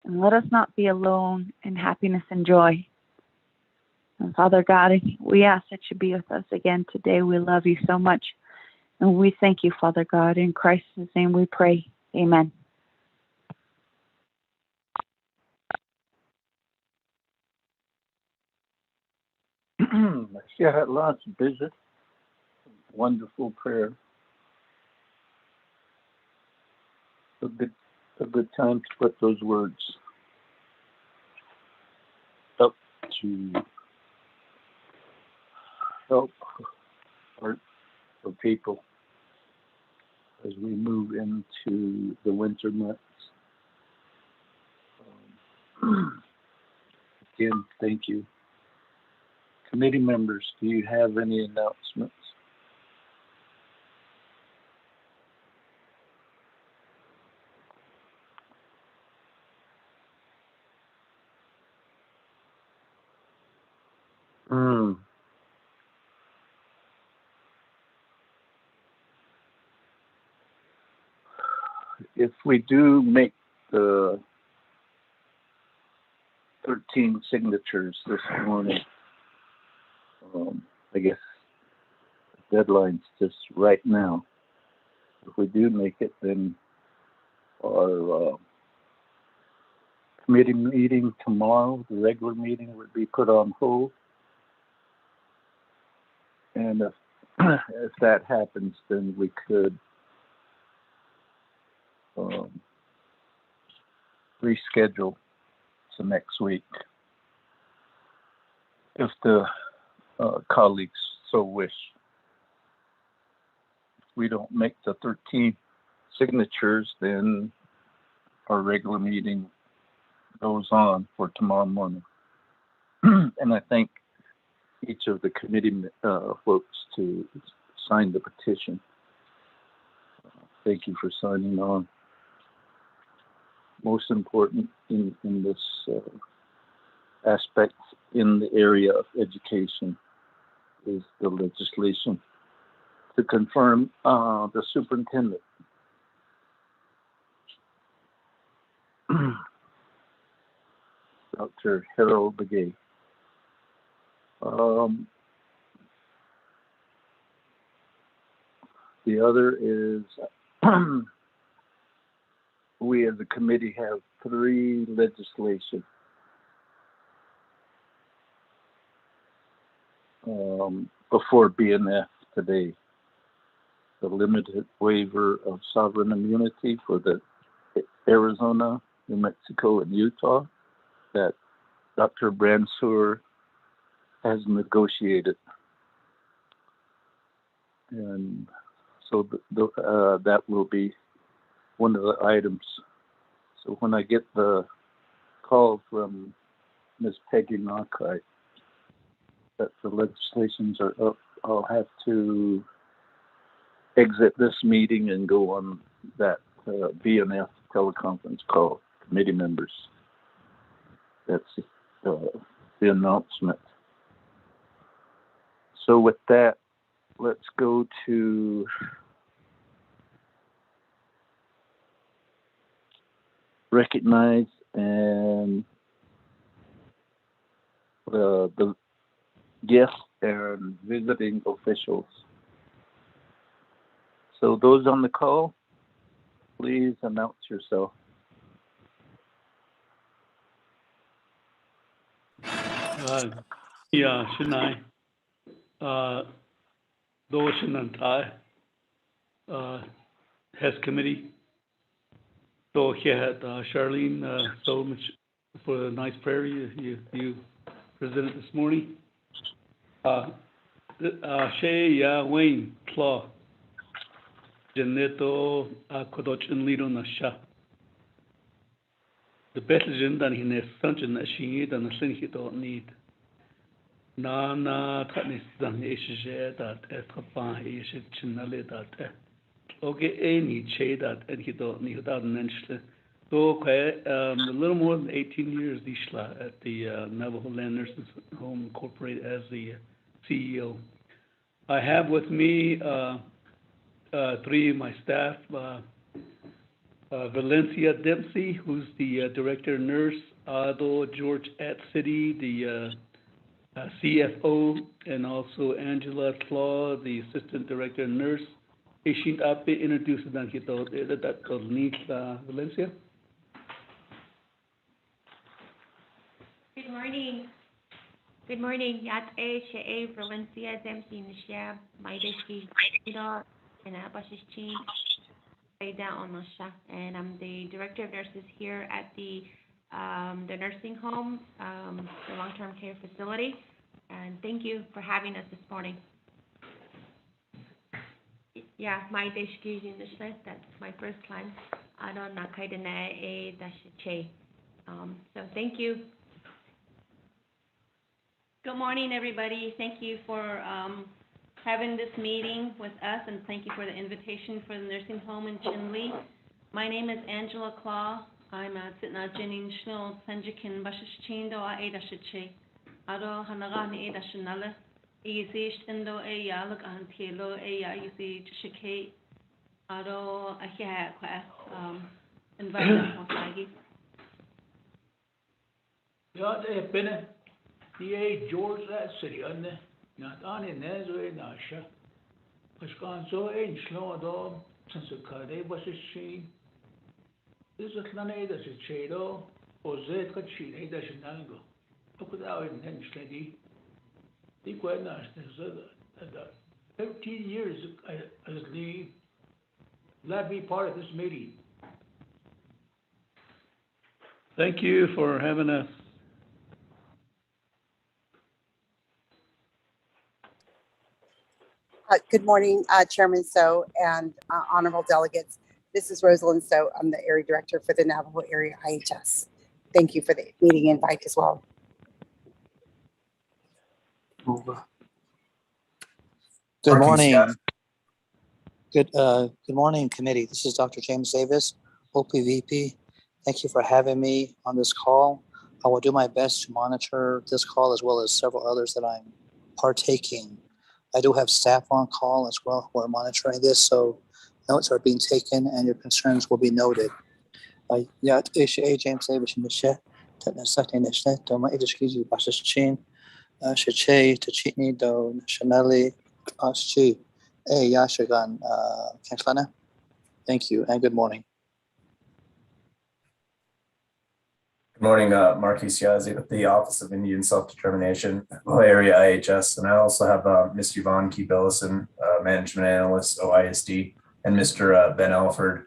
and let us not be alone in happiness and joy. And Father God, we ask that you be with us again today. We love you so much, and we thank you, Father God. In Christ's name we pray. Amen. Yeah, lots of visit. Wonderful prayer. A good time to put those words up to help for people as we move into the winter months. Again, thank you. Committee members, do you have any announcements? If we do make the 13 signatures this morning, I guess the deadline's just right now. If we do make it, then our committee meeting tomorrow, the regular meeting, would be put on hold. And if that happens, then we could reschedule to next week if the colleagues so wish. If we don't make the 13 signatures, then our regular meeting goes on for tomorrow morning. And I thank each of the committee folks to sign the petition. Thank you for signing on. Most important in this aspect in the area of education is the legislation to confirm the superintendent. Dr. Harold Begay. The other is we as a committee have 3 legislation before BNF today. The limited waiver of sovereign immunity for the Arizona, New Mexico, and Utah that Dr. Branseur has negotiated. And so that will be one of the items. So when I get the call from Ms. Peggy Knockright that the legislations are up, I'll have to exit this meeting and go on that BNF teleconference call, committee members. That's the announcement. So with that, let's go to recognize and the guests and visiting officials. So those on the call, please announce yourself. Shnai, Doshan has committee. So he had Charlene so much for a nice prayer you presented this morning. Shea Wayne Claus, Janeto Kodoch and Lido Nasha. The Bethlehem than he has such an she than a thing he don't need. Nana Tatnis than Asia that Eskapa Asia Chinale that okay any shade that and he don't need that mentioned. So a little more than 18 years Dishla at the Navajo Land Nurses Home Incorporated as the CEO. I have with me 3 of my staff, Valencia Dempsey, who's the director nurse, Ado George at City, the CFO, and also Angela Claus, the assistant director nurse. Ishin Ape introduced dan kita that Nick Valencia. Good morning. Good morning. Yat A Shea Valencia Dempsey Nishab Maideshi Ido and Abashichin Aida Onosha. And I'm the director of nurses here at the nursing home, the long-term care facility. And thank you for having us this morning. Yeah, Maideshki Nishlet, that's my first time. I don't know Kaidana A Dashiche. So thank you. Good morning, everybody. Thank you for having this meeting with us, and thank you for the invitation for the nursing home in Chinle. My name is Angela Claus. I'm at Sitna Jennings Schnell, Sanjikin Bashishindo Aidashiche. Ado Hanagani Aidashinala. Easy Shindo Aya, look Antielo Aya, easy Shike. Ado Ahia, environmental Sagi. Yeah, they've been the George at City, and not on in Nazareth, Nasha. Pascanso ain't slow at all, since the Kade was a sheen. This is a Clanade as a Chado, or Zed Kachin, Ada Shinango. Look at our intention. The Quenas, 13 years as the let be part of this meeting. Thank you for having us. Good morning, Chairman So and honorable delegates. This is Rosalind So. I'm the area director for the Navajo area IHS. Thank you for the meeting invite as well. Good morning. Good morning, committee. This is Dr. James Davis, OPVP. Thank you for having me on this call. I will do my best to monitor this call as well as several others that I'm partaking. I do have staff on call as well who are monitoring this, so notes are being taken and your concerns will be noted. Yat Isha James Davis in the shed, Tatnasat in the shed, Doma Idishkizi Basas Chin, Shache, Tachini, Do, Shanali, Aschi, Yashagan, Kanfana. Thank you and good morning. Good morning, Marquis Yazzie with the Office of Indian Self-Determination, Area IHS, and I also have Ms. Yvonne Keith-Billison, Management Analyst, OISD, and Mr. Ben Alford,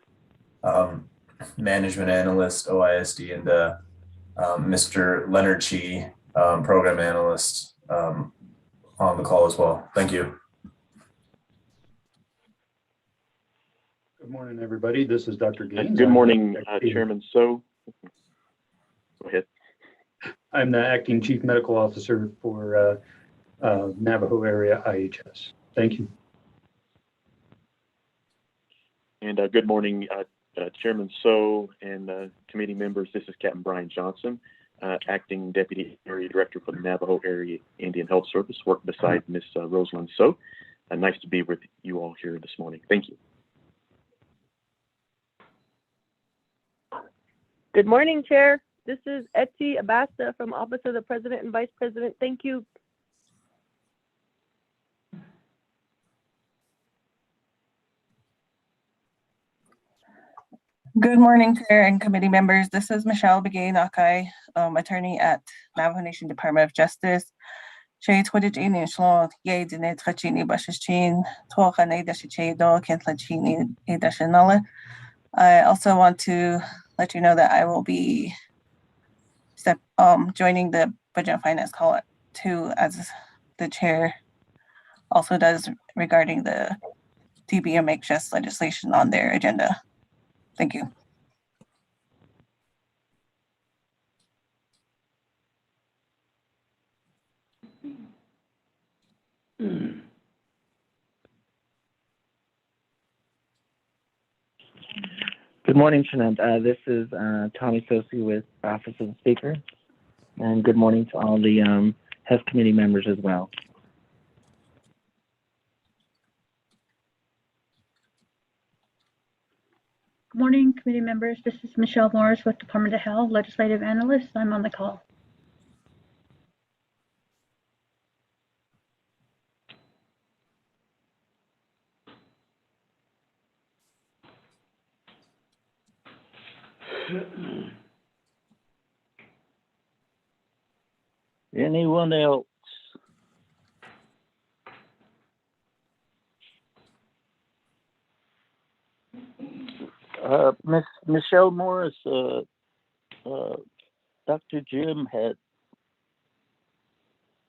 Management Analyst, OISD, and Mr. Leonard Chi, Program Analyst, on the call as well. Thank you. Good morning, everybody. This is Dr. Gaines. Good morning, Chairman So. Go ahead. I'm the acting chief medical officer for Navajo area IHS. Thank you. And good morning, Chairman So and committee members. This is Captain Brian Johnson, acting deputy area director for the Navajo area Indian Health Service, work beside Miss Rosalind So. Nice to be with you all here this morning. Thank you. Good morning, Chair. This is Etsy Abasta from Office of the President and Vice President. Thank you. Good morning, Chair and committee members. This is Michelle Begay-Nakai, attorney at Navajo Nation Department of Justice. I also want to let you know that I will be joining the Budget and Finance call too, as the chair also does regarding the DBMHS legislation on their agenda. Thank you. Good morning, Shanant. This is Tommy Sosi with Office of the Speaker. And good morning to all the HES committee members as well. Good morning, committee members. This is Michelle Morris with Department of Health, Legislative Analyst. I'm on the call. Anyone else? Miss Michelle Morris, Dr. Jim had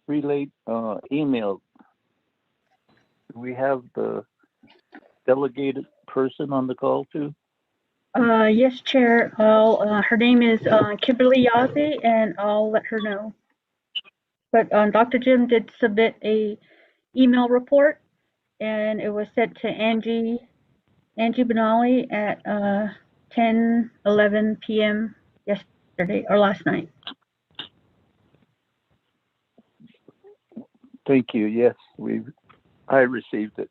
relayed email. Do we have the delegated person on the call too? Yes, Chair. Her name is Kimberly Yazzie, and I'll let her know. But Dr. Jim did submit a email report, and it was sent to Angie Benali at 10:11 p.m. yesterday or last night. Thank you. Yes, I received it.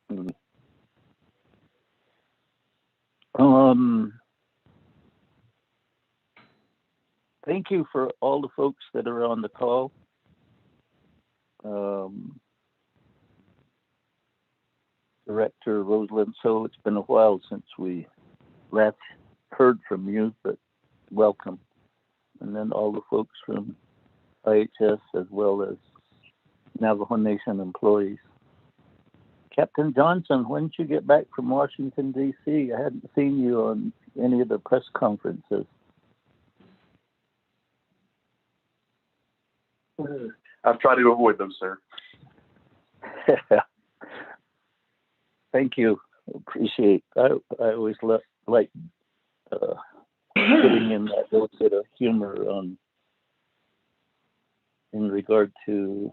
Thank you for all the folks that are on the call. Director Rosalind, so it's been a while since we last heard from you, but welcome. And then all the folks from IHS as well as Navajo Nation employees. Captain Johnson, when did you get back from Washington, D.C.? I hadn't seen you on any of the press conferences. I've tried to avoid them, sir. Thank you. Appreciate. I always like putting in that little bit of humor in regard to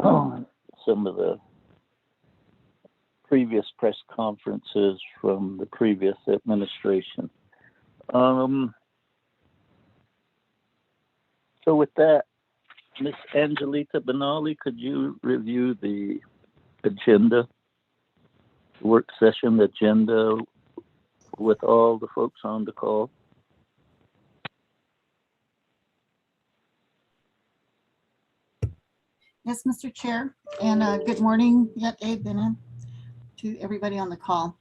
some of the previous press conferences from the previous administration. So with that, Ms. Angelita Benali, could you review the agenda, work session agenda with all the folks on the call? Yes, Mr. Chair, and good morning yet again to everybody on the call.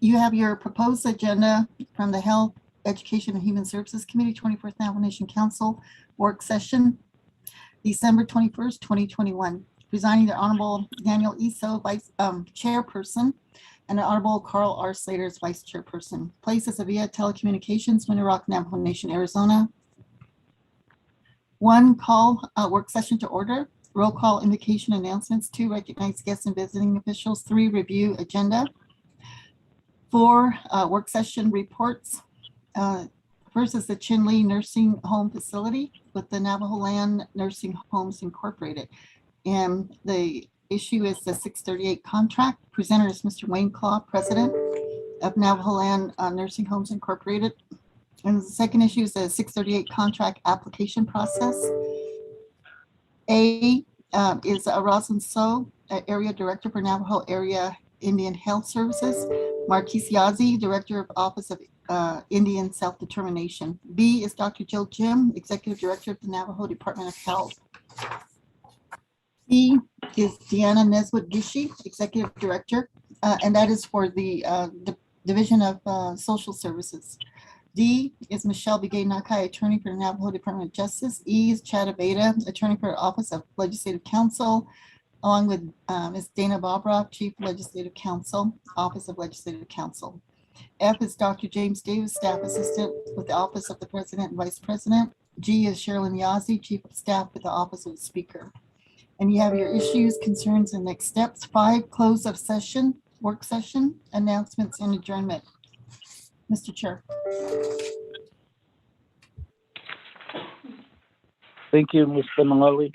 You have your proposed agenda from the Health, Education, and Human Services Committee, 24th Navajo Nation Council work session, December 21st, 2021. Presiding the Honorable Daniel Iso, Vice Chairperson, and the Honorable Carl R. Slater as Vice Chairperson. Places via telecommunications, Winter Rock, Navajo Nation, Arizona. 1, call work session to order. Roll call, invocation, announcements. 2, recognize guests and visiting officials. 3, review agenda. 4, work session reports. First is the Chinle Nursing Home Facility with the Navajo Land Nursing Homes Incorporated. And the issue is the 638 contract. Presenter is Mr. Wayne Claw, President of Navajo Land Nursing Homes Incorporated. And the second issue is the 638 contract application process. A is Rosalind So, Area Director for Navajo Area Indian Health Services. Marquise Yazzie, Director of Office of Indian Self-Determination. B is Dr. Jill Jim, Executive Director of the Navajo Department of Health. C is Deanna Neswood Gishi, Executive Director, and that is for the Division of Social Services. D is Michelle Begay Nakai, Attorney for the Navajo Department of Justice. E is Chad Abeda, Attorney for the Office of Legislative Counsel, along with Ms. Dana Bobroff, Chief Legislative Counsel, Office of Legislative Counsel. F is Dr. James Davis, Staff Assistant with the Office of the President and Vice President. G is Sherilyn Yazzie, Chief of Staff with the Office of the Speaker. And you have your issues, concerns, and next steps. 5, close of session, work session, announcements, and adjournment. Mr. Chair. Thank you, Ms. Benali.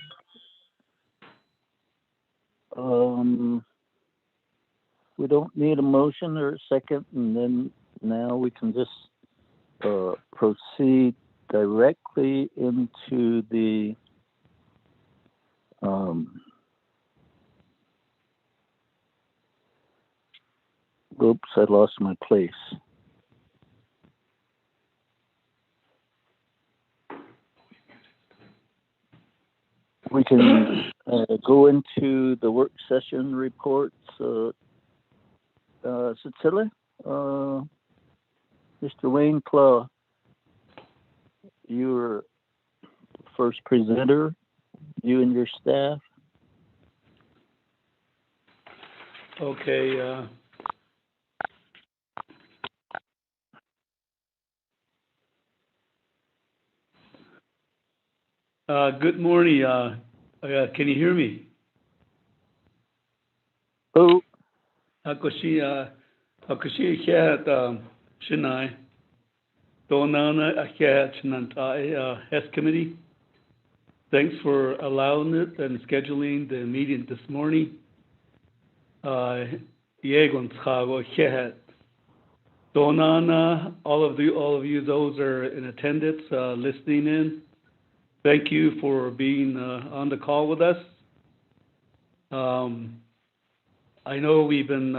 We don't need a motion or a second, and then now we can just proceed directly into the oops, I lost my place. we can go into the work session reports. Cecilia, Mr. Wayne Claw, you're the first presenter, you and your staff. Okay. Good morning. Can you hear me? Oh. Akoshi Kat Shinai Donana Akat Shinantai Hess Committee. Thanks for allowing it and scheduling the meeting this morning. Yegon Tchago Kat Donana, all of you, those are in attendance, listening in. Thank you for being on the call with us. I know we've been,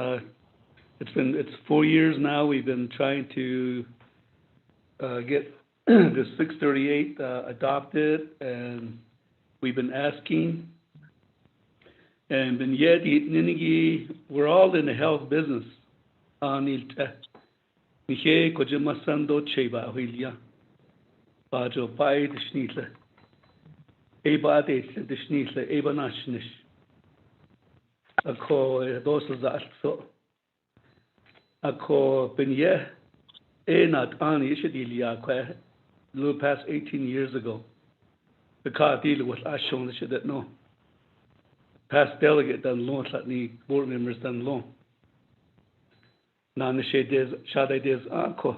it's 4 years now. We've been trying to get the 638 adopted, and we've been asking. And yet, we're all in the health business. Ako dosa za so ako penye not ani ishedilia kwa little past 18 years ago the car deal with ashon that no past delegate done law ni board members done law na des shada des ako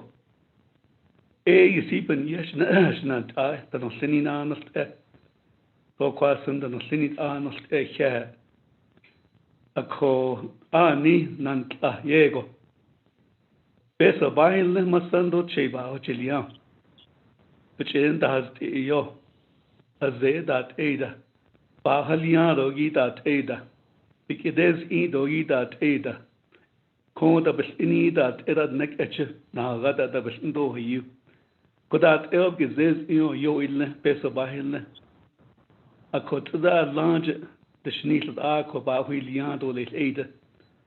you see pen yes na ta no sinina no to kwasun no sinina no kya ako ani nanta yego pesa baile masando cheba o chilia pichen das yo azedat ada bahalian rogi dat ada pikides I dogi dat ada ko da bisini dat erad nek eche na gada da bisindo hiu kodat elb gezes yo ilne pesa baile ako tada lange the Schneider Act about William Dolet Ada,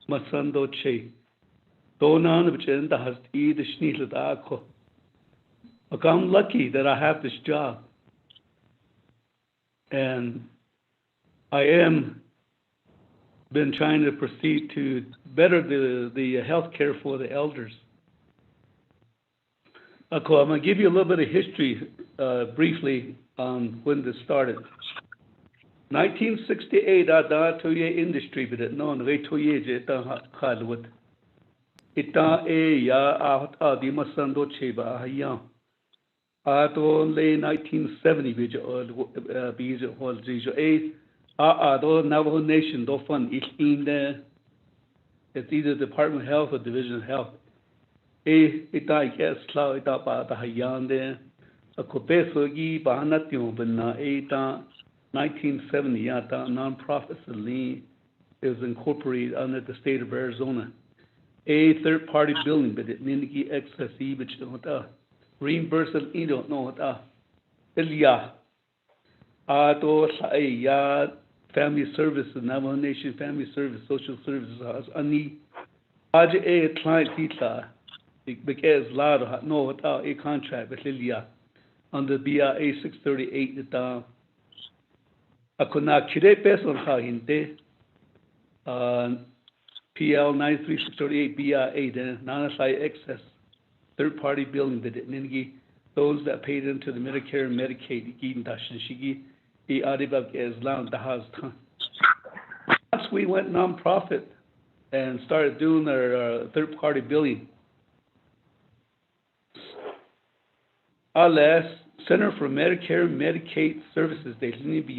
Masando Che. Donan, which end has the Schneider Act. I'm lucky that I have this job. And I am been trying to proceed to better the health care for the elders. I'm going to give you a little bit of history briefly on when this started. 1968 ada to ye industry but no no to ye je ta khalwat ita ya di masando cheba ya to le 1970 bija hol jijo do Navajo Nation do fund is in there. It's either Department of Health or Division of Health. Ita yes cloud ita pa ta yan there a kopeso gi ba na tyo bna ita 1970, a nonprofit Saline is incorporated under the state of Arizona. A third-party building, but it nindiki excess which don't reimbursement. You don't know what Ilya. To ya family services, Navajo Nation Family Service, Social Services has ani. Aja a client titla because lado no without a contract with Ilya under BIA 638 that. Akuna kire peson hinte PL 93638 BIA then non-aside excess third-party building that ningi those that paid into the Medicare and Medicaid given shigi e adibab Islam dahaz tan. Once we went non-profit and started doing our third-party billing. Alas, Center for Medicare and Medicaid Services, they need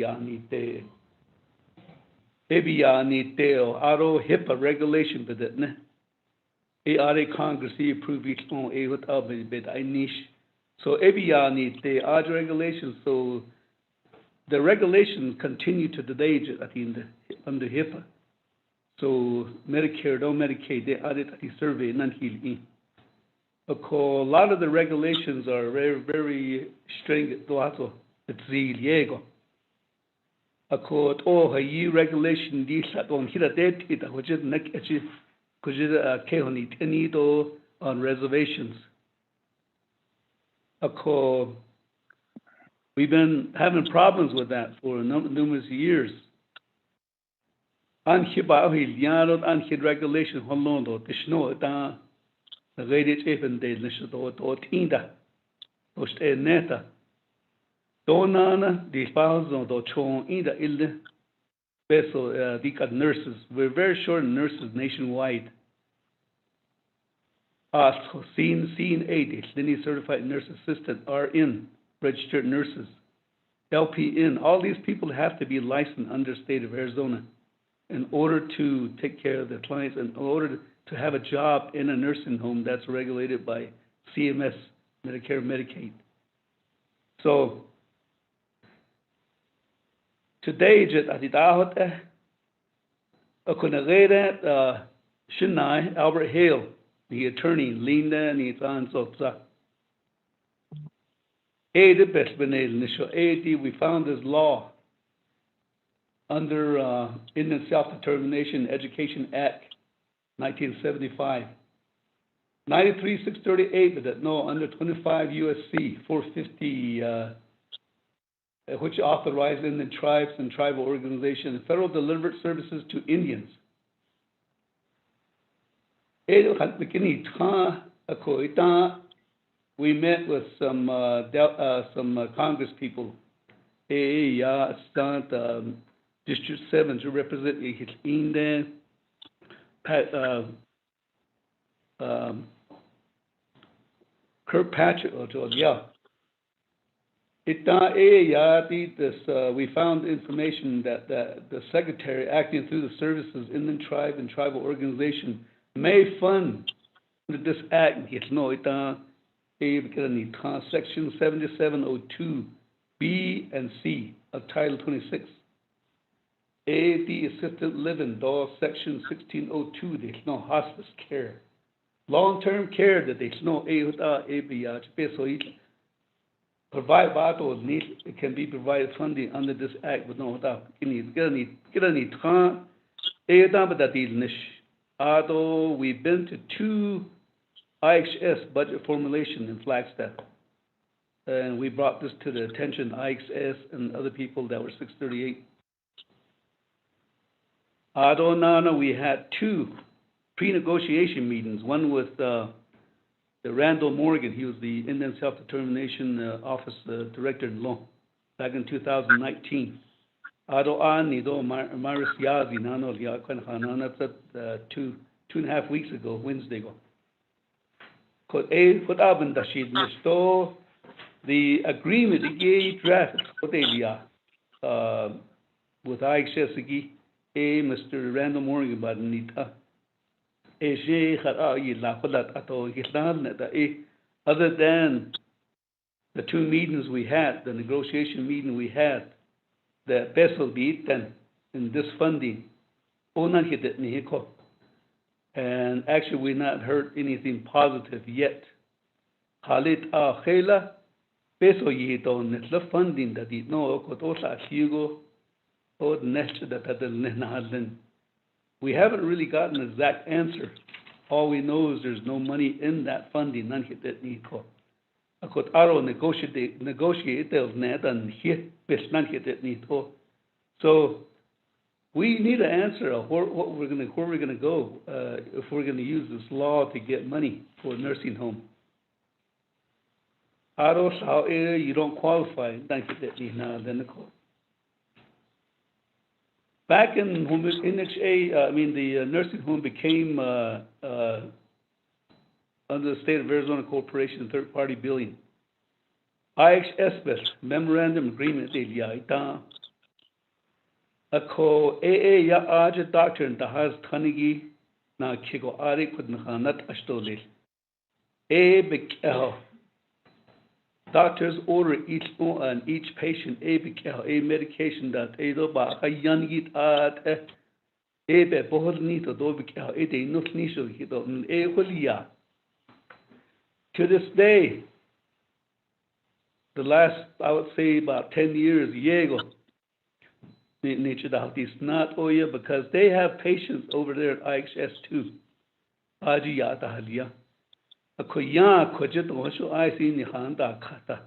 auto HIPAA regulation, but that ne, a Congress approved each one a what up bit I niche. So need the other regulations. So the regulations continue to the age at the end under HIPAA. So Medicare, don't Medicaid, they added a survey none heal. A lot of the regulations are very, very stringent. It's Accord or a regulation these on here date it which is neck could kahonit any on reservations. Accord we've been having problems with that for numerous years. Anhiba Yarod Anhid regulation Holondo, the snow da the radiate even day Nisho or Tinda, Post a neta. Donana, the spouse of the Chong in the Ilde vessel, the nurses. We're very short nurses nationwide. CN80, Linear Certified Nurse Assistant, RN, registered nurses, LPN. All these people have to be licensed under the state of Arizona in order to take care of their clients, in order to have a job in a nursing home that's regulated by CMS, Medicare, Medicaid. So, today, just at the Dahot, a Kunageda, Shinai, Albert Hale, the attorney, Linda, and his aunt Sopsa. The best initial 80, we found this law under Indian Self-Determination Education Act, 1975. 93-638, but that no, under 25 USC 450, which authorized Indian tribes and tribal organizations, federal delivered services to Indians. We met with some Congress people, District 7 to represent India, Kirkpatrick, we found information that the secretary acting through the services Indian tribe and tribal organization may fund under this act. Section 7702 B and C of Title 26. The assisted living law, Section 1602. There's no hospice care, long-term care that there's no provide battle need it can be provided funding under this act, but no although we've been to 2 IHS budget formulation in Flagstaff, and we brought this to the attention IHS and other people that were 638. Although we had 2 pre-negotiation meetings, one with the Randall Morgan. He was the Indian Self-Determination Office Director-in-Law back in 2019. Maris Yazi, 2.5 weeks ago, Wednesday ago. The agreement he drafted with IHS, Mr. Randall Morgan, but other than the 2 meetings we had, the negotiation meeting we had, the vessel be done in this funding, and actually we not heard anything positive yet. Khalid Khela, vessel yidon the funding that it no kotosa Hugo or next that we haven't really gotten an exact answer. All we know is there's no money in that funding. None hit that need ko. I could negotiate those net and hit best none hit that need ko. So we need an answer of where we're gonna go if we're gonna use this law to get money for a nursing home. How you don't qualify. None hit that need now then the court. Back in NHA, the nursing home became under the State of Arizona Corporation third-party billing. IHS memorandum agreement ya aja doctor and has tanigi na kigo ari kud nahanat ashtole. Doctors order each patient a medication that to this day, the last, I would say, about 10 years, nature is not Oya because they have patients over there at IHS too. Aji Yata Halia. A Koya Kojet also I see Nihanda Kata.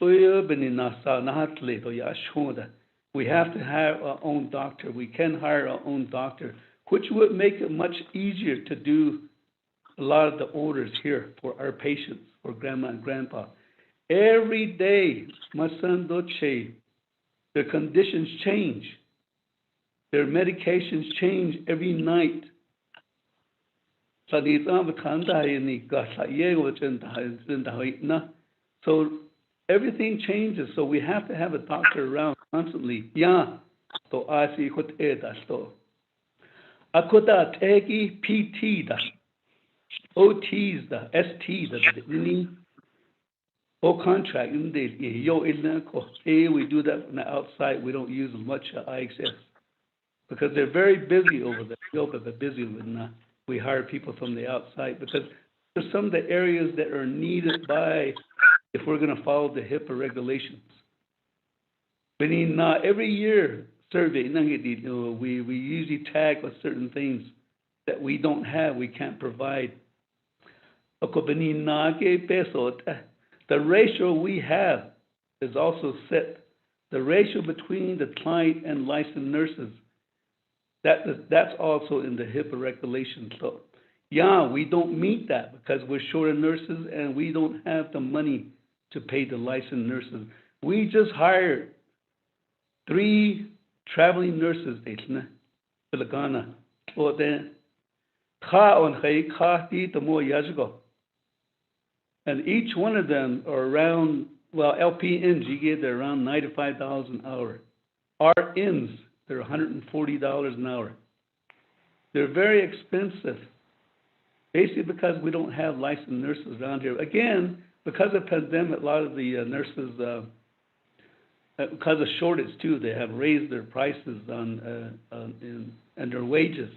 Oya Beninasa Nahatle Oya Shoda. We have to have our own doctor. We can hire our own doctor, which would make it much easier to do a lot of the orders here for our patients, for grandma and grandpa. Every day, Masandoche, their conditions change. Their medications change every night. So everything changes, so we have to have a doctor around constantly. Yeah, so I see what it is. So Akuta tegi PT da, OTs da, ST da, O contract in the yo we do that from the outside. We don't use as much IXS because they're very busy over there. They're busy with that. We hire people from the outside because there's some of the areas that are needed by if we're going to follow the HIPAA regulations. But in every year survey, we usually tag with certain things that we don't have, we can't provide. The ratio we have is also set. The ratio between the client and licensed nurses, that's also in the HIPAA regulations. So, yeah, we don't meet that because we're short of nurses and we don't have the money to pay the licensed nurses. We just hired 3 traveling nurses, and each one of them are around, well, LPNs, they're around $95 an hour. RNs, they're $140 an hour. They're very expensive, basically because we don't have licensed nurses around here. Again, because of the pandemic, a lot of the nurses, because of shortage too, they have raised their prices and their wages.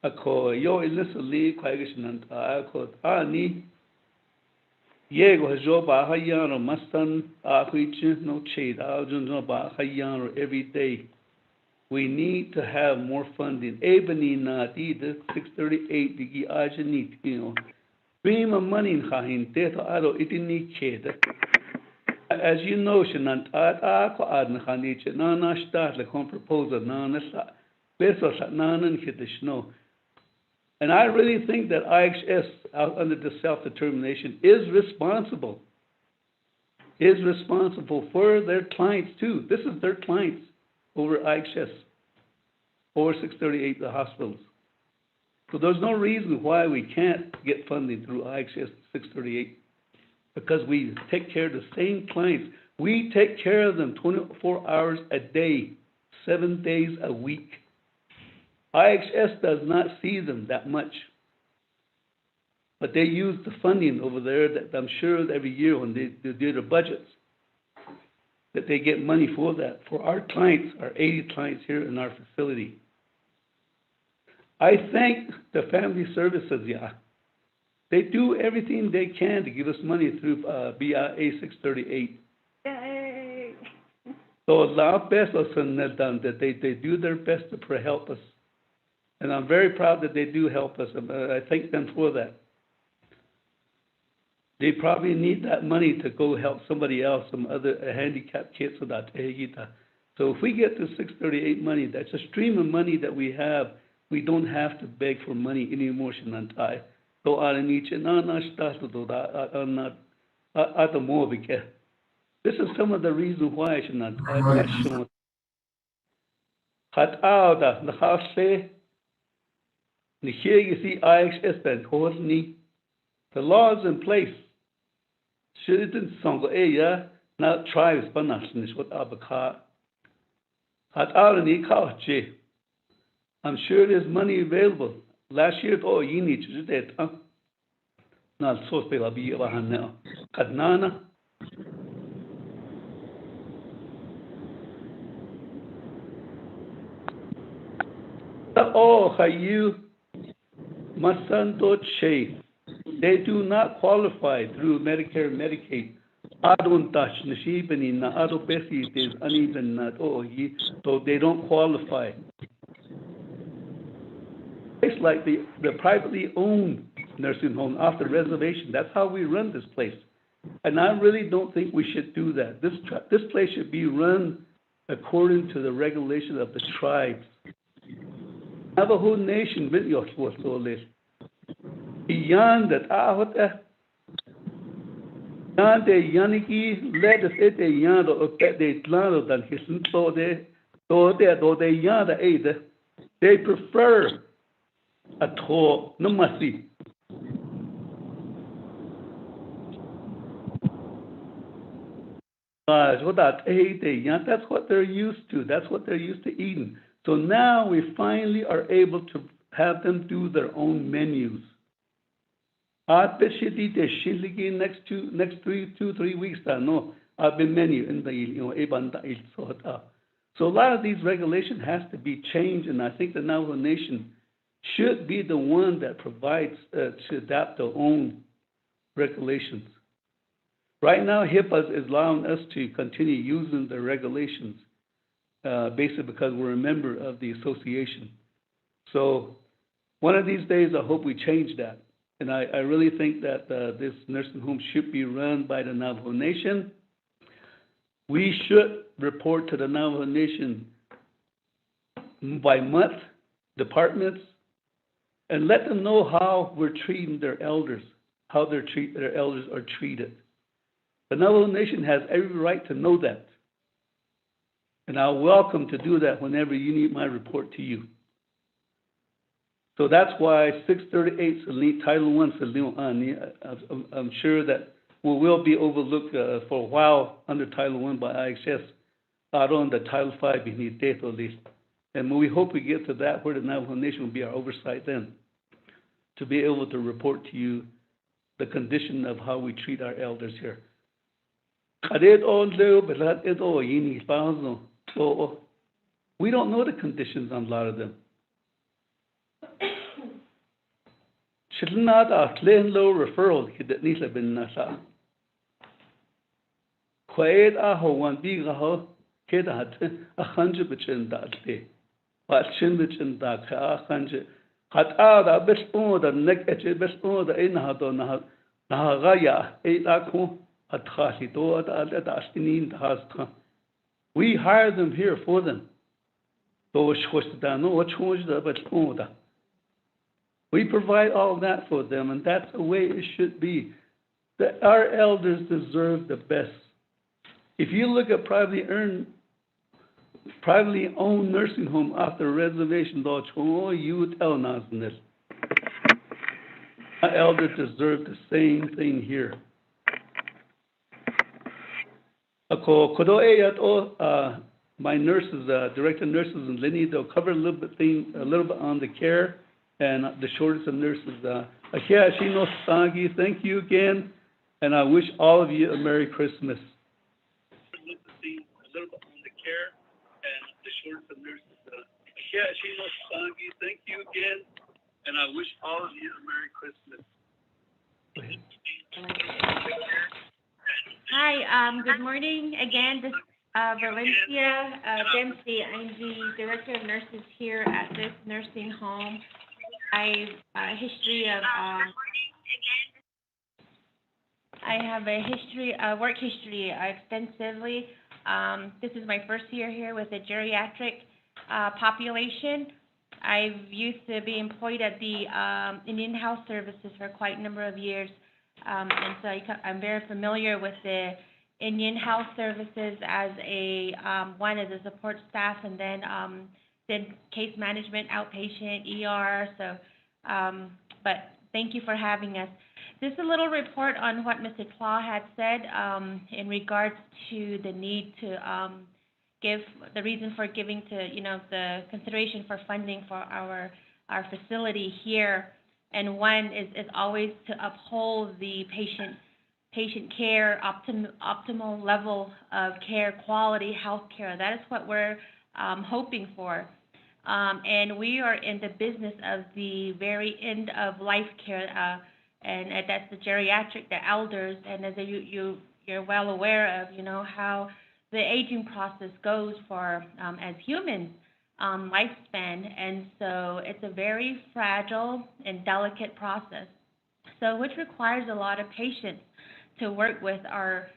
Every day. We need to have more funding. 638 digi ajanit, Prima money in data ado itini cheda. As you know, Shanant ko adn khanich nana start le kon proposal nana sa beso sa nanan kitishno. And I really think that IHS under the self-determination is responsible for their clients too. This is their clients over IHS, over 638 the hospitals. So there's no reason why we can't get funding through IHS 638 because we take care of the same clients. We take care of them 24 hours a day, 7 days a week. IHS does not see them that much. But they use the funding over there that I'm sure every year when they do their budgets, that they get money for that, for our clients, our 80 clients here in our facility. I thank the family services, They do everything they can to give us money through BIA 638. Yay! So that they do their best to help us. And I'm very proud that they do help us. I thank them for that. They probably need that money to go help somebody else, some other handicapped kids. So if we get to 638 money, that's a stream of money that we have. We don't have to beg for money anymore. This is some of the reasons why I should not. Here you see IHS been holding the laws in place. Shouldn't song now tribes banasnish what abaka. I'm sure there's money available. Last year, you need to do that. Not so spell be now. Kadnana. Oh, you Masanto Che. They do not qualify through Medicare and Medicaid. don't touch Nashibani, na Ado Bessie is uneven, not oh, so they don't qualify. It's like the privately owned nursing home off the reservation. That's how we run this place. And I really don't think we should do that. This place should be run according to the regulation of the tribes. Navajo Nation, beyond that, Yande Yaniki led us at the Yando of the Lando than his so they Yanda either. They prefer a tour, no mercy. That's what they're used to. That's what they're used to eating. So now we finally are able to have them do their own menus. I bet they next 3 weeks. No, I've been menu in the So a lot of these regulations has to be changed, and I think the Navajo Nation should be the one that provides to adapt their own regulations. Right now, HIPAA is allowing us to continue using the regulations, basically because we're a member of the association. So one of these days, I hope we change that. And I really think that this nursing home should be run by the Navajo Nation. We should report to the Navajo Nation by month, departments, and let them know how we're treating their elders, how their elders are treated. The Navajo Nation has every right to know that. And I'll welcome to do that whenever you need my report to you. So that's why 638 Title I, I'm sure that we will be overlooked for a while under Title I by IHS, out on the Title V beneath death at least. And we hope we get to that where the Navajo Nation will be our oversight then, to be able to report to you the condition of how we treat our elders here. So we don't know the conditions on a lot of them. Should not a clean low referral that needs to be nasa. Quiet a ho one big ho kid at 100% that day. But chin that a hundred. Hat a best on the neck at the best on the in Hadona Nahagaya, 8 lakho at Hasito at Astinin has. We hire them here for them. Those was done, no choice but on that. We provide all that for them, and that's the way it should be. That our elders deserve the best. If you look at privately owned nursing home off the reservation, you would tell us this. Our elders deserve the same thing here. My nurses, director of nurses in Linny, they'll cover a little bit on the care and the shortage of nurses. Thank you again, and I wish all of you a Merry Christmas. A little bit on the care and the shortage of nurses. Thank you again, and I wish all of you a Merry Christmas. Hi, good morning again. This is Valencia Dempsey. I'm the Director of Nurses here at this nursing home. I have a work history extensively. This is my first year here with the geriatric population. I used to be employed at the Indian Health Services for quite a number of years, and so I'm very familiar with the Indian Health Services as one as a support staff, and then case management, outpatient, ER. So, but thank you for having us. Just a little report on what Mr. Claus had said in regards to the need to give the reason for giving to the consideration for funding for our facility here, and one is always to uphold the patient care, optimal level of care, quality health care. That is what we're hoping for. And we are in the business of the very end of life care, and that's the geriatric, the elders. And as you you're well aware of, how the aging process goes for as humans, lifespan, and so it's a very fragile and delicate process. So which requires a lot of patience to work with our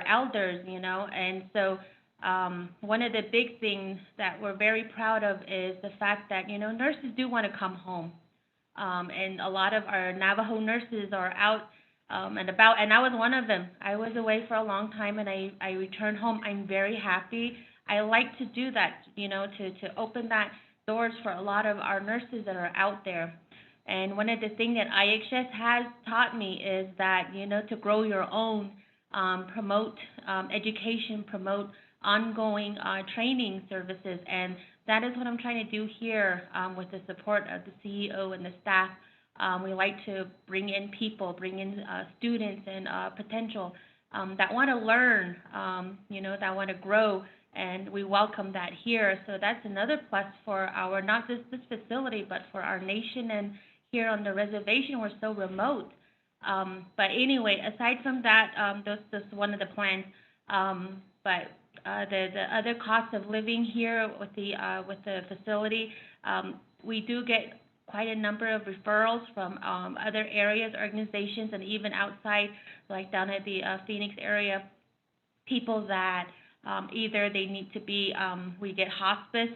elders, and so one of the big things that we're very proud of is the fact that nurses do want to come home, and a lot of our Navajo nurses are out and about, and I was one of them. I was away for a long time, and I returned home. I'm very happy. I like to do that, to open that doors for a lot of our nurses that are out there. And one of the things that IHS has taught me is that, to grow your own, promote education, promote ongoing training services. And that is what I'm trying to do here with the support of the CEO and the staff. We like to bring in people, bring in students and potential that want to learn, that want to grow. And we welcome that here. So that's another plus for our, not just this facility, but for our nation. And here on the reservation, we're so remote. But anyway, aside from that, that's one of the plans. But the other cost of living here with the facility, we do get quite a number of referrals from other areas, organizations, and even outside, like down at the Phoenix area, people that either they need to be, we get hospice.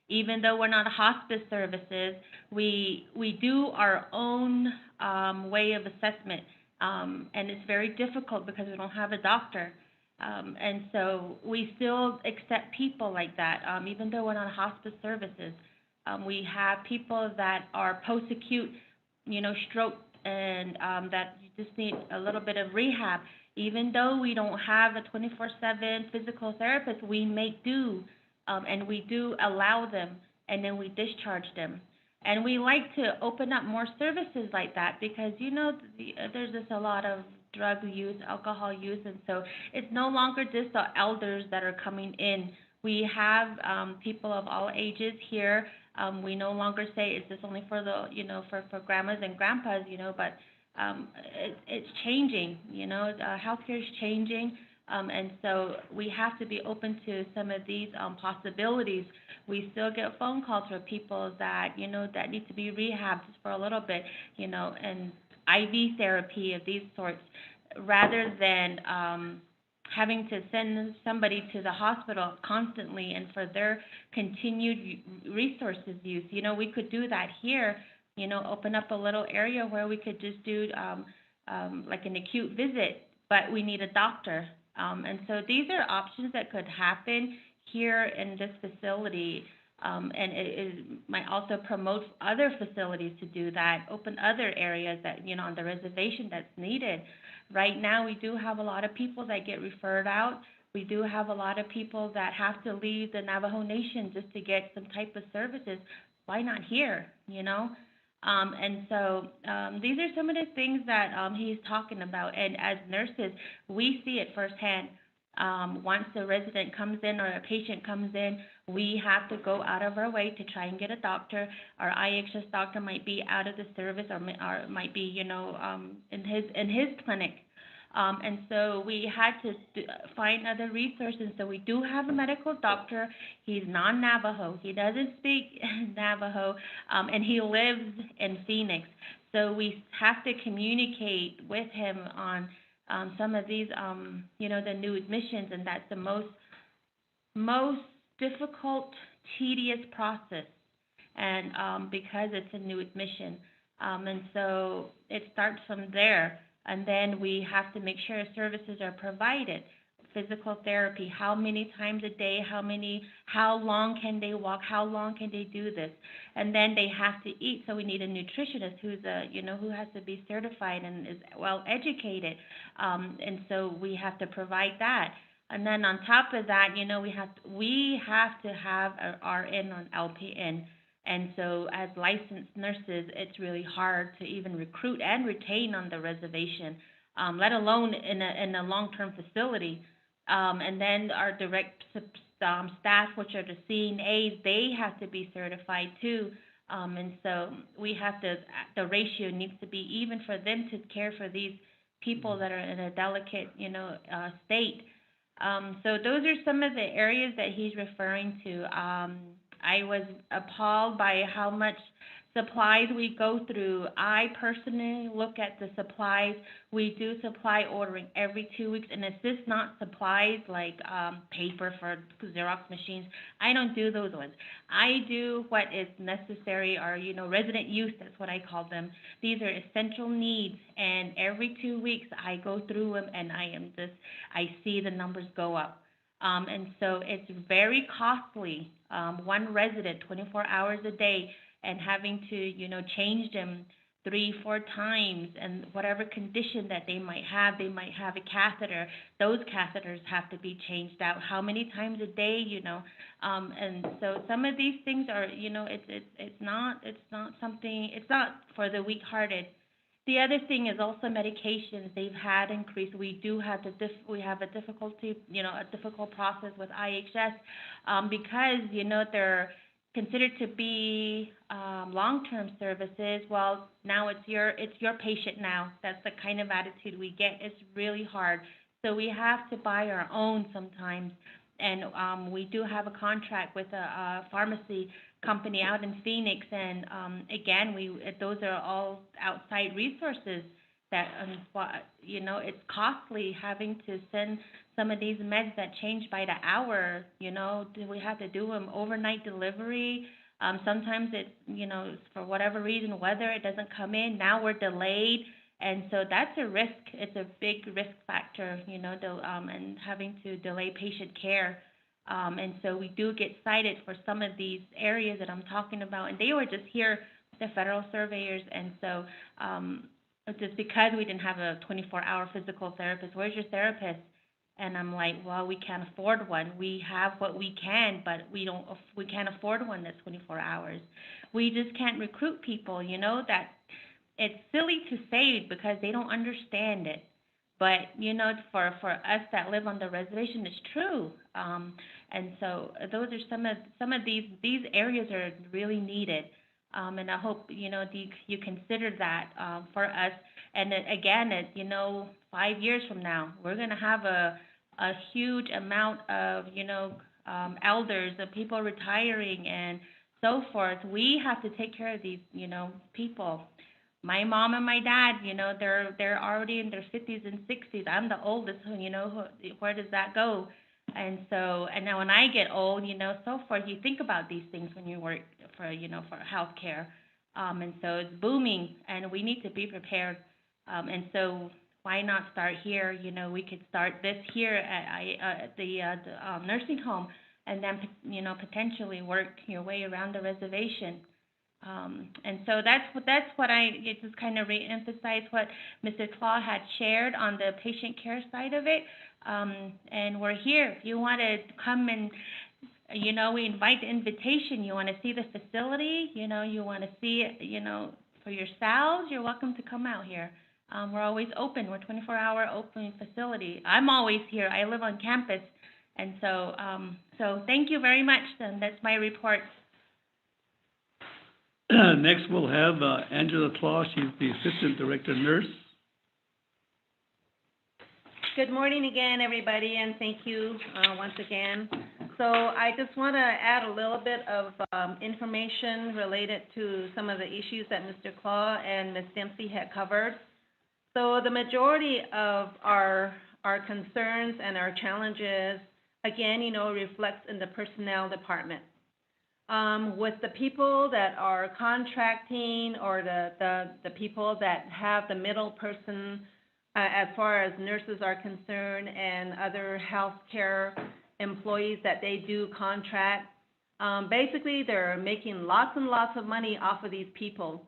Even though we're not hospice services, we do our own way of assessment, and it's very difficult because we don't have a doctor. And so we still accept people like that, even though we're not hospice services. We have people that are post-acute, stroke, and that you just need a little bit of rehab. Even though we don't have a 24/7 physical therapist, we make do, and we do allow them, and then we discharge them. And we like to open up more services like that because, there's just a lot of drug use, alcohol use, and so it's no longer just the elders that are coming in. We have people of all ages here. We no longer say it's just only for the, for grandmas and grandpas, but it's changing, healthcare is changing, and so we have to be open to some of these possibilities. We still get phone calls from people that, that need to be rehabbed just for a little bit, and IV therapy of these sorts, rather than having to send somebody to the hospital constantly and for their continued resources use. We could do that here, open up a little area where we could just do like an acute visit, but we need a doctor. And so these are options that could happen here in this facility. And it might also promote other facilities to do that, open other areas that, on the reservation that's needed. Right now, we do have a lot of people that get referred out. We do have a lot of people that have to leave the Navajo Nation just to get some type of services. Why not here, And so these are some of the things that he's talking about. And as nurses, we see it firsthand. Once a resident comes in or a patient comes in, we have to go out of our way to try and get a doctor. Our IHS doctor might be out of the service or might be, in his clinic. And so we had to find other resources. So we do have a medical doctor. He's non-Navajo. He doesn't speak Navajo, and he lives in Phoenix. So we have to communicate with him on some of these, the new admissions, and that's the most difficult, tedious process, and because it's a new admission. And so it starts from there, and then we have to make sure services are provided. Physical therapy, how many times a day, how long can they walk, how long can they do this? And then they have to eat, so we need a nutritionist who's who has to be certified and is well educated. And so we have to provide that. And then on top of that, we have to have an RN or an LPN. And so as licensed nurses, it's really hard to even recruit and retain on the reservation, let alone in a long-term facility. And then our direct staff, which are the CNAs, they have to be certified too. And so we have to, the ratio needs to be even for them to care for these people that are in a delicate, state. So those are some of the areas that he's referring to. I was appalled by how much supplies we go through. I personally look at the supplies. We do supply ordering every 2 weeks, and it's just not supplies like paper for Xerox machines. I don't do those ones. I do what is necessary, or resident use. That's what I call them. These are essential needs, and every 2 weeks I go through them, and I see the numbers go up. And so it's very costly. One resident, 24 hours a day, and having to, change them 3-4 times, and whatever condition that they might have a catheter. Those catheters have to be changed out. How many times a day, and so some of these things are, it's not for the weak-hearted. The other thing is also medications. They've had increased. We do have a difficulty, a difficult process with IHS, because they're considered to be long-term services. Well, now it's your patient now. That's the kind of attitude we get. It's really hard. So we have to buy our own sometimes. And we do have a contract with a pharmacy company out in Phoenix. And again, those are all outside resources that, it's costly having to send some of these meds that change by the hour. We have to do them overnight delivery. Sometimes it's, for whatever reason, weather, it doesn't come in. Now we're delayed. And so that's a risk. It's a big risk factor, and having to delay patient care. And so we do get cited for some of these areas that I'm talking about. And they were just here, the federal surveyors. And so just because we didn't have a 24-hour physical therapist, where's your therapist? And I'm like, well, we can't afford one. We have what we can, but we can't afford one that's 24 hours. We just can't recruit people, that it's silly to say because they don't understand it. But, for us that live on the reservation, it's true. And so those are some of these areas are really needed. And I hope, you consider that for us. And again, 5 years from now, we're going to have a huge amount of, elders, of people retiring and so forth. We have to take care of these, people. My mom and my dad, they're already in their 50s and 60s. I'm the oldest, where does that go? And so, and now when I get old, so forth, you think about these things when you work for healthcare. And so it's booming, and we need to be prepared. And so why not start here? We could start this here at the nursing home, and then, potentially work your way around the reservation. And so that's what I just kind of reemphasize what Mr. Claus had shared on the patient care side of it. And we're here. If you want to come and, we invite the invitation. You want to see the facility, you want to see it, for yourselves, you're welcome to come out here. We're always open. We're 24-hour open facility. I'm always here. I live on campus. And so, so thank you very much. And that's my report. Next, we'll have Angela Claus. She's the Assistant Director Nurse. Good morning again, everybody, and thank you once again. So I just want to add a little bit of information related to some of the issues that Mr. Claus and Ms. Dempsey had covered. So the majority of our concerns and our challenges, again, reflects in the personnel department. With the people that are contracting, or the people that have the middle person, as far as nurses are concerned, and other healthcare employees that they do contract, basically they're making lots and lots of money off of these people.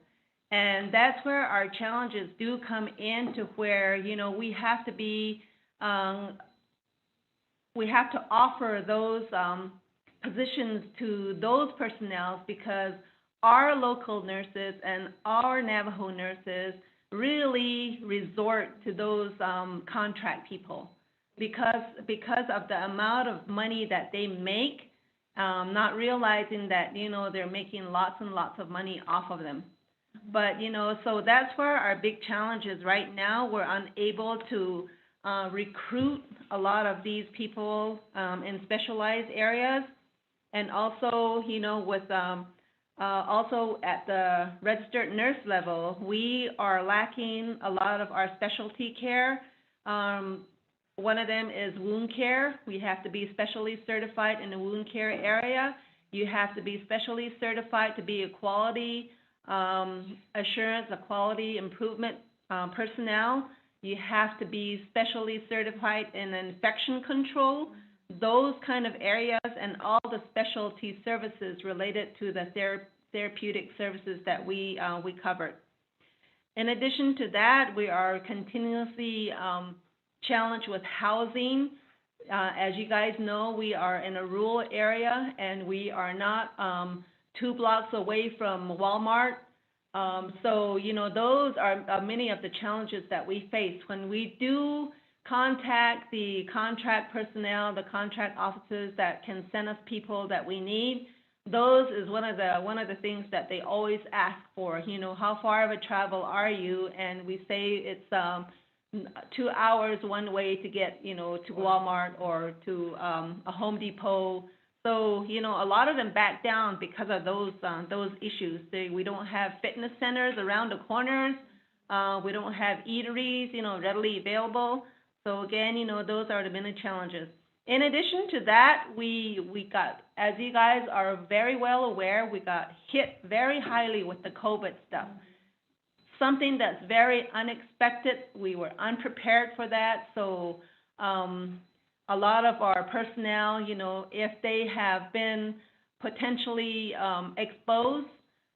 And that's where our challenges do come into, where, we have to be, we have to offer those positions to those personnel, because our local nurses and our Navajo nurses really resort to those contract people because of the amount of money that they make, not realizing that, they're making lots and lots of money off of them. But, so that's where our big challenge is right now. We're unable to recruit a lot of these people in specialized areas. And also, with also at the registered nurse level, we are lacking a lot of our specialty care. One of them is wound care. We have to be specially certified in the wound care area. You have to be specially certified to be a quality assurance, a quality improvement personnel. You have to be specially certified in infection control, those kind of areas, and all the specialty services related to the therapeutic services that we covered. In addition to that, we are continuously challenged with housing. As you guys know, we are in a rural area, and we are not 2 blocks away from Walmart. So, those are many of the challenges that we face. When we do contact the contract personnel, the contract officers that can send us people that we need, those is one of the things that they always ask for. How far of a travel are you? And we say it's 2 hours one way to get, to Walmart or to a Home Depot. So, a lot of them back down because of those issues. We don't have fitness centers around the corners. We don't have eateries, readily available. So again, those are the many challenges. In addition to that, we got, as you guys are very well aware, we got hit very highly with the COVID stuff. Something that's very unexpected. We were unprepared for that. So a lot of our personnel, if they have been potentially exposed,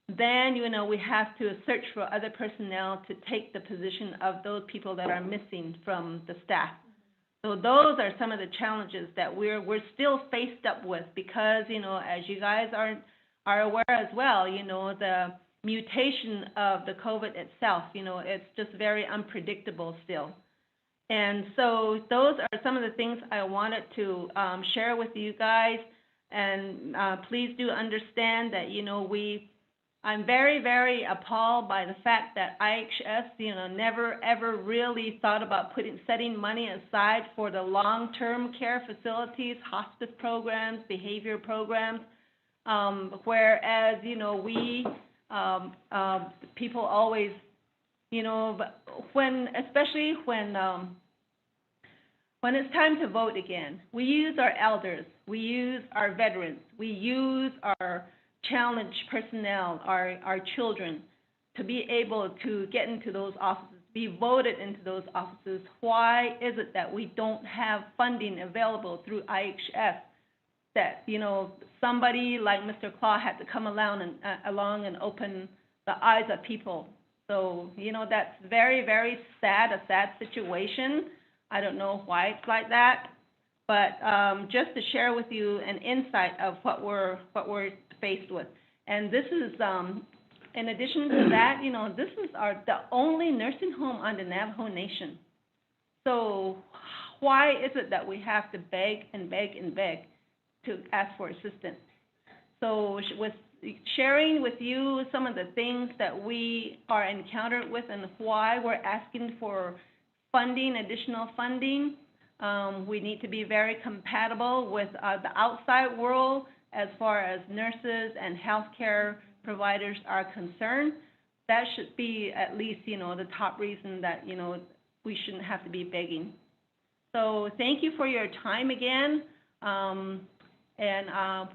then, we have to search for other personnel to take the position of those people that are missing from the staff. So those are some of the challenges that we're still faced up with because, as you guys are aware as well, the mutation of the COVID itself, it's just very unpredictable still. And so those are some of the things I wanted to share with you guys. And please do understand that, I'm very, very appalled by the fact that IHS, never ever really thought about setting money aside for the long-term care facilities, hospice programs, behavior programs, whereas, we, people always, especially when it's time to vote again, we use our elders, we use our veterans, we use our challenged personnel, our children, to be able to get into those offices, be voted into those offices. Why is it that we don't have funding available through IHS that, somebody like Mr. Claus had to come along and open the eyes of people? So, that's very, very sad, a sad situation. I don't know why it's like that, but just to share with you an insight of what we're faced with. And this is, in addition to that, this is the only nursing home on the Navajo Nation. So why is it that we have to beg and beg and beg to ask for assistance? So with sharing with you some of the things that we are encountered with and why we're asking for funding, additional funding, we need to be very compatible with the outside world as far as nurses and healthcare providers are concerned. That should be at least, the top reason that, we shouldn't have to be begging. So thank you for your time again. And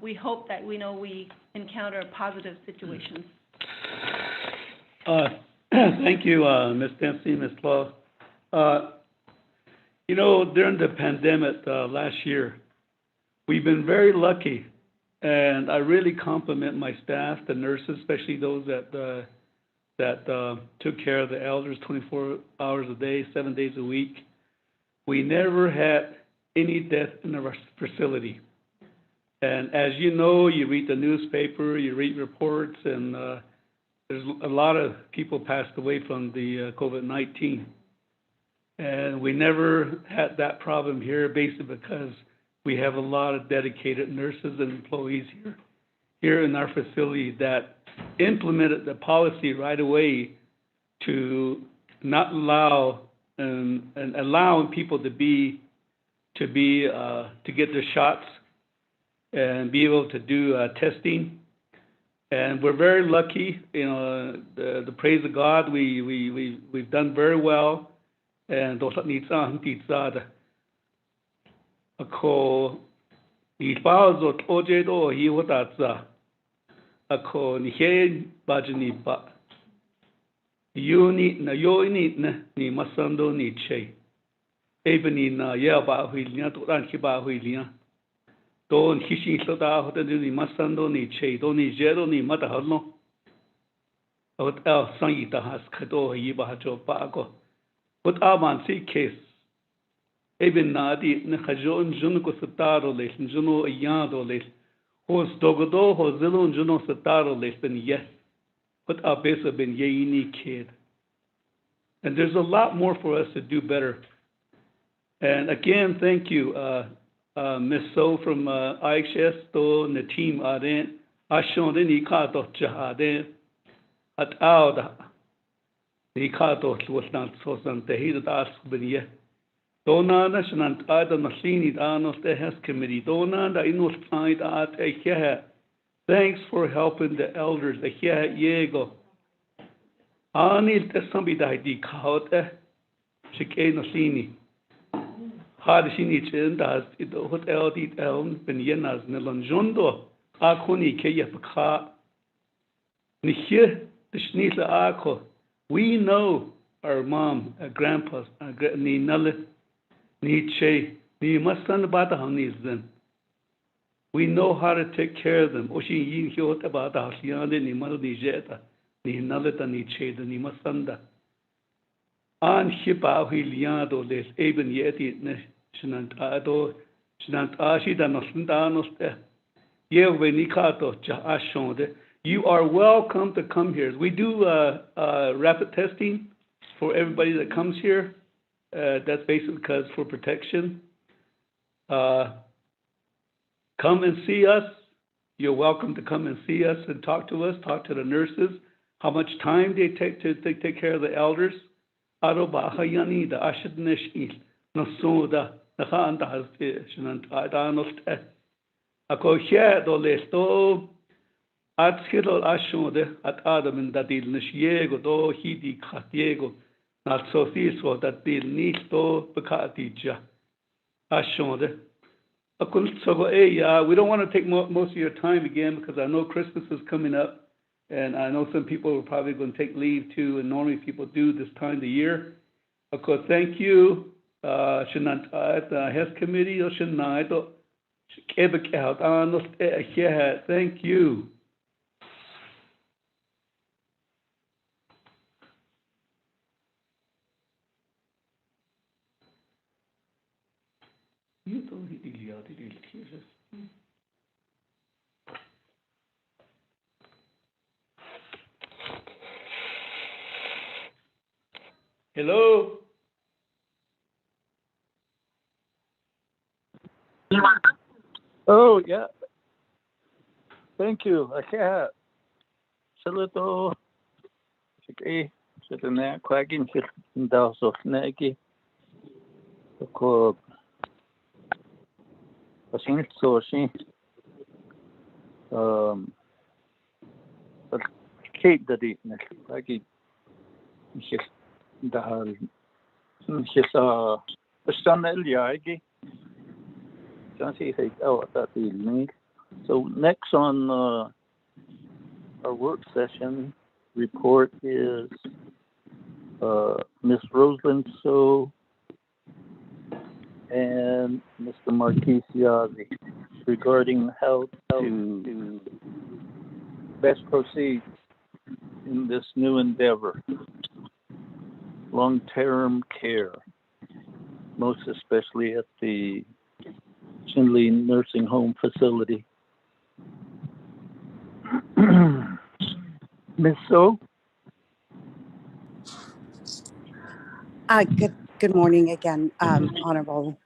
we hope that we encounter positive situations. Thank you, Ms. Dempsey, Ms. Claus. During the pandemic last year, we've been very lucky, and I really compliment my staff, the nurses, especially those that took care of the elders 24 hours a day, 7 days a week. We never had any death in our facility. And as you know, you read the newspaper, you read reports, and there's a lot of people passed away from the COVID-19. And we never had that problem here, basically because we have a lot of dedicated nurses and employees here in our facility that implemented the policy right away to not allow and allowing people to get their shots and be able to do testing. And we're very lucky, the praise of God, we've done very well. And those needs ako ni pauzo oje do hi hotatsa ako ni he bajni ba yuni na yoni ni masando ni che ebeni na ya ba huilia to ran ki ba huilia don hishi soda hote ni masando ni che do ni zero ni mata halno ot el sangita has kado hi ba jo ba ko but aman si case Eben nadi ne khajon jun ko sataro les juno yado les hos dogodo ho zilon juno sataro les ben yes but abesa ben yini kid. And there's a lot more for us to do better. And again, thank you, Miss So from IHS to the team aden ashon ni ka to jahade at out ni ka to was not so san te hida as ben yes. Dona national ada naslini danos the Hess committee. Dona da inos find at a thanks for helping the elders. A yego. Anil te somebody that di kaute. Shike naslini. Hard shini chendas it hotel di elm ben yenas nelonjondo. Akoni ke yapka. Niche the shnisa ako. We know our mom, our grandpas, ni nulle. Nietzsche, we know how to take care of them. Oshi yin hiot about the Hasiande, ni mal ni jeta, ni naleta Nietzsche, ni masanda. An hipa hiliado les eben yeti shnant ado, shnant ashi da nostandanos te. Ye venikato ja ashonde. You are welcome to come here. We do rapid testing for everybody that comes here. That's basically because for protection. Come and see us. You're welcome to come and see us and talk to us, talk to the nurses, how much time they take to take care of the elders. Aroba hayani da ashadneshil no soda the hand has and adanost ako here do lesto at skidol ashode at adam in that il nishiego do hidi khatiego. Not so so that deal needs to Bacatija. Ashonde. We don't want to take most of your time again because I know Christmas is coming up and I know some people are probably going to take leave too, and normally people do this time of the year. Of course, thank you, Shanant Hess Committee, thank you. Hello. Oh yeah. Thank you. I can't. Saluto. Okay. Sitting there, quacking. Sitting down so snacky. Ko. Pasin so she. But Kate did it. Quacking. She's the. She's personal yagi. So next on our work session report is Ms. Rosalind So and Mr. Marquis Yazzie regarding how to best proceed in this new endeavor, long-term care, most especially at the Chinle Nursing Home Facility. Ms. So? Good morning again, Honorable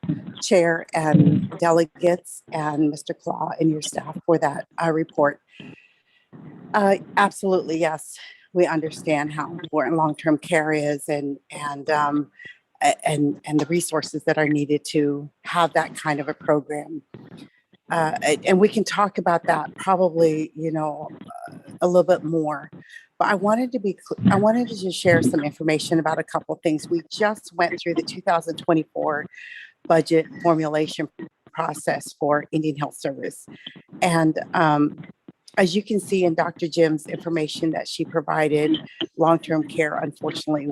Chair and delegates and Mr. Claus and your staff for that report. Absolutely, yes. We understand how important long-term care is and the resources that are needed to have that kind of a program. And we can talk about that probably, a little bit more. But I wanted to just share some information about a couple of things. We just went through the 2024 budget formulation process for Indian Health Service. And as you can see in Dr. Jim's information that she provided, long-term care unfortunately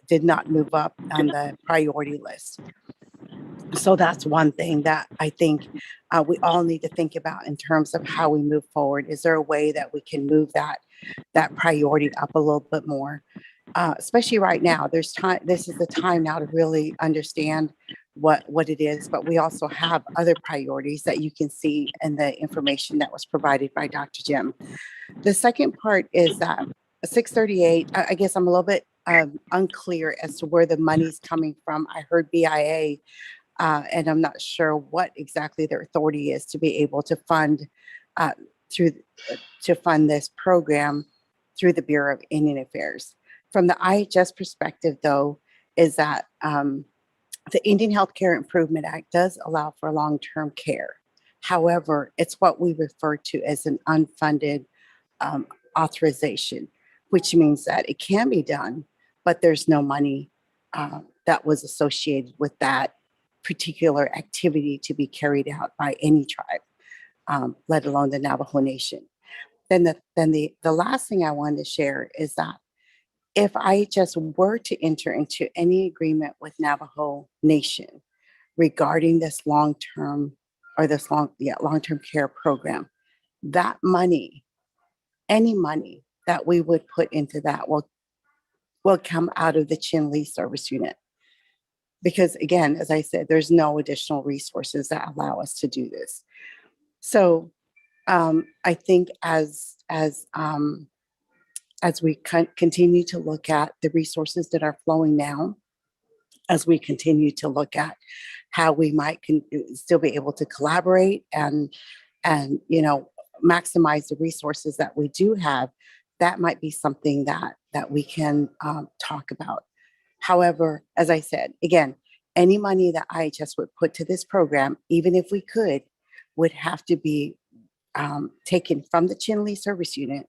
did not move up on the priority list. So that's one thing that I think we all need to think about in terms of how we move forward. Is there a way that we can move that priority up a little bit more? Especially right now, there's time. This is the time now to really understand what it is, but we also have other priorities that you can see in the information that was provided by Dr. Jim. The second part is that 638, I guess I'm a little bit unclear as to where the money's coming from. I heard BIA, and I'm not sure what exactly their authority is to be able to fund fund this program through the Bureau of Indian Affairs. From the IHS perspective, though, is that the Indian Healthcare Improvement Act does allow for long-term care. However, it's what we refer to as an unfunded authorization, which means that it can be done, but there's no money that was associated with that particular activity to be carried out by any tribe, let alone the Navajo Nation. Then the last thing I wanted to share is that if IHS were to enter into any agreement with Navajo Nation regarding this long-term care program, that money, any money that we would put into that will come out of the Chinle service unit. Because again, as I said, there's no additional resources that allow us to do this. So I think as we continue to look at the resources that are flowing now, as we continue to look at how we might still be able to collaborate and maximize the resources that we do have, that might be something that we can talk about. However, as I said, again, any money that IHS would put to this program, even if we could, would have to be taken from the Chinle service unit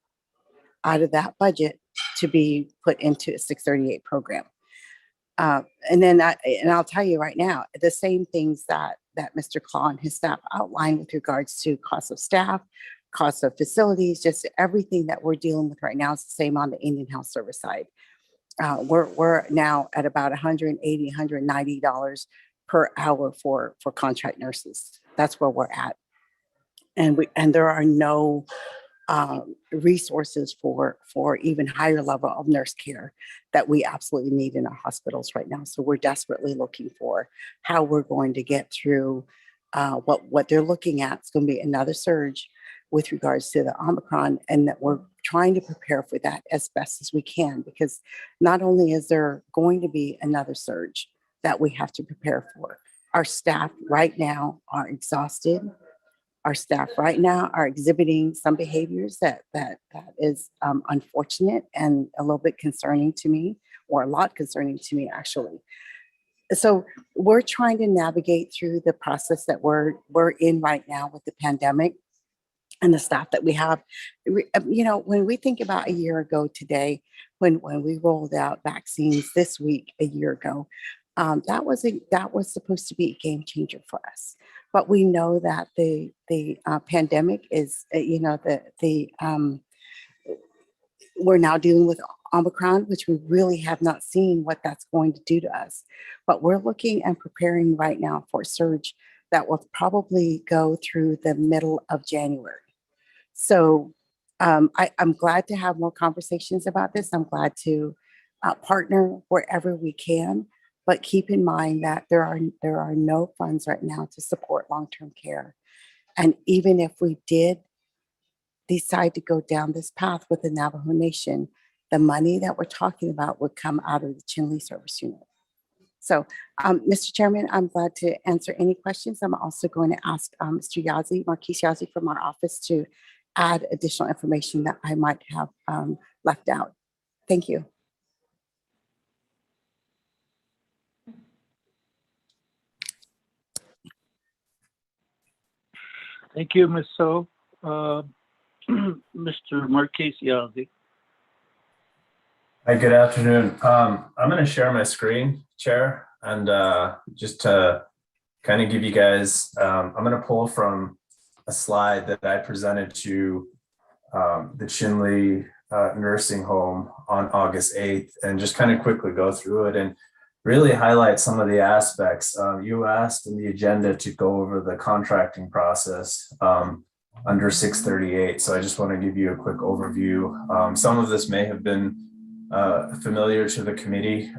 out of that budget to be put into a 638 program. And I'll tell you right now, the same things that Mr. Claus and his staff outlined with regards to cost of staff, cost of facilities, just everything that we're dealing with right now is the same on the Indian Health Service side. We're now at about $180, $190 per hour for contract nurses. That's where we're at. And there are no resources for even higher level of nurse care that we absolutely need in our hospitals right now. So we're desperately looking for how we're going to get through what they're looking at. It's going to be another surge with regards to the Omicron, and that we're trying to prepare for that as best as we can, because not only is there going to be another surge that we have to prepare for, our staff right now are exhausted. Our staff right now are exhibiting some behaviors that is unfortunate and a little bit concerning to me, or a lot concerning to me, actually. So we're trying to navigate through the process that we're in right now with the pandemic and the staff that we have. When we think about a year ago today, when we rolled out vaccines this week, a year ago, that was supposed to be a game changer for us. But we know that the pandemic is, we're now dealing with Omicron, which we really have not seen what that's going to do to us. But we're looking and preparing right now for a surge that will probably go through the middle of January. So I'm glad to have more conversations about this. I'm glad to partner wherever we can. But keep in mind that there are no funds right now to support long-term care. And even if we did decide to go down this path with the Navajo Nation, the money that we're talking about would come out of the Chinle service unit. So, Mr. Chairman, I'm glad to answer any questions. I'm also going to ask Mr. Yazzie, Marquise Yazzie from our office, to add additional information that I might have left out. Thank you. Thank you, Ms. So. Mr. Marquez Yazzie. Hi, good afternoon. I'm going to share my screen, Chair, and just to kind of give you guys, I'm going to pull from a slide that I presented to the Chinle nursing home on August 8th, and just kind of quickly go through it and really highlight some of the aspects. You asked in the agenda to go over the contracting process under 638. So I just want to give you a quick overview. Some of this may have been familiar to the committee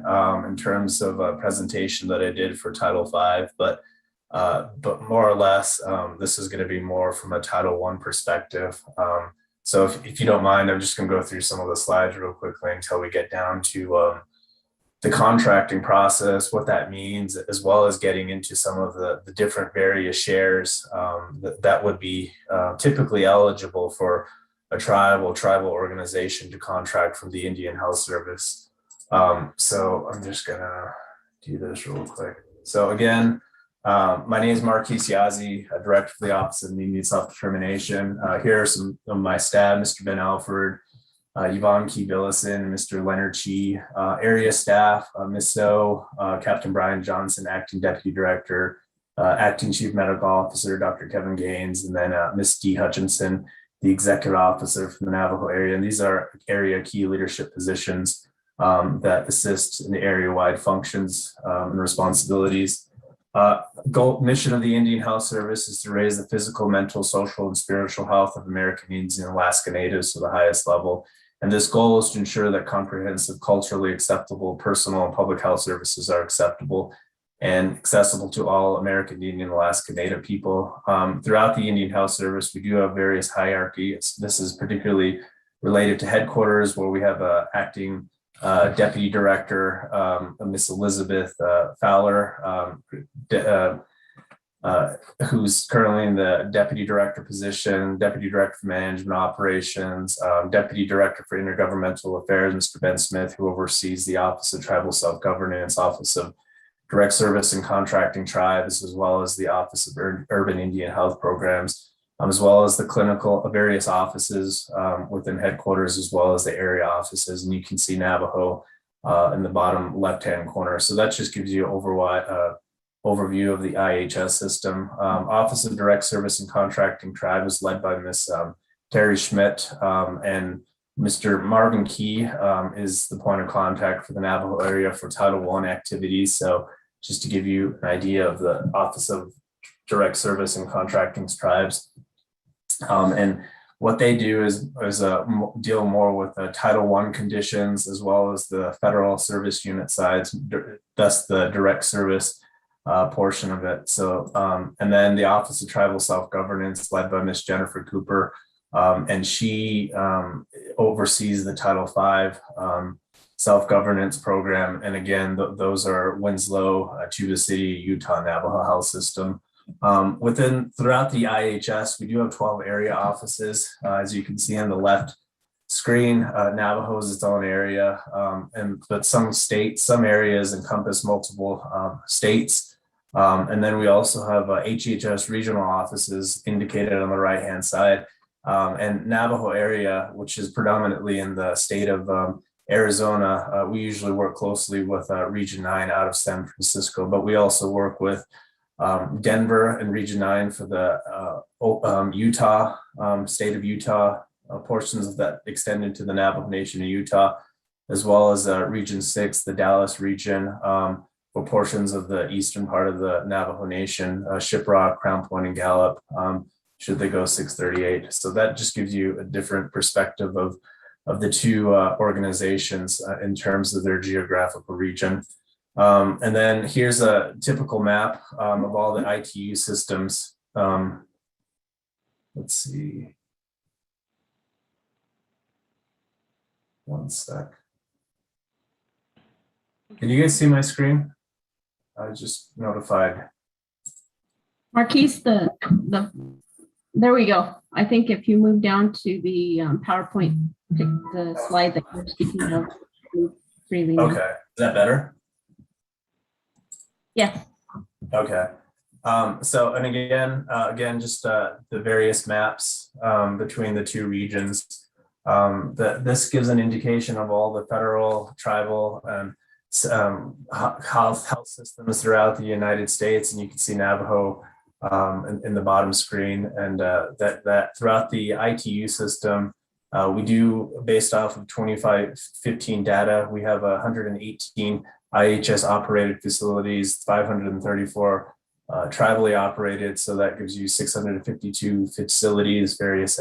in terms of a presentation that I did for Title V, but more or less, this is going to be more from a Title I perspective. So if you don't mind, I'm just going to go through some of the slides real quickly until we get down to the contracting process, what that means, as well as getting into some of the different various shares that would be typically eligible for a tribal organization to contract from the Indian Health Service. So I'm just gonna do this real quick. So again, my name is Marquez Yazzie, Director for the Office of Indian Self-Determination. Here are some of my staff: Mr. Ben Alford, Yvonne Key Billison, Mr. Leonard Chi, area staff, Ms. So, Captain Brian Johnson, Acting Deputy Director, Acting Chief Medical Officer, Dr. Kevin Gaines, and then Ms. Dee Hutchinson, the Executive Officer from the Navajo area. And these are area key leadership positions that assist in the area-wide functions and responsibilities. Mission of the Indian Health Service is to raise the physical, mental, social, and spiritual health of American Indians and Alaska Natives to the highest level. And this goal is to ensure that comprehensive, culturally acceptable, personal, and public health services are acceptable and accessible to all American Indian and Alaska Native people. Throughout the Indian Health Service, we do have various hierarchies. This is particularly related to headquarters, where we have an acting Deputy Director, Miss Elizabeth Fowler, who's currently in the Deputy Director position, Deputy Director for Management Operations, Deputy Director for Intergovernmental Affairs, Mr. Ben Smith, who oversees the Office of Tribal Self-Governance, Office of Direct Service and Contracting Tribes, as well as the Office of Urban Indian Health Programs, as well as the clinical various offices within headquarters, as well as the area offices. And you can see Navajo in the bottom left-hand corner. So that just gives you an overview of the IHS system. Office of Direct Service and Contracting Tribe is led by Ms. Terry Schmidt, and Mr. Marvin Key is the point of contact for the Navajo area for Title I activities. So just to give you an idea of the Office of Direct Service and Contracting Tribes. And what they do is deal more with Title I conditions, as well as the federal service unit sides, thus the direct service portion of it. So, and then the Office of Tribal Self-Governance, led by Ms. Jennifer Cooper, and she oversees the Title V self-governance program. And again, those are Winslow, Tuba City, Utah Navajo Health System. Throughout the IHS, we do have 12 area offices. As you can see on the left screen, Navajo is its own area, but some areas encompass multiple states. And then we also have HHS regional offices indicated on the right-hand side. And Navajo area, which is predominantly in the state of Arizona, we usually work closely with Region 9 out of San Francisco, but we also work with Denver and Region 9 for the Utah, state of Utah, portions of that extend into the Navajo Nation of Utah, as well as Region 6, the Dallas region, for portions of the eastern part of the Navajo Nation, Shiprock, Crown Point, and Gallup, should they go 638. So that just gives you a different perspective of the two organizations in terms of their geographical region. And then here's a typical map of all the ITU systems. Let's see. One sec. Can you guys see my screen? I just notified. Marquise, the There we go. I think if you move down to the PowerPoint, pick the slide that you're speaking of. Freely now. Okay, is that better? Yes. Okay. So, and again, just the various maps between the two regions. This gives an indication of all the federal, tribal, and health systems throughout the United States, and you can see Navajo in the bottom screen, and that throughout the ITU system, we do, based off of 2515 data, we have 118 IHS operated facilities, 534 tribally operated, so that gives you 652 facilities, various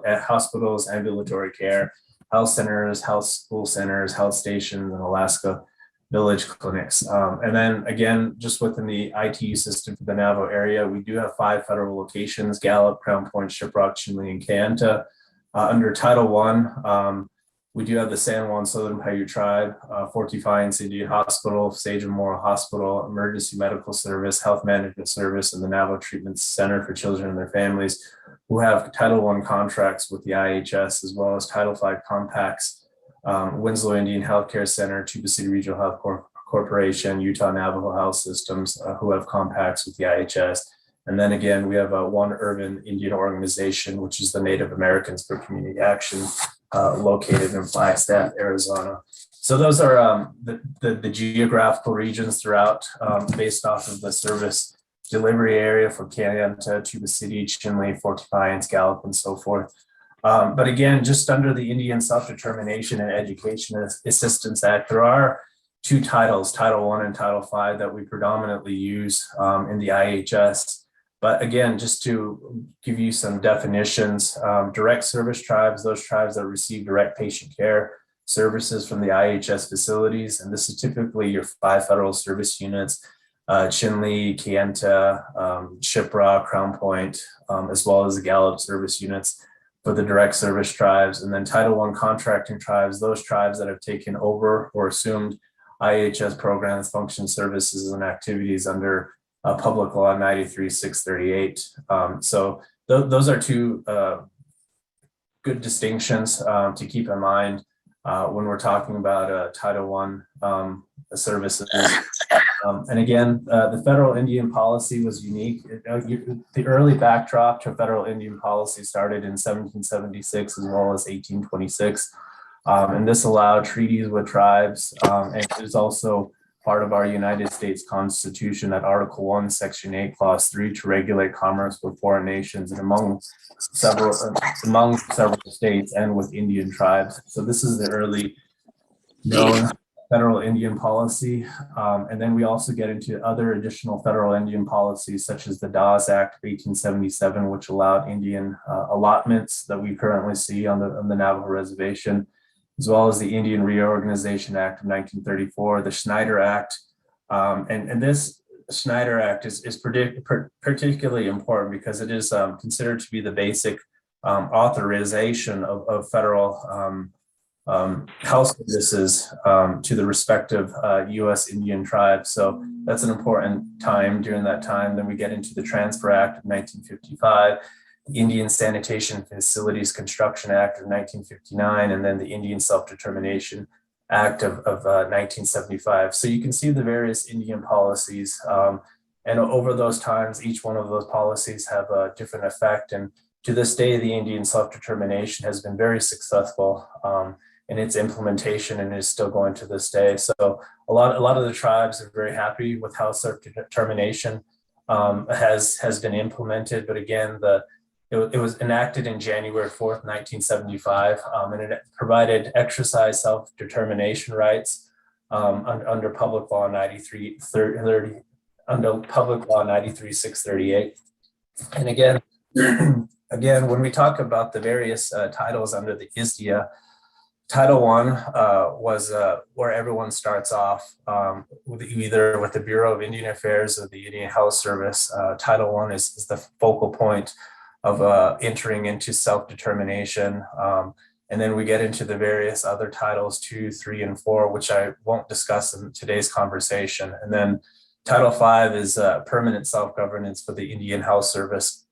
hospitals, ambulatory care, health centers, health school centers, health stations, and Alaska village clinics. And then again, just within the ITU system for the Navajo area, we do have 5 federal locations: Gallup, Crown Point, Shiprock, Chinle, and Kayenta. Under Title I, we do have the San Juan Southern Paiute Tribe, Fort Defiance Indian Hospital, Sage Memorial Hospital, Emergency Medical Service, Health Management Service, and the Navajo Treatment Center for Children and their Families, who have Title I contracts with the IHS, as well as Title V compacts, Winslow Indian Healthcare Center, Tuba City Regional Health Corporation, Utah Navajo Health Systems, who have compacts with the IHS. And then again, we have one urban Indian organization, which is the Native Americans for Community Action, located in Flagstaff, Arizona. So those are the geographical regions throughout, based off of the service delivery area for Kayenta, Tuba City, Chinle, Fort Defiance, Gallup, and so forth. But again, just under the Indian Self-Determination and Education Assistance Act, there are 2 titles, Title I and Title V, that we predominantly use in the IHS. But again, just to give you some definitions, direct service tribes, those tribes that receive direct patient care services from the IHS facilities. And this is typically your 5 federal service units, Chinle, Kayenta, Shiprock, Crown Point, as well as the Gallup service units for the direct service tribes. And then Title I contracting tribes, those tribes that have taken over or assumed IHS programs, function, services, and activities under Public Law 93-638. So those are 2 good distinctions to keep in mind when we're talking about Title I services. And again, the federal Indian policy was unique. The early backdrop to federal Indian policy started in 1776 as well as 1826. And this allowed treaties with tribes, and it is also part of our United States Constitution at Article 1, Section 8, Clause 3, to regulate commerce with foreign nations and among several states and with Indian tribes. So this is the early known federal Indian policy. And then we also get into other additional federal Indian policies, such as the Dawes Act of 1877, which allowed Indian allotments that we currently see on the Navajo reservation, as well as the Indian Reorganization Act of 1934, the Schneider Act. And this Schneider Act is particularly important because it is considered to be the basic authorization of federal health services to the respective U.S. Indian tribes. So that's an important time during that time. Then we get into the Transfer Act of 1955, the Indian Sanitation Facilities Construction Act of 1959, and then the Indian Self-Determination Act of 1975. So you can see the various Indian policies, and over those times, each one of those policies have a different effect. And to this day, the Indian Self-Determination has been very successful in its implementation and is still going to this day. So a lot of the tribes are very happy with how self-determination has been implemented. But again, it was enacted in January 4th, 1975, and it provided exercise self-determination rights under Public Law 93-638. And again, when we talk about the various titles under the ISDIA, Title I was where everyone starts off, either with the Bureau of Indian Affairs or the Indian Health Service. Title I is the focal point of entering into self-determination. And then we get into the various other titles 2, 3, and 4, which I won't discuss in today's conversation. And then Title V is permanent self-governance for the Indian Health Service,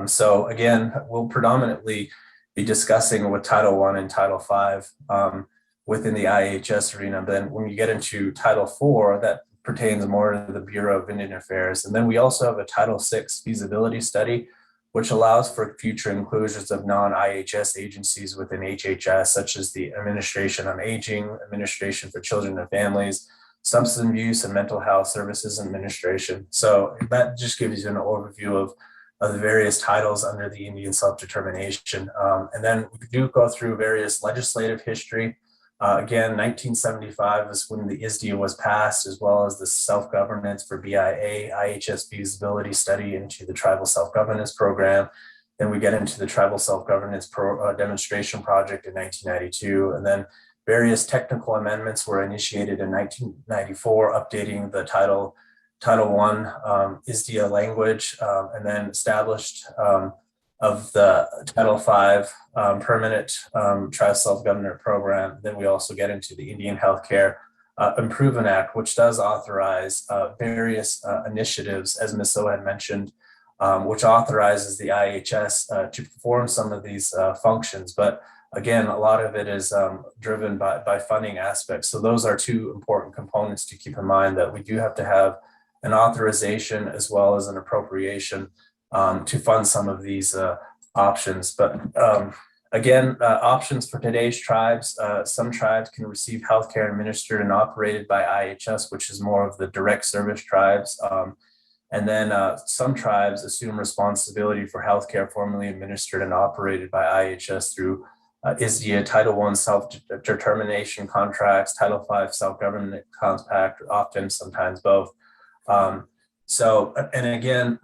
So again, we'll predominantly be discussing with Title I and Title V within the IHS arena. But then when you get into Title IV, that pertains more to the Bureau of Indian Affairs. And then we also have a Title VI feasibility study, which allows for future inclusions of non-IHS agencies within HHS, such as the Administration on Aging, Administration for Children and Families, Substance Abuse and Mental Health Services Administration. So that just gives you an overview of the various titles under the Indian self-determination. And then we do go through various legislative history. Again, 1975 is when the ISDIA was passed, as well as the self-governance for BIA, IHS feasibility study into the tribal self-governance program. Then we get into the tribal self-governance demonstration project in 1992. And then various technical amendments were initiated in 1994, updating the Title I ISDIA language, and then established of the Title V permanent tribal self-government program. Then we also get into the Indian Healthcare Improvement Act, which does authorize various initiatives, as Ms. So had mentioned, which authorizes the IHS to perform some of these functions. But again, a lot of it is driven by funding aspects. So those are two important components to keep in mind, that we do have to have an authorization as well as an appropriation to fund some of these options. But again, options for today's tribes, some tribes can receive healthcare administered and operated by IHS, which is more of the direct service tribes. And then some tribes assume responsibility for healthcare formerly administered and operated by IHS through ISDIA, Title I self-determination contracts, Title V self-government compact, often sometimes both. So, and again,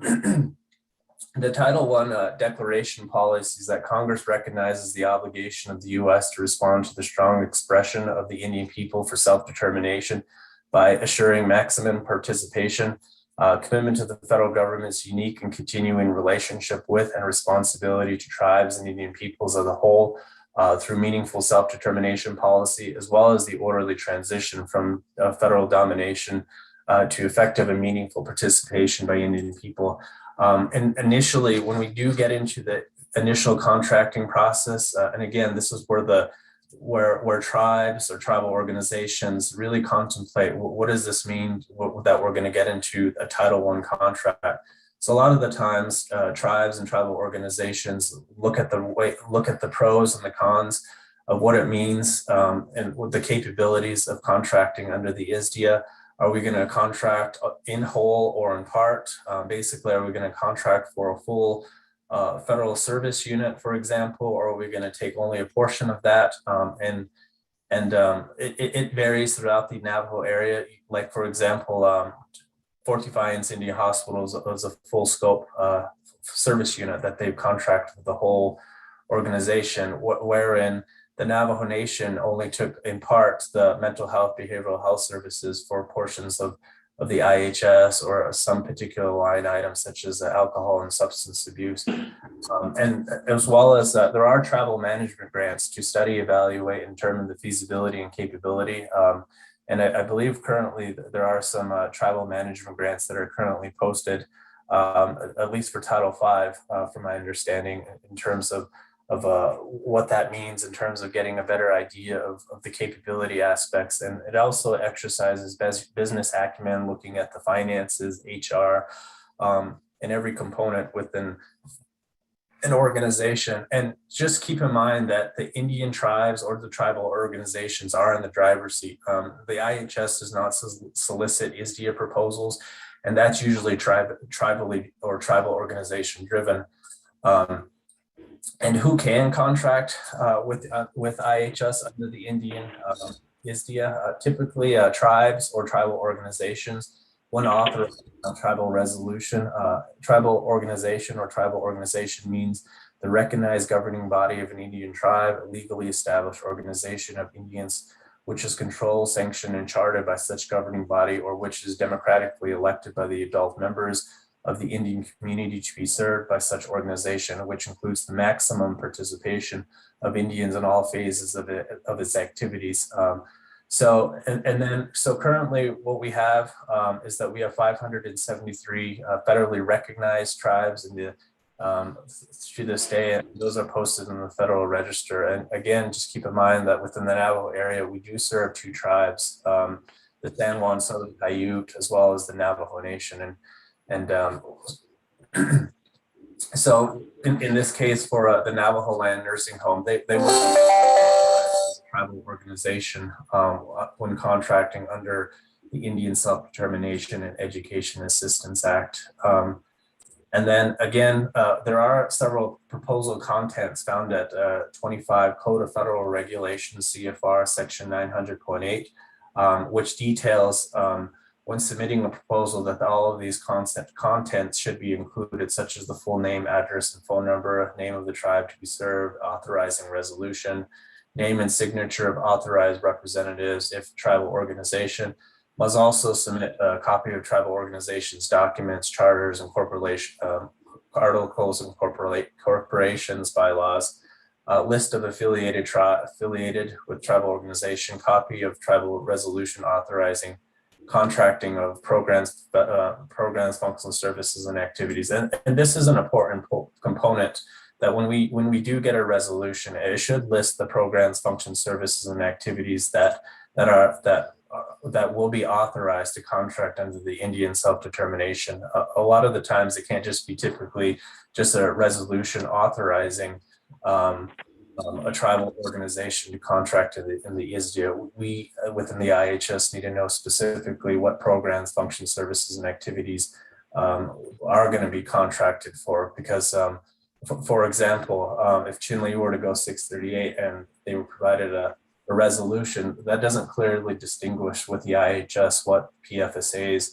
the Title I declaration policies that Congress recognizes the obligation of the U.S. to respond to the strong expression of the Indian people for self-determination by assuring maximum participation, commitment to the federal government's unique and continuing relationship with and responsibility to tribes and Indian peoples as a whole through meaningful self-determination policy, as well as the orderly transition from federal domination to effective and meaningful participation by Indian people. And initially, when we do get into the initial contracting process, and again, this is where tribes or tribal organizations really contemplate what does this mean that we're going to get into a Title I contract. So a lot of the times, tribes and tribal organizations look at the pros and the cons of what it means and what the capabilities of contracting under the ISDIA. Are we going to contract in whole or in part? Basically, are we going to contract for a full federal service unit, for example, or are we going to take only a portion of that? It varies throughout the Navajo area. Like, for example, Fort Defiance Indian Hospital is a full scope service unit that they've contracted with the whole organization, wherein the Navajo Nation only took in part the mental health, behavioral health services for portions of the IHS or some particular line items such as alcohol and substance abuse. And as well as there are tribal management grants to study, evaluate, and determine the feasibility and capability. And I believe currently there are some tribal management grants that are currently posted, at least for Title V, from my understanding, in terms of what that means in terms of getting a better idea of the capability aspects. And it also exercises business acumen, looking at the finances, HR, and every component within an organization. And just keep in mind that the Indian tribes or the tribal organizations are in the driver's seat. The IHS does not solicit ISDIA proposals, and that's usually tribally or tribal organization driven. And who can contract with IHS under the Indian ISDIA? Typically tribes or tribal organizations. When authorized tribal resolution, tribal organization or tribal organization means the recognized governing body of an Indian tribe, a legally established organization of Indians, which is controlled, sanctioned, and chartered by such governing body, or which is democratically elected by the adult members of the Indian community to be served by such organization, which includes the maximum participation of Indians in all phases of its activities. So currently what we have is that we have 573 federally recognized tribes in the to this day, and those are posted in the Federal Register. And again, just keep in mind that within the Navajo area, we do serve 2 tribes, the San Juan Southern Paiute, as well as the Navajo Nation. So in this case, for the Navajo Land Nursing Home, they work as a tribal organization when contracting under the Indian Self-Determination and Education Assistance Act. And then again, there are several proposal contents found at 25 Code of Federal Regulations, CFR section 900.8, which details when submitting a proposal that all of these contents should be included, such as the full name, address, and phone number, name of the tribe to be served, authorizing resolution, name and signature of authorized representatives if tribal organization. Must also submit a copy of tribal organizations, documents, charters, and articles and corporations, bylaws, list of affiliated with tribal organization, copy of tribal resolution authorizing contracting of programs, functional services, and activities. And this is an important component that when we do get a resolution, it should list the programs, functions, services, and activities that will be authorized to contract under the Indian Self-Determination. A lot of the times it can't just be typically just a resolution authorizing a tribal organization to contract in the ISDA. We within the IHS need to know specifically what programs, functions, services, and activities are going to be contracted for, because for example, if Chinle were to go 638 and they were provided a resolution, that doesn't clearly distinguish with the IHS what PFSAs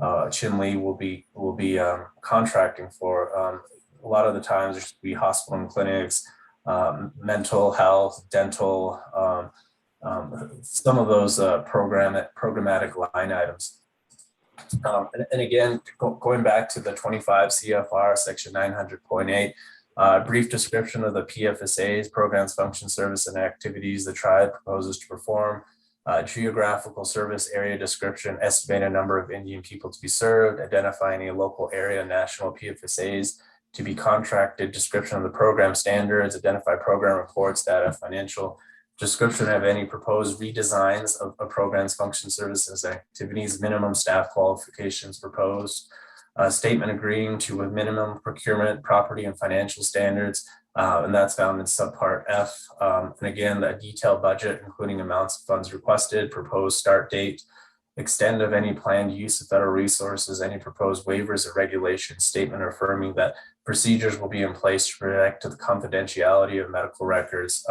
Chinle will be contracting for. A lot of the times there should be hospital and clinics, mental health, dental, some of those programmatic line items. And again, going back to the 25 CFR section 900.8, brief description of the PFSAs, programs, functions, service, and activities the tribe proposes to perform, geographical service area description, estimated number of Indian people to be served, identifying a local area, national PFSAs to be contracted, description of the program standards, identify program reports, data, financial, description of any proposed redesigns of programs, functions, services, and activities, minimum staff qualifications proposed, statement agreeing to a minimum procurement, property, and financial standards, and that's found in subpart F. And again, a detailed budget, including amounts of funds requested, proposed start date, extent of any planned use of federal resources, any proposed waivers or regulations, statement affirming that procedures will be in place to protect the confidentiality of medical records.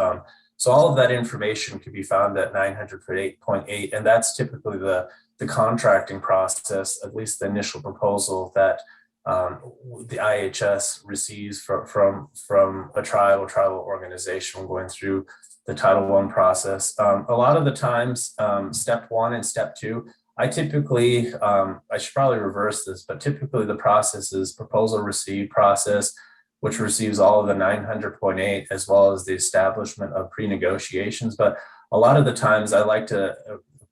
So all of that information can be found at 900.8, and that's typically the contracting process, at least the initial proposal that the IHS receives from a tribal organization going through the Title I process. A lot of the times, step 1 and step 2, I typically, I should probably reverse this, but typically the process is proposal received process, which receives all of the 900.8 as well as the establishment of pre-negotiations. But a lot of the times I like to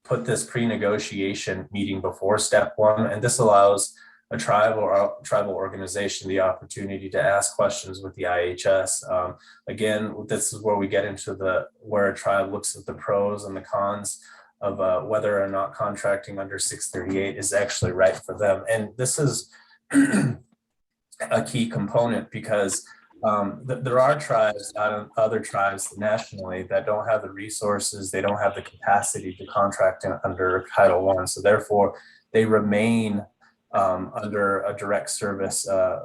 put this pre-negotiation meeting before step 1, and this allows a tribal organization the opportunity to ask questions with the IHS. Again, this is where we get into where a tribe looks at the pros and the cons of whether or not contracting under 638 is actually right for them. And this is a key component because there are tribes, other tribes nationally, that don't have the resources, they don't have the capacity to contract under Title I. So therefore, they remain under a direct service where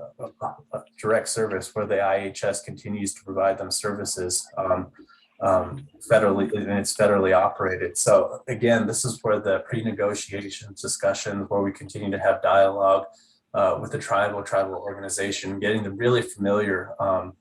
the IHS continues to provide them services federally, and it's federally operated. So again, this is where the pre-negotiations discussions, where we continue to have dialogue with the tribal organization, getting them really familiar of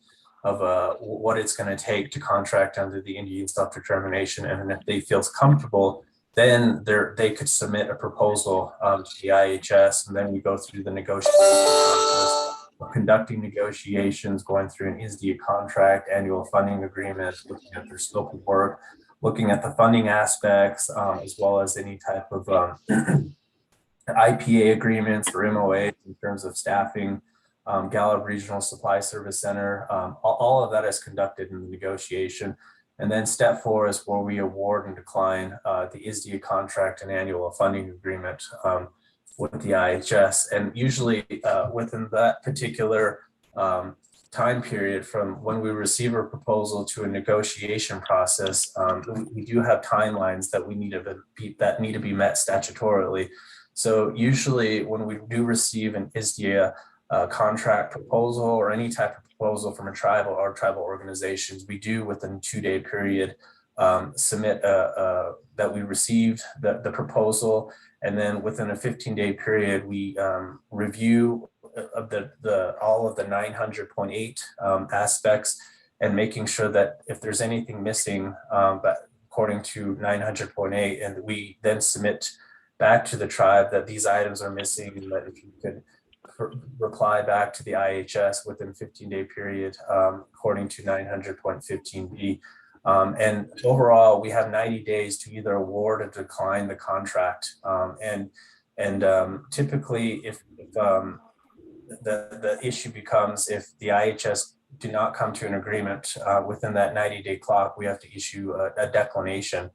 what it's going to take to contract under the Indian Self-Determination. And if they feel comfortable, then they could submit a proposal to the IHS, and then we go through the negotiation process, conducting negotiations, going through an ISDA contract, annual funding agreement, looking at their scope of work, looking at the funding aspects, as well as any type of IPA agreements or MOAs in terms of staffing, Gallup Regional Supply Service Center. All of that is conducted in the negotiation. And then step 4 is where we award and decline the ISDIA contract and annual funding agreement with the IHS. And usually within that particular time period from when we receive a proposal to a negotiation process, we do have timelines that need to be met statutorily. So usually when we do receive an ISDIA contract proposal or any type of proposal from a tribal or tribal organizations, we do within a 2-day period submit that we received the proposal, and then within a 15-day period we review of all of the 900.8 aspects, and making sure that if there's anything missing but according to 900.8, and we then submit back to the tribe that these items are missing, and that if you could reply back to the IHS within 15-day period according to 900.15b. And overall, we have 90 days to either award or decline the contract. And typically, if the issue becomes if the IHS do not come to an agreement within that 90-day clock, we have to issue a declination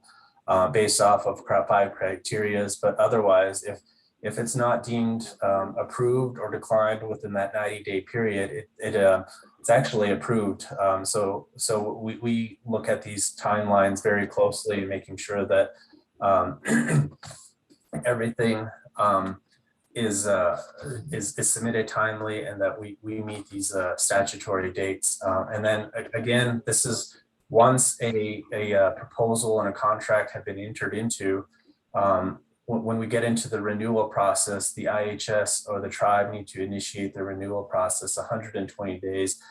based off of 5 criteria. But otherwise, if it's not deemed approved or declined within that 90-day period, it's actually approved. So we look at these timelines very closely, making sure that everything is submitted timely, and that we meet these statutory dates. And then again, this is once a proposal and a contract have been entered into. When we get into the renewal process, the IHS or the tribe need to initiate the renewal process 120 days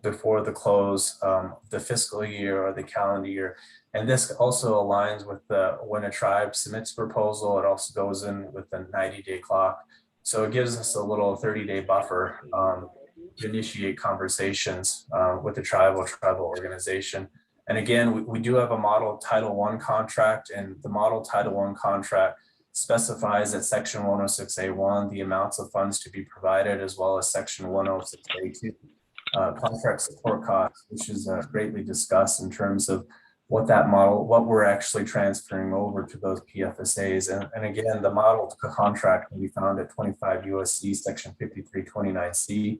before the close of the fiscal year or the calendar year. And this also aligns with when a tribe submits a proposal, it also goes in with a 90-day clock. So it gives us a little 30-day buffer to initiate conversations with the tribal organization. And again, we do have a model Title I contract, and the model Title I contract specifies at Section 106A1 the amounts of funds to be provided, as well as Section 106A2 contract support costs, which is greatly discussed in terms of what we're actually transferring over to those PFSAs. And again, the model contract can be found at 25 USC Section 5329C.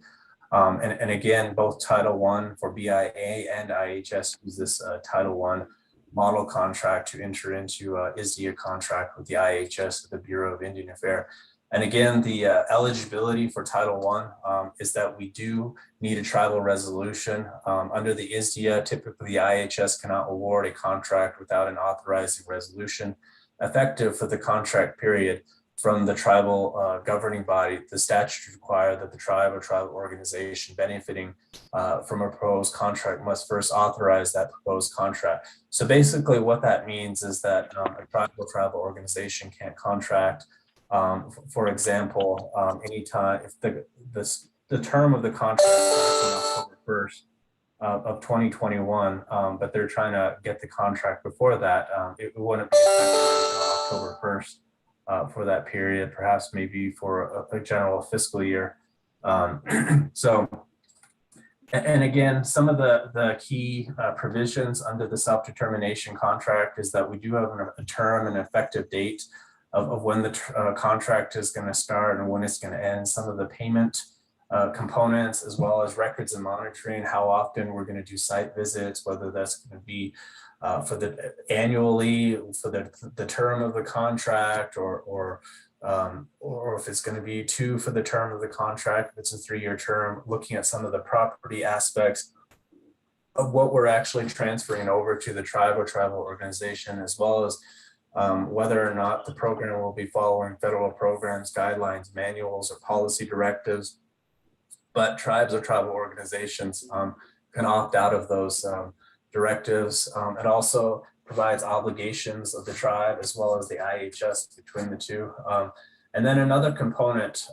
And again, both Title I for BIA and IHS use this Title I model contract to enter into ISDIA contract with the IHS, the Bureau of Indian Affairs. And again, the eligibility for Title I is that we do need a tribal resolution. Under the ISDIA, typically the IHS cannot award a contract without an authorizing resolution effective for the contract period from the tribal governing body. The statutes require that the tribe or tribal organization benefiting from a proposed contract must first authorize that proposed contract. So basically what that means is that a tribal organization can't contract. For example, anytime if the term of the contract starts on October 1st of 2021, but they're trying to get the contract before that, it wouldn't be effective until October 1st. For that period, perhaps maybe for a general fiscal year. So, and again, some of the key provisions under the self-determination contract is that we do have a term and effective date of when the contract is going to start and when it's going to end. Some of the payment components, as well as records and monitoring, how often we're going to do site visits, whether that's going to be for the annually for the term of the contract, or if it's going to be 2 for the term of the contract, if it's a 3-year term, looking at some of the property aspects of what we're actually transferring over to the tribe or tribal organization, as well as whether or not the program will be following federal programs, guidelines, manuals, or policy directives. But tribes or tribal organizations can opt out of those directives. It also provides obligations of the tribe as well as the IHS between the two. And then another component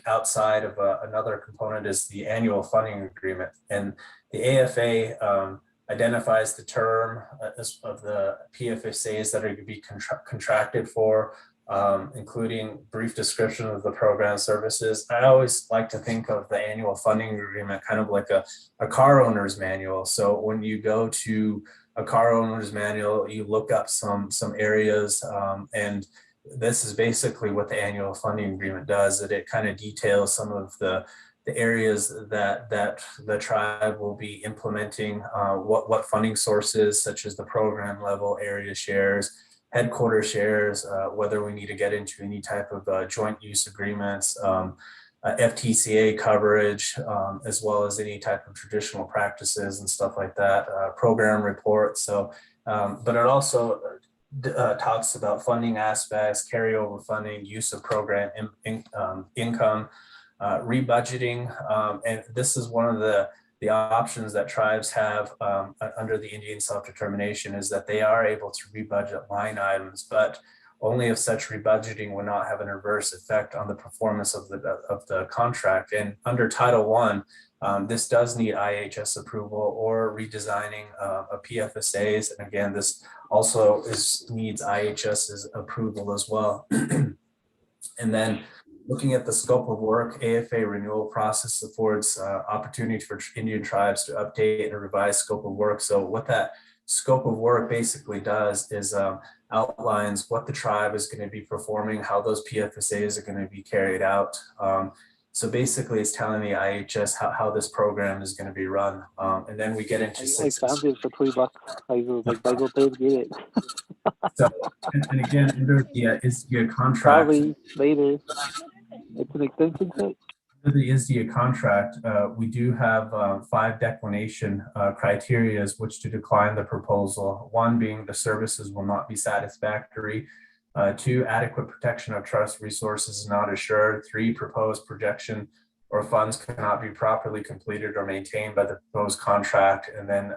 outside of another component is the annual funding agreement. And the AFA identifies the term of the PFSAs that are to be contracted for, including brief description of the program services. I always like to think of the annual funding agreement kind of like a car owner's manual. So when you go to a car owner's manual, you look up some areas, and this is basically what the annual funding agreement does, that it kind of details some of the areas that the tribe will be implementing, what funding sources, such as the program level area shares, headquarter shares, whether we need to get into any type of joint use agreements, FTCA coverage, as well as any type of traditional practices and stuff like that, program reports. So, but it also talks about funding aspects, carryover funding, use of program income, rebudgeting, and this is one of the options that tribes have under the Indian self-determination, is that they are able to rebudget line items, but only if such rebudgeting would not have an adverse effect on the performance of the contract. And under Title I, this does need IHS approval or redesigning a PFSAs. And again, this also needs IHS's approval as well. And then looking at the scope of work, AFA renewal process affords opportunity for Indian tribes to update and revise scope of work. So what that scope of work basically does is outlines what the tribe is going to be performing, how those PFSAs are going to be carried out. So basically it's telling the IHS how this program is going to be run. And then we get into I found it for $20. I was like, I go pay to get it. So, and again, under the ISDIA contract. Probably later. It's an extension set. Under the ISDIA contract, we do have 5 declination criteria which to decline the proposal. 1 being the services will not be satisfactory. 2, adequate protection of trust resources is not assured. 3, proposed projection or funds cannot be properly completed or maintained by the proposed contract. And then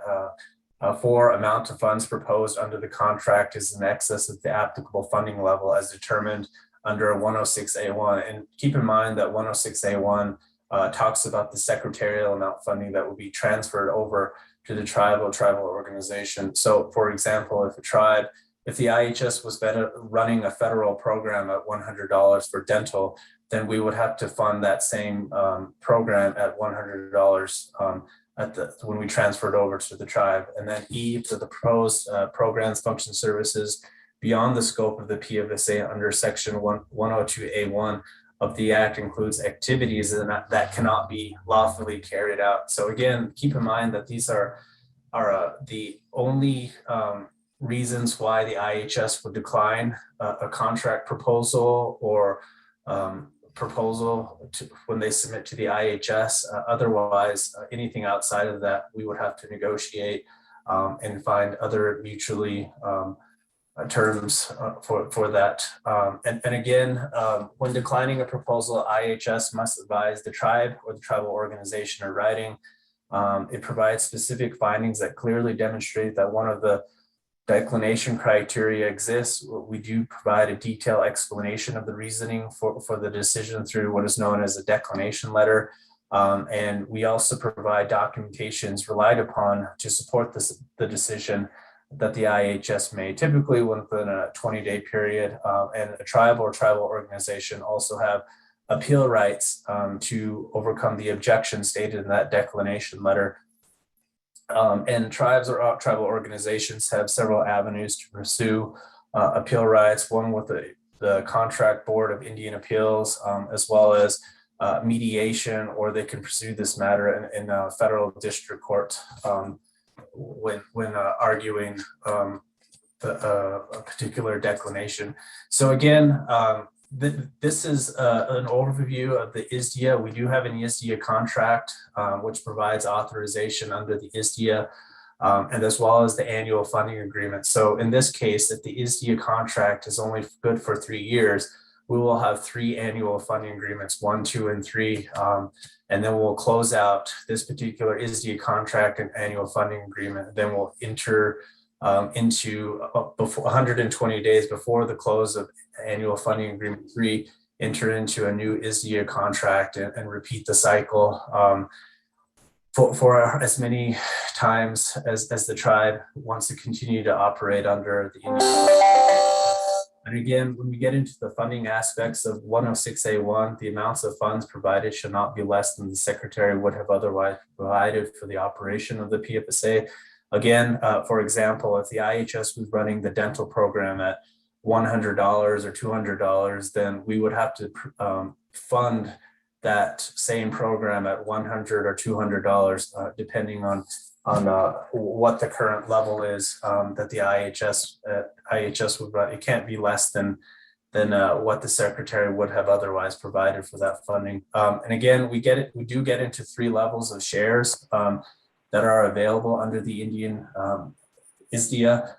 4, amount of funds proposed under the contract is in excess of the applicable funding level as determined under 106A1. And keep in mind that 106A1 talks about the secretarial amount funding that will be transferred over to the tribal organization. So for example, if the IHS was running a federal program at $100 for dental, then we would have to fund that same program at $100 when we transferred over to the tribe. And then E, for the proposed programs, function services beyond the scope of the PFSA under section 102A1 of the Act includes activities that cannot be lawfully carried out. So again, keep in mind that these are the only reasons why the IHS would decline a contract proposal or when they submit to the IHS. Otherwise, anything outside of that, we would have to negotiate and find other mutually terms for that. And again, when declining a proposal, IHS must advise the tribe or the tribal organization in writing. It provides specific findings that clearly demonstrate that one of the declination criteria exists. We do provide a detailed explanation of the reasoning for the decision through what is known as a declination letter. And we also provide documentations relied upon to support the decision that the IHS made, typically within a 20-day period. And a tribe or tribal organization also have appeal rights to overcome the objection stated in that declination letter. And tribes or tribal organizations have several avenues to pursue appeal rights, one with the Contract Board of Indian Appeals, as well as mediation, or they can pursue this matter in a federal district court when arguing a particular declination. So again, this is an overview of the ISDIA. We do have an ISDIA contract, which provides authorization under the ISDIA, and as well as the annual funding agreement. So in this case, if the ISDIA contract is only good for 3 years, we will have 3 annual funding agreements, 1, 2, and 3. And then we'll close out this particular ISDIA contract and annual funding agreement. Then we'll enter into before 120 days before the close of annual funding agreement 3, enter into a new ISDIA contract and repeat the cycle for as many times as the tribe wants to continue to operate under the Indian. And again, when we get into the funding aspects of 106A1, the amounts of funds provided shall not be less than the Secretary would have otherwise provided for the operation of the PFSA. Again, for example, if the IHS was running the dental program at $100 or $200, then we would have to fund that same program at $100 or $200, depending on what the current level is that the IHS would run. It can't be less than what the Secretary would have otherwise provided for that funding. And again, we do get into 3 levels of shares that are available under the Indian ISDIA.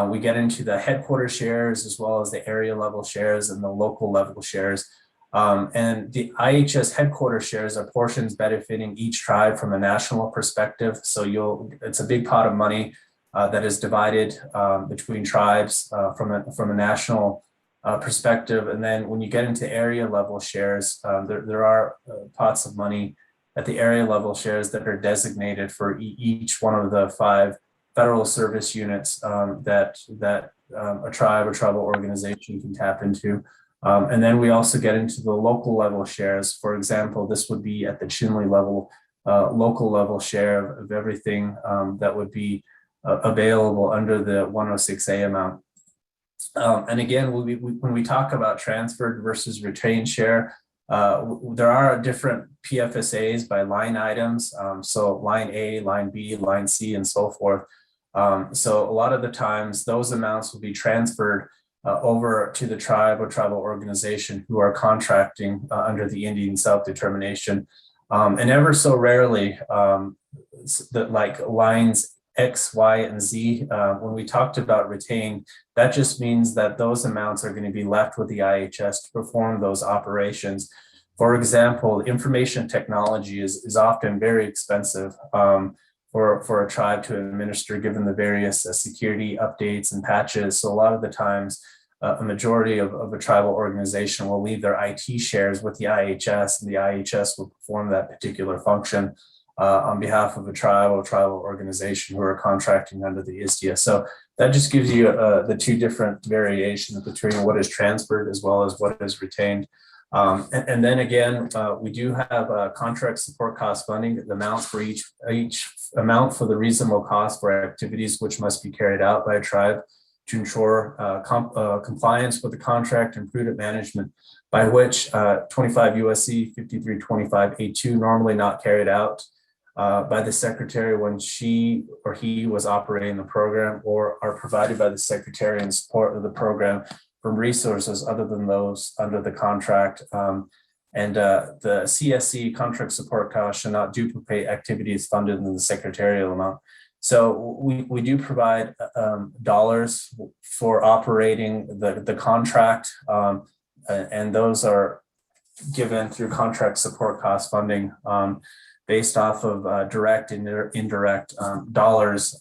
We get into the headquarters shares as well as the area level shares and the local level shares. And the IHS headquarters shares are portions benefiting each tribe from a national perspective. So it's a big pot of money that is divided between tribes from a national perspective. And then when you get into area level shares, there are pots of money at the area level shares that are designated for each one of the 5 federal service units that a tribe or tribal organization can tap into. And then we also get into the local level shares. For example, this would be at the Chinle level, local level share of everything that would be available under the 106A amount. And again, when we talk about transferred versus retained share, there are different PFSAs by line items. So line A, line B, line C, and so forth. So a lot of the times those amounts will be transferred over to the tribe or tribal organization who are contracting under the Indian self-determination. And ever so rarely, like lines X, Y, and Z, when we talked about retained, that just means that those amounts are going to be left with the IHS to perform those operations. For example, information technology is often very expensive for a tribe to administer, given the various security updates and patches. So a lot of the times, a majority of a tribal organization will leave their IT shares with the IHS, and the IHS will perform that particular function on behalf of a tribal organization who are contracting under the ISDIA. So that just gives you the 2 different variations between what is transferred as well as what is retained. And then again, we do have contract support cost funding, the amounts for each amount for the reasonable cost for activities which must be carried out by a tribe to ensure compliance with the contract and prudent management, by which 25 USC 5325A2 normally not carried out by the Secretary when she or he was operating the program, or are provided by the Secretary in support of the program from resources other than those under the contract. And the CSC contract support costs should not duplicate activities funded in the secretarial amount. So we do provide dollars for operating the contract, and those are given through contract support cost funding based off of direct and indirect dollars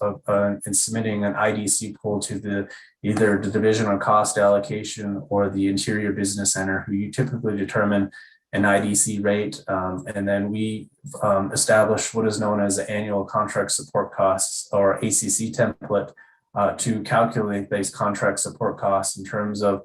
in submitting an IDC pool to either the Division on Cost Allocation or the Interior Business Center, who you typically determine an IDC rate, and then we establish what is known as annual contract support costs, or ACC template, to calculate these contract support costs in terms of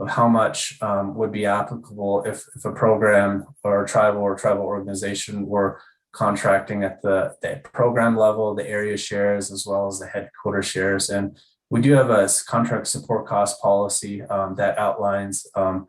how much would be applicable if a program or a tribal organization were contracting at the program level, the area shares, as well as the headquarter shares. And we do have a contract support cost policy that outlines the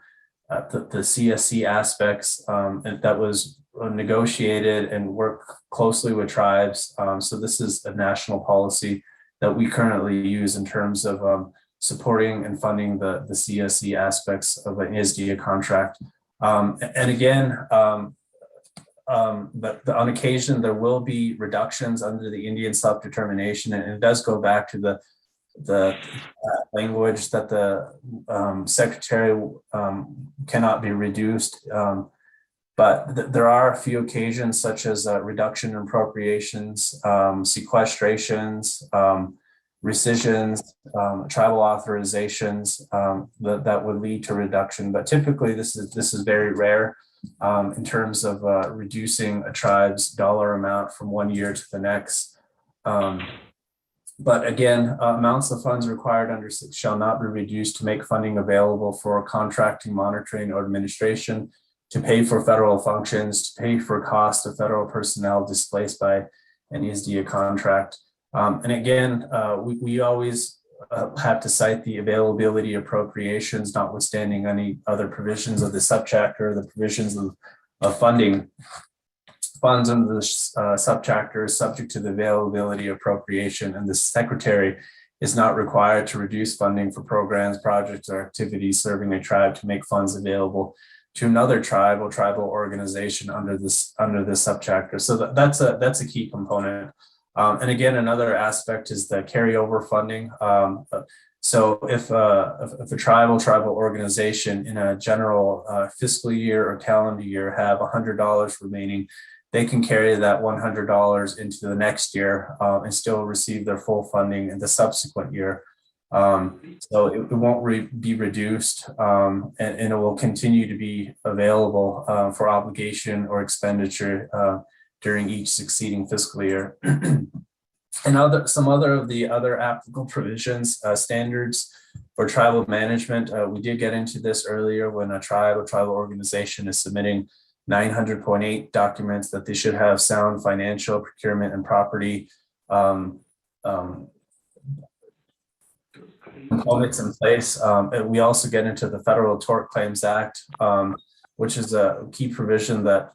CSC aspects, and that was negotiated and worked closely with tribes. So this is a national policy that we currently use in terms of supporting and funding the CSC aspects of an ISDIA contract. And again, but on occasion, there will be reductions under the Indian self-determination, and it does go back to the language that the Secretary cannot be reduced. But there are a few occasions, such as reduction in appropriations, sequestrations, rescissions, tribal authorizations that would lead to reduction. But typically, this is very rare in terms of reducing a tribe's dollar amount from one year to the next. But again, amounts of funds required under 6 shall not be reduced to make funding available for contracting, monitoring, or administration, to pay for federal functions, to pay for cost of federal personnel displaced by an ISDIA contract. And again, we always have to cite the availability appropriations, notwithstanding any other provisions of the subchapter, the provisions of funding. Funds under the subchapter is subject to the availability appropriation, and the secretary is not required to reduce funding for programs, projects, or activities serving a tribe to make funds available to another tribe or tribal organization under this subchapter. So that's a key component. And again, another aspect is the carryover funding. So if a tribal organization in a general fiscal year or calendar year have $100 remaining, they can carry that $100 into the next year and still receive their full funding in the subsequent year. So it won't be reduced, and it will continue to be available for obligation or expenditure during each succeeding fiscal year. And some of the other applicable provisions, standards for tribal management. We did get into this earlier when a tribe or tribal organization is submitting 900.8 documents, that they should have sound financial, procurement, and property components in place. And we also get into the Federal Tort Claims Act, which is a key provision that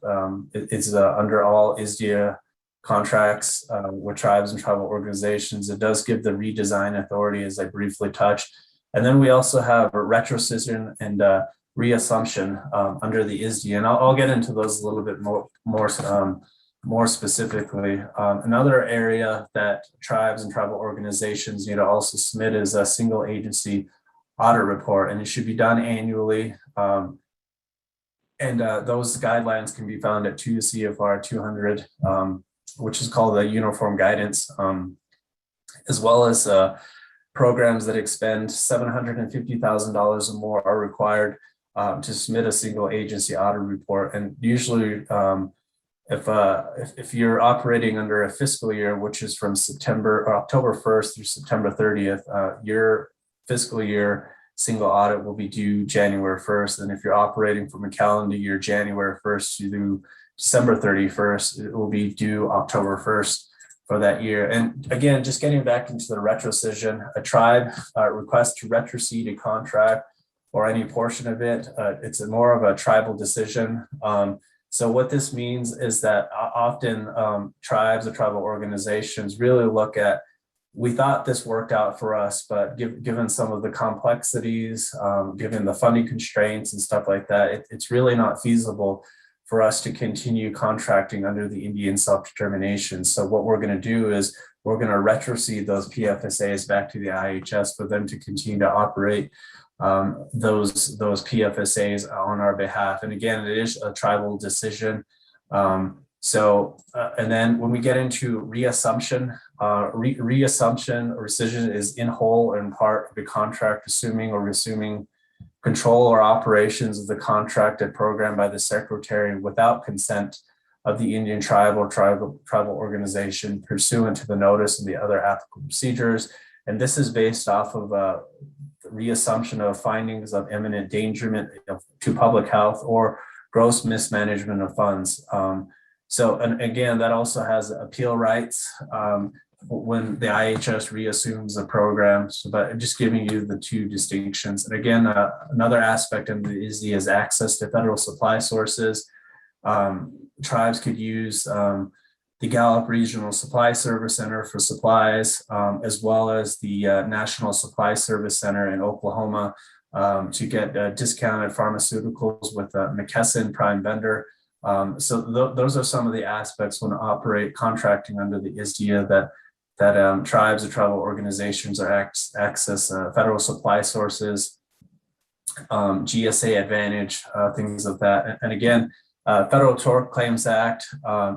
is under all ISDIA contracts with tribes and tribal organizations. It does give the redesign authority, as I briefly touched. And then we also have a retrocession and reassumption under the ISDIA, and I'll get into those a little bit more specifically. Another area that tribes and tribal organizations need to also submit is a single agency audit report, and it should be done annually. And those guidelines can be found at 2 CFR 200, which is called the Uniform Guidance, as well as programs that expend $750,000 or more are required to submit a single agency audit report. And usually, if you're operating under a fiscal year, which is from October 1st through September 30th, your fiscal year single audit will be due January 1st. And if you're operating from a calendar year, January 1st through December 31st, it will be due October 1st for that year. And again, just getting back into the retrocession, a tribe requests to retrocede a contract or any portion of it. It's more of a tribal decision. So what this means is that often tribes or tribal organizations really look at, we thought this worked out for us, but given some of the complexities, given the funding constraints and stuff like that, it's really not feasible for us to continue contracting under the Indian self-determination. So what we're going to do is we're going to retrocede those PFSAs back to the IHS for them to continue to operate those PFSAs on our behalf. And again, it is a tribal decision. And then when we get into reassumption, reassumption or rescission is in whole or in part of the contract, assuming or resuming control or operations of the contracted program by the secretary without consent of the Indian tribe or tribal organization pursuant to the notice and the other applicable procedures. And this is based off of reassumption of findings of imminent endangerment to public health or gross mismanagement of funds. And again, that also has appeal rights when the IHS reassumes the program. So, but I'm just giving you the two distinctions. And again, another aspect of the ISDIA is access to federal supply sources. Tribes could use the Gallup Regional Supply Service Center for supplies, as well as the National Supply Service Center in Oklahoma to get discounted pharmaceuticals with McKesson Prime Vendor. Those are some of the aspects when operate contracting under the ISDIA that tribes or tribal organizations are access federal supply sources, GSA Advantage, things of that. And again, Federal Tort Claims Act,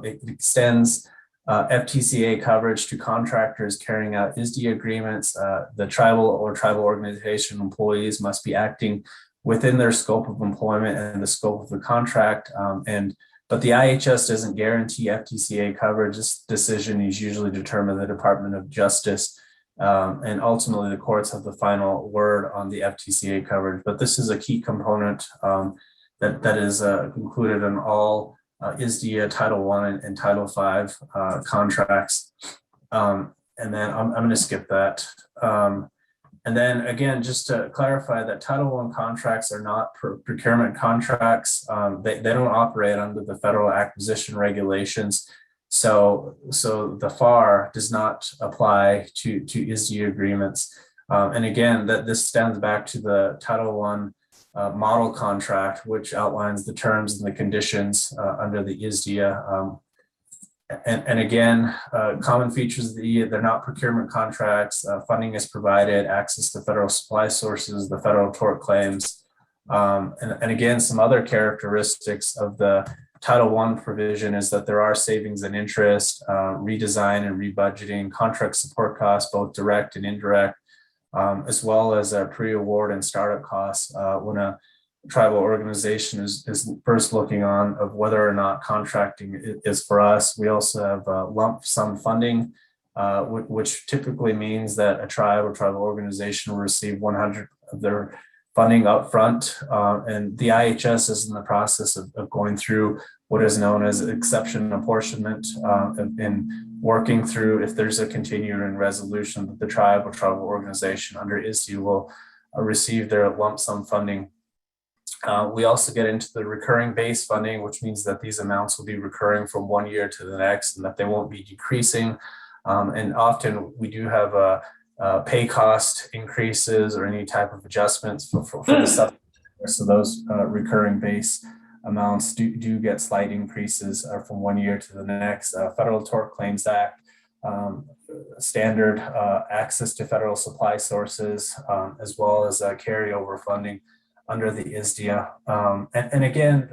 it extends FTCA coverage to contractors carrying out ISDIA agreements. The tribal or tribal organization employees must be acting within their scope of employment and the scope of the contract. But the IHS doesn't guarantee FTCA coverage. This decision is usually determined by the Department of Justice And ultimately, the courts have the final word on the FTCA coverage. But this is a key component that is included in all ISDEA Title I and Title V contracts. And then I'm going to skip that. And then again, just to clarify that Title I contracts are not procurement contracts. They don't operate under the federal acquisition regulations. So the FAR does not apply to ISDEA agreements. And again, this stems back to the Title I model contract, which outlines the terms and the conditions under the ISDEA. And again, common features of they're not procurement contracts. Funding is provided, access to federal supply sources, the federal tort claims. And again, some other characteristics of the Title I provision is that there are savings and interest, redesign and rebudgeting, contract support costs, both direct and indirect, as well as pre-award and startup costs when a tribal organization is first looking on of whether or not contracting is for us. We also have lump sum funding, which typically means that a tribe or tribal organization will receive 100 of their funding up front. And the IHS is in the process of going through what is known as exception apportionment and working through if there's a continuing resolution that the tribe or tribal organization under ISDE will receive their lump sum funding. We also get into the recurring base funding, which means that these amounts will be recurring from one year to the next and that they won't be decreasing. And often we do have pay cost increases or any type of adjustments for the stuff. So those recurring base amounts do get slight increases from one year to the next. Federal Tort Claims Act, standard access to federal supply sources, as well as carryover funding under the ISDEA. And again,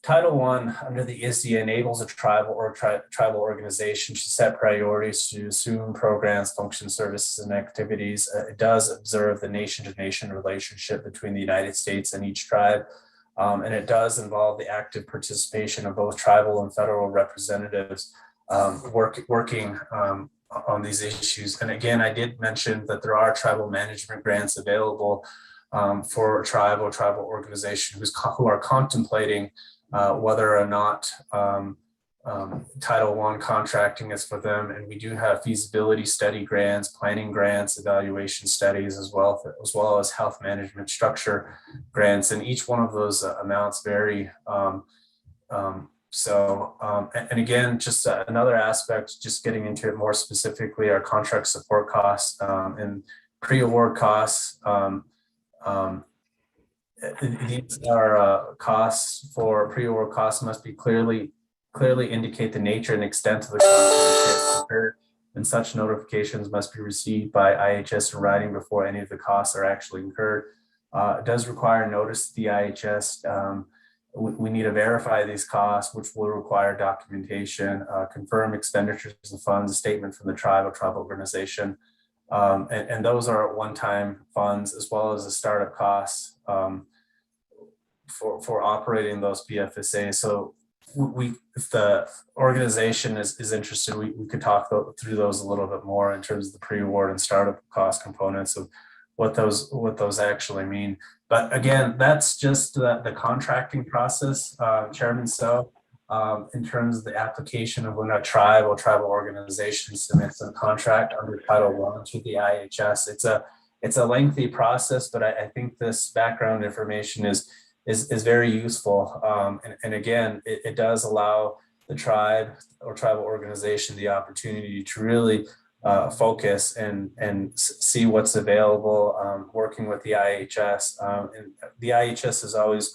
Title I under the ISDEA enables a tribal or tribal organization to set priorities to assume programs, functions, services, and activities. It does observe the nation-to-nation relationship between the United States and each tribe. And it does involve the active participation of both tribal and federal representatives working on these issues. And again, I did mention that there are tribal management grants available for a tribe or tribal organization who are contemplating whether or not Title I contracting is for them. And we do have feasibility study grants, planning grants, evaluation studies, as well as health management structure grants. And each one of those amounts vary. And again, just another aspect, just getting into it more specifically, are contract support costs and pre-award costs. These are costs for pre-award costs must be clearly indicate the nature and extent of the costs incurred, and such notifications must be received by IHS in writing before any of the costs are actually incurred. It does require notice to the IHS. We need to verify these costs, which will require documentation, confirm expenditures of funds, a statement from the tribe or tribal organization. And those are one-time funds, as well as the startup costs for operating those PFSAs. So if the organization is interested, we could talk through those a little bit more in terms of the pre-award and startup cost components of what those actually mean. But again, that's just the contracting process, Chairman So. In terms of the application of when a tribe or tribal organization submits a contract under Title I to the IHS, it's a lengthy process, but I think this background information is very useful. And again, it does allow the tribe or tribal organization the opportunity to really focus and see what's available, working with the IHS. And the IHS is always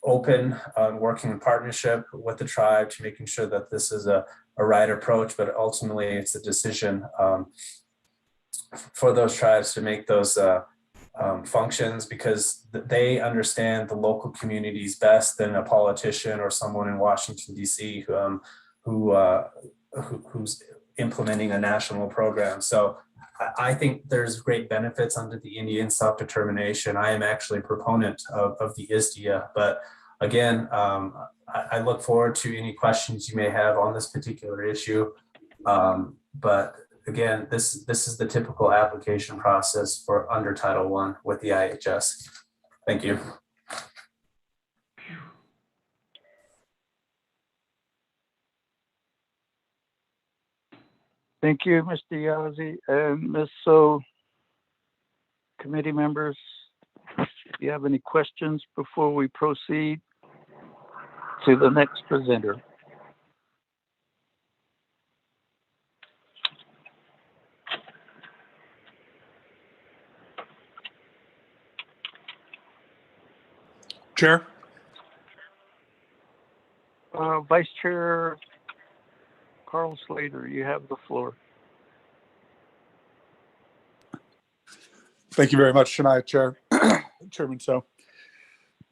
open, working in partnership with the tribe to making sure that this is a right approach, but ultimately it's a decision for those tribes to make those functions, because they understand the local communities best than a politician or someone in Washington, D.C. who's implementing a national program. So I think there's great benefits under the Indian self-determination. I am actually a proponent of the ISDEA, but again, I look forward to any questions you may have on this particular issue. But again, this is the typical application process for under Title I with the IHS. Thank you. Thank you, Mr. Yazzie and Ms. So. Committee members, do you have any questions before we proceed to the next presenter? Chair. Vice Chair Carl Slater, you have the floor. Thank you very much tonight, Chairman So.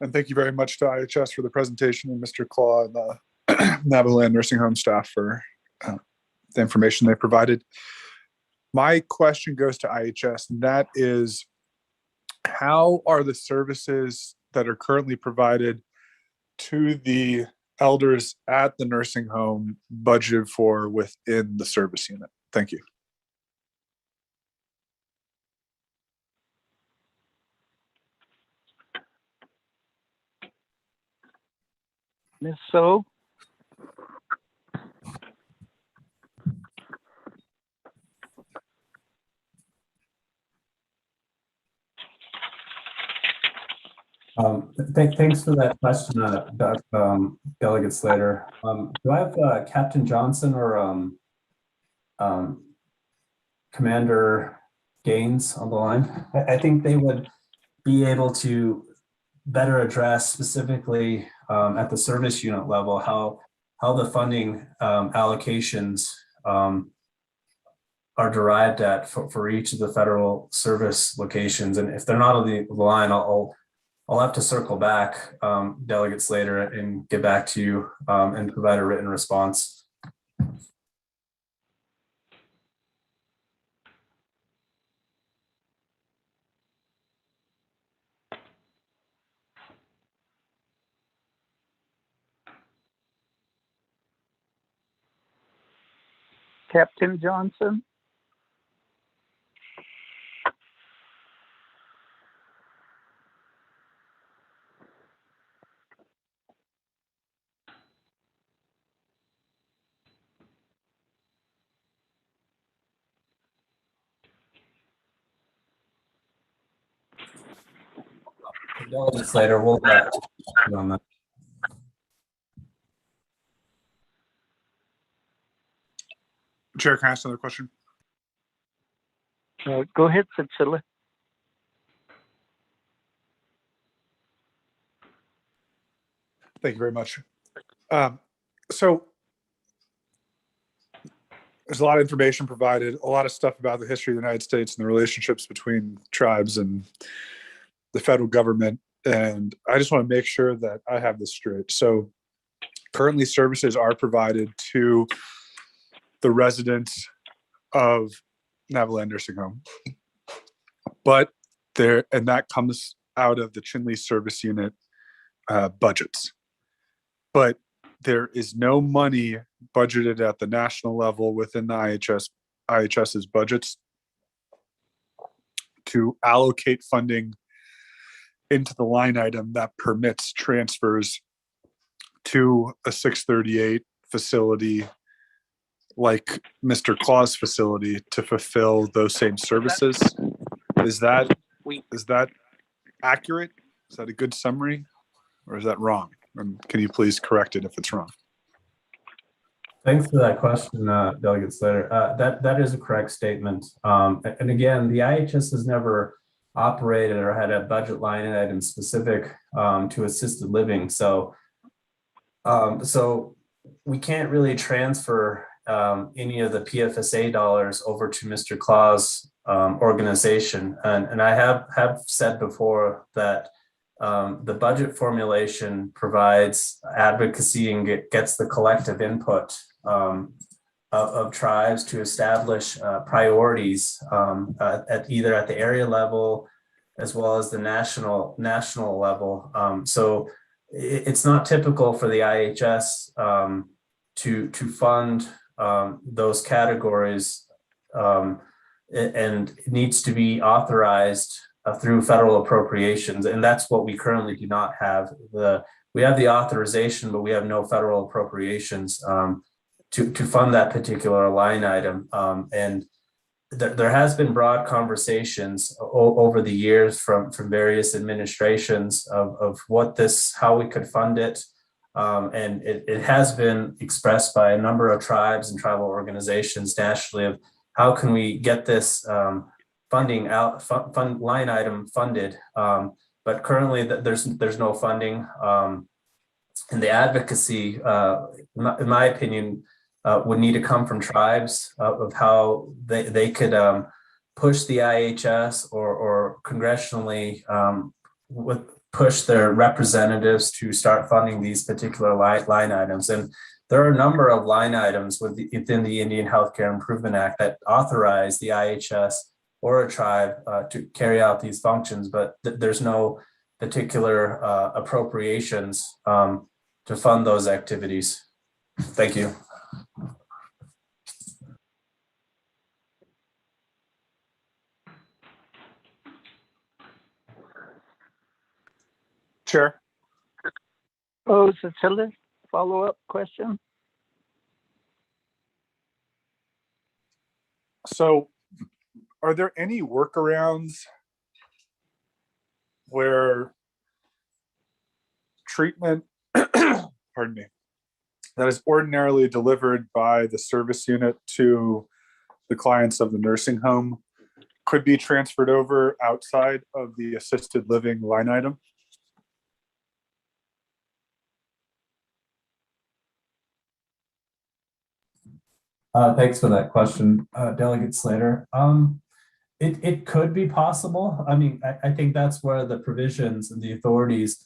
And thank you very much to IHS for the presentation and Mr. Claus and the Navajo Land Nursing Home staff for the information they provided. My question goes to IHS, and that is, how are the services that are currently provided to the elders at the nursing home budgeted for within the service unit? Thank you. Ms. So. Thanks for that question, Delegate Slater. Do I have Captain Johnson or Commander Gaines on the line? I think they would be able to better address specifically at the service unit level how the funding allocations are derived at for each of the federal service locations. And if they're not on the line, I'll have to circle back, Delegate Slater, and get back to you and provide a written response. Captain Johnson. Delegate Slater, we'll on that. Chair, can I ask another question? Go ahead, Cecilia. Thank you very much. So there's a lot of information provided, a lot of stuff about the history of the United States and the relationships between tribes and the federal government. And I just want to make sure that I have this straight. So currently services are provided to the residents of Navajo Land Nursing Home, but and that comes out of the Chinle Service Unit budgets. But there is no money budgeted at the national level within the IHS's budgets to allocate funding into the line item that permits transfers to a 638 facility like Mr. Claus' facility to fulfill those same services. Is that accurate? Is that a good summary, or is that wrong? And can you please correct it if it's wrong? Thanks for that question, Delegate Slater. That is a correct statement. And again, the IHS has never operated or had a budget line item specific to assisted living. So we can't really transfer any of the PFSA dollars over to Mr. Claus' organization. And I have said before that the budget formulation provides advocacy and gets the collective input of tribes to establish priorities at either at the area level as well as the national level. So it's not typical for the IHS to fund those categories and it needs to be authorized through federal appropriations. And that's what we currently do not have. We have the authorization, but we have no federal appropriations to fund that particular line item. And there has been broad conversations over the years from various administrations of how we could fund it. And it has been expressed by a number of tribes and tribal organizations nationally of how can we get this funding out, fund line item funded. But currently there's no funding. And the advocacy, in my opinion, would need to come from tribes of how they could push the IHS or congressionally push their representatives to start funding these particular line items. And there are a number of line items within the Indian Healthcare Improvement Act that authorize the IHS or a tribe to carry out these functions, but there's no particular appropriations to fund those activities. Thank you. Chair. Oh, Cecilia, follow-up question? So are there any workarounds where treatment, pardon me, that is ordinarily delivered by the service unit to the clients of the nursing home could be transferred over outside of the assisted living line item? Thanks for that question, Delegate Slater. It could be possible. I mean, I think that's where the provisions and the authorities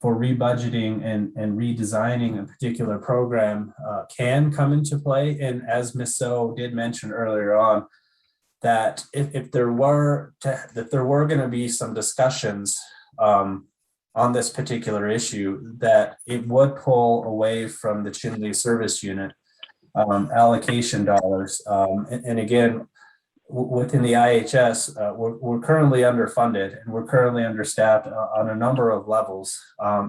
for rebudgeting and redesigning a particular program can come into play. And as Ms. So did mention earlier on, that if there were going to be some discussions on this particular issue, that it would pull away from the Chinle service unit allocation dollars. And again, within the IHS, we're currently underfunded and we're currently understaffed on a number of levels.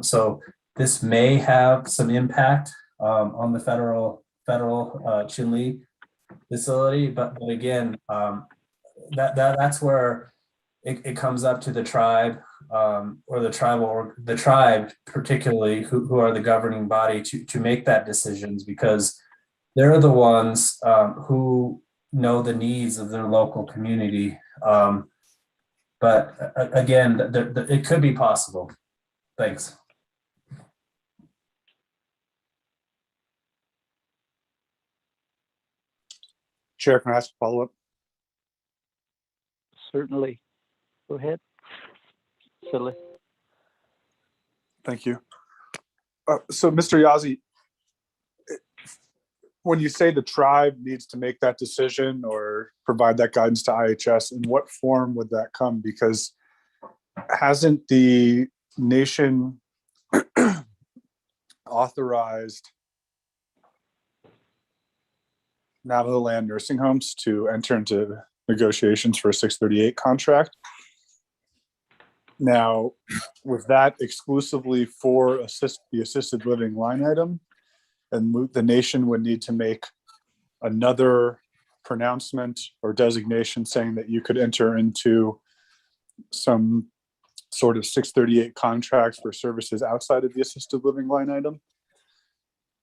So this may have some impact on the federal Chinle facility, but again, that's where it comes up to the tribe or the tribe particularly who are the governing body to make that decisions, because they're the ones who know the needs of their local community. But again, it could be possible. Thanks. Chair, can I ask a follow-up? Certainly. Go ahead. Silly. Thank you. So, Mr. Yazzie, when you say the tribe needs to make that decision or provide that guidance to IHS, in what form would that come? Because hasn't the nation authorized Navajo land nursing homes to enter into negotiations for a 638 contract? Now, was that exclusively for the assisted living line item? And the nation would need to make another pronouncement or designation saying that you could enter into some sort of 638 contracts for services outside of the assisted living line item.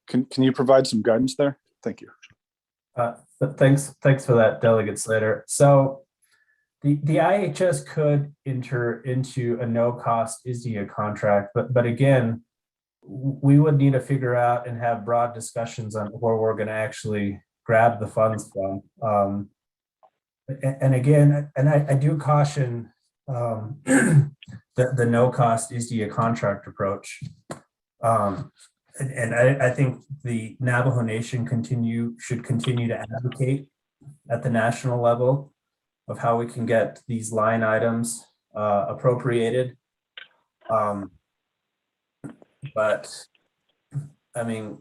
Can you provide some guidance there? Thank you. Thanks for that, Delegate Slater. So the IHS could enter into a no-cost ISDIA contract, but again, we would need to figure out and have broad discussions on where we're going to actually grab the funds from. And again, I do caution the no-cost ISDIA contract approach. And I think the Navajo Nation should continue to advocate at the national level of how we can get these line items appropriated. But I mean,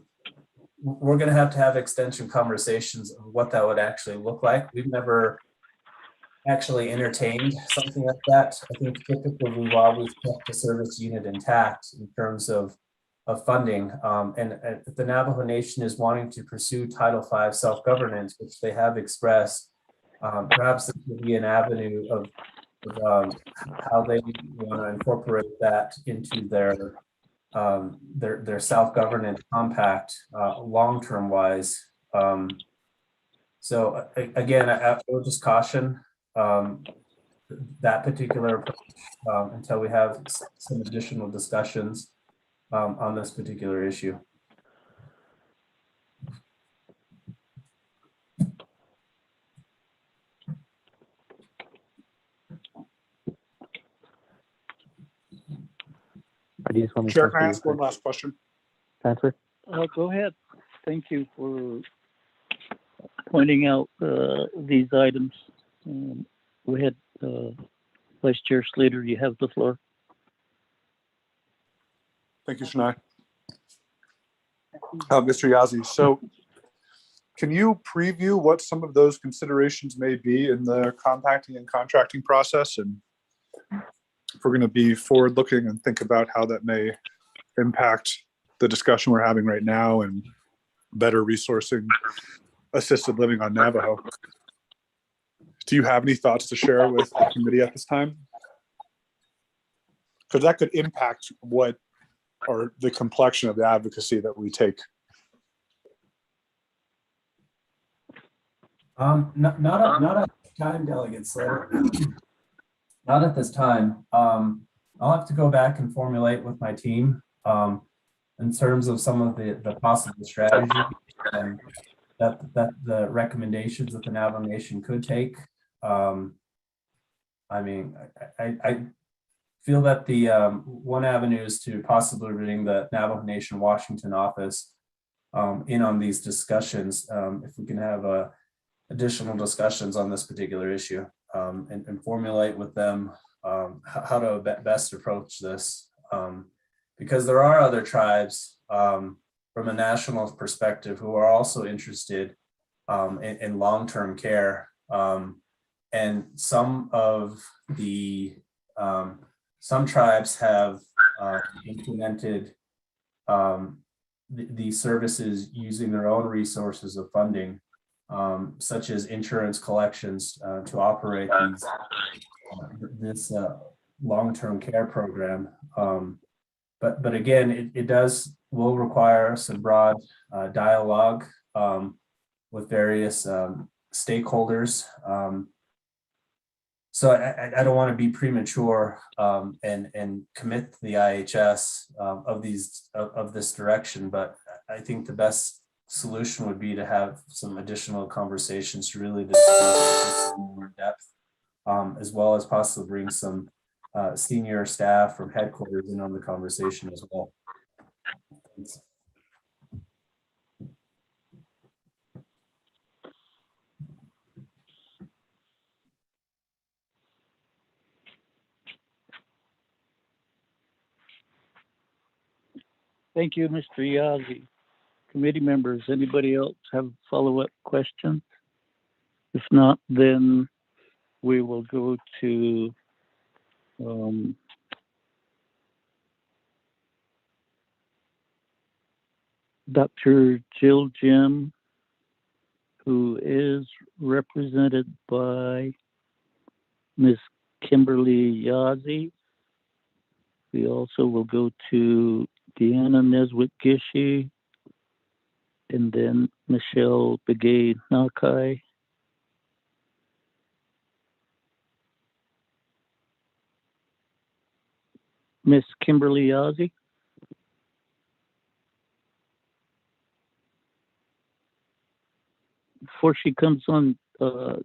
we're going to have extension conversations of what that would actually look like. We've never actually entertained something like that. I think typically we've always kept the service unit intact in terms of funding. And the Navajo Nation is wanting to pursue Title V self-governance, which they have expressed. Perhaps this would be an avenue of how they want to incorporate that into their self-governance compact long-term wise. So again, I will just caution that particular approach until we have some additional discussions on this particular issue. Chair, can I ask one last question? Patrick? Go ahead. Thank you for pointing out these items. Go ahead, Vice Chair Slater, you have the floor. Thank you, Shania. Mr. Yazzie, so can you preview what some of those considerations may be in the compacting and contracting process? And if we're going to be forward looking and think about how that may impact the discussion we're having right now and better resourcing assisted living on Navajo. Do you have any thoughts to share with the committee at this time? Because that could impact what or the complexion of the advocacy that we take. Not at this time, Delegate Slater. Not at this time. I'll have to go back and formulate with my team in terms of some of the possible strategies and that the recommendations that the Navajo Nation could take. I mean, I feel that the one avenue is to possibly bring the Navajo Nation Washington office in on these discussions, if we can have additional discussions on this particular issue and formulate with them how to best approach this. Because there are other tribes from a national perspective who are also interested in long-term care. And some tribes have implemented these services using their own resources of funding, such as insurance collections to operate this long-term care program. But again, it will require some broad dialogue with various stakeholders. So I don't want to be premature and commit the IHS of this direction, but I think the best solution would be to have some additional conversations to really discuss in more depth, as well as possibly bring some senior staff from headquarters in on the conversation as well. Thanks. Thank you, Mr. Yazzie. Committee members, anybody else have follow-up questions? If not, then we will go to Dr. Jill Jim, who is represented by Ms. Kimberly Yazzie. We also will go to Deanna Neswit-Gishi, and then Michelle Begay-Nakai. Miss Kimberly Yazzie. Before she comes on,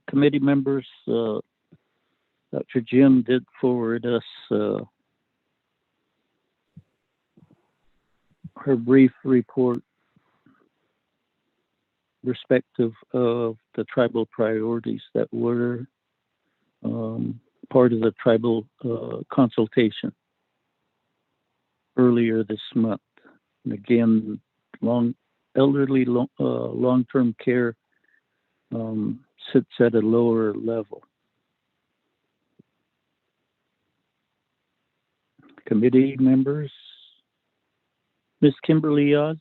committee members, Dr. Jim did forward us her brief report respective of the tribal priorities that were part of the tribal consultation earlier this month. And again, long elderly long-term care sits at a lower level. Committee members, Ms. Kimberly Oz.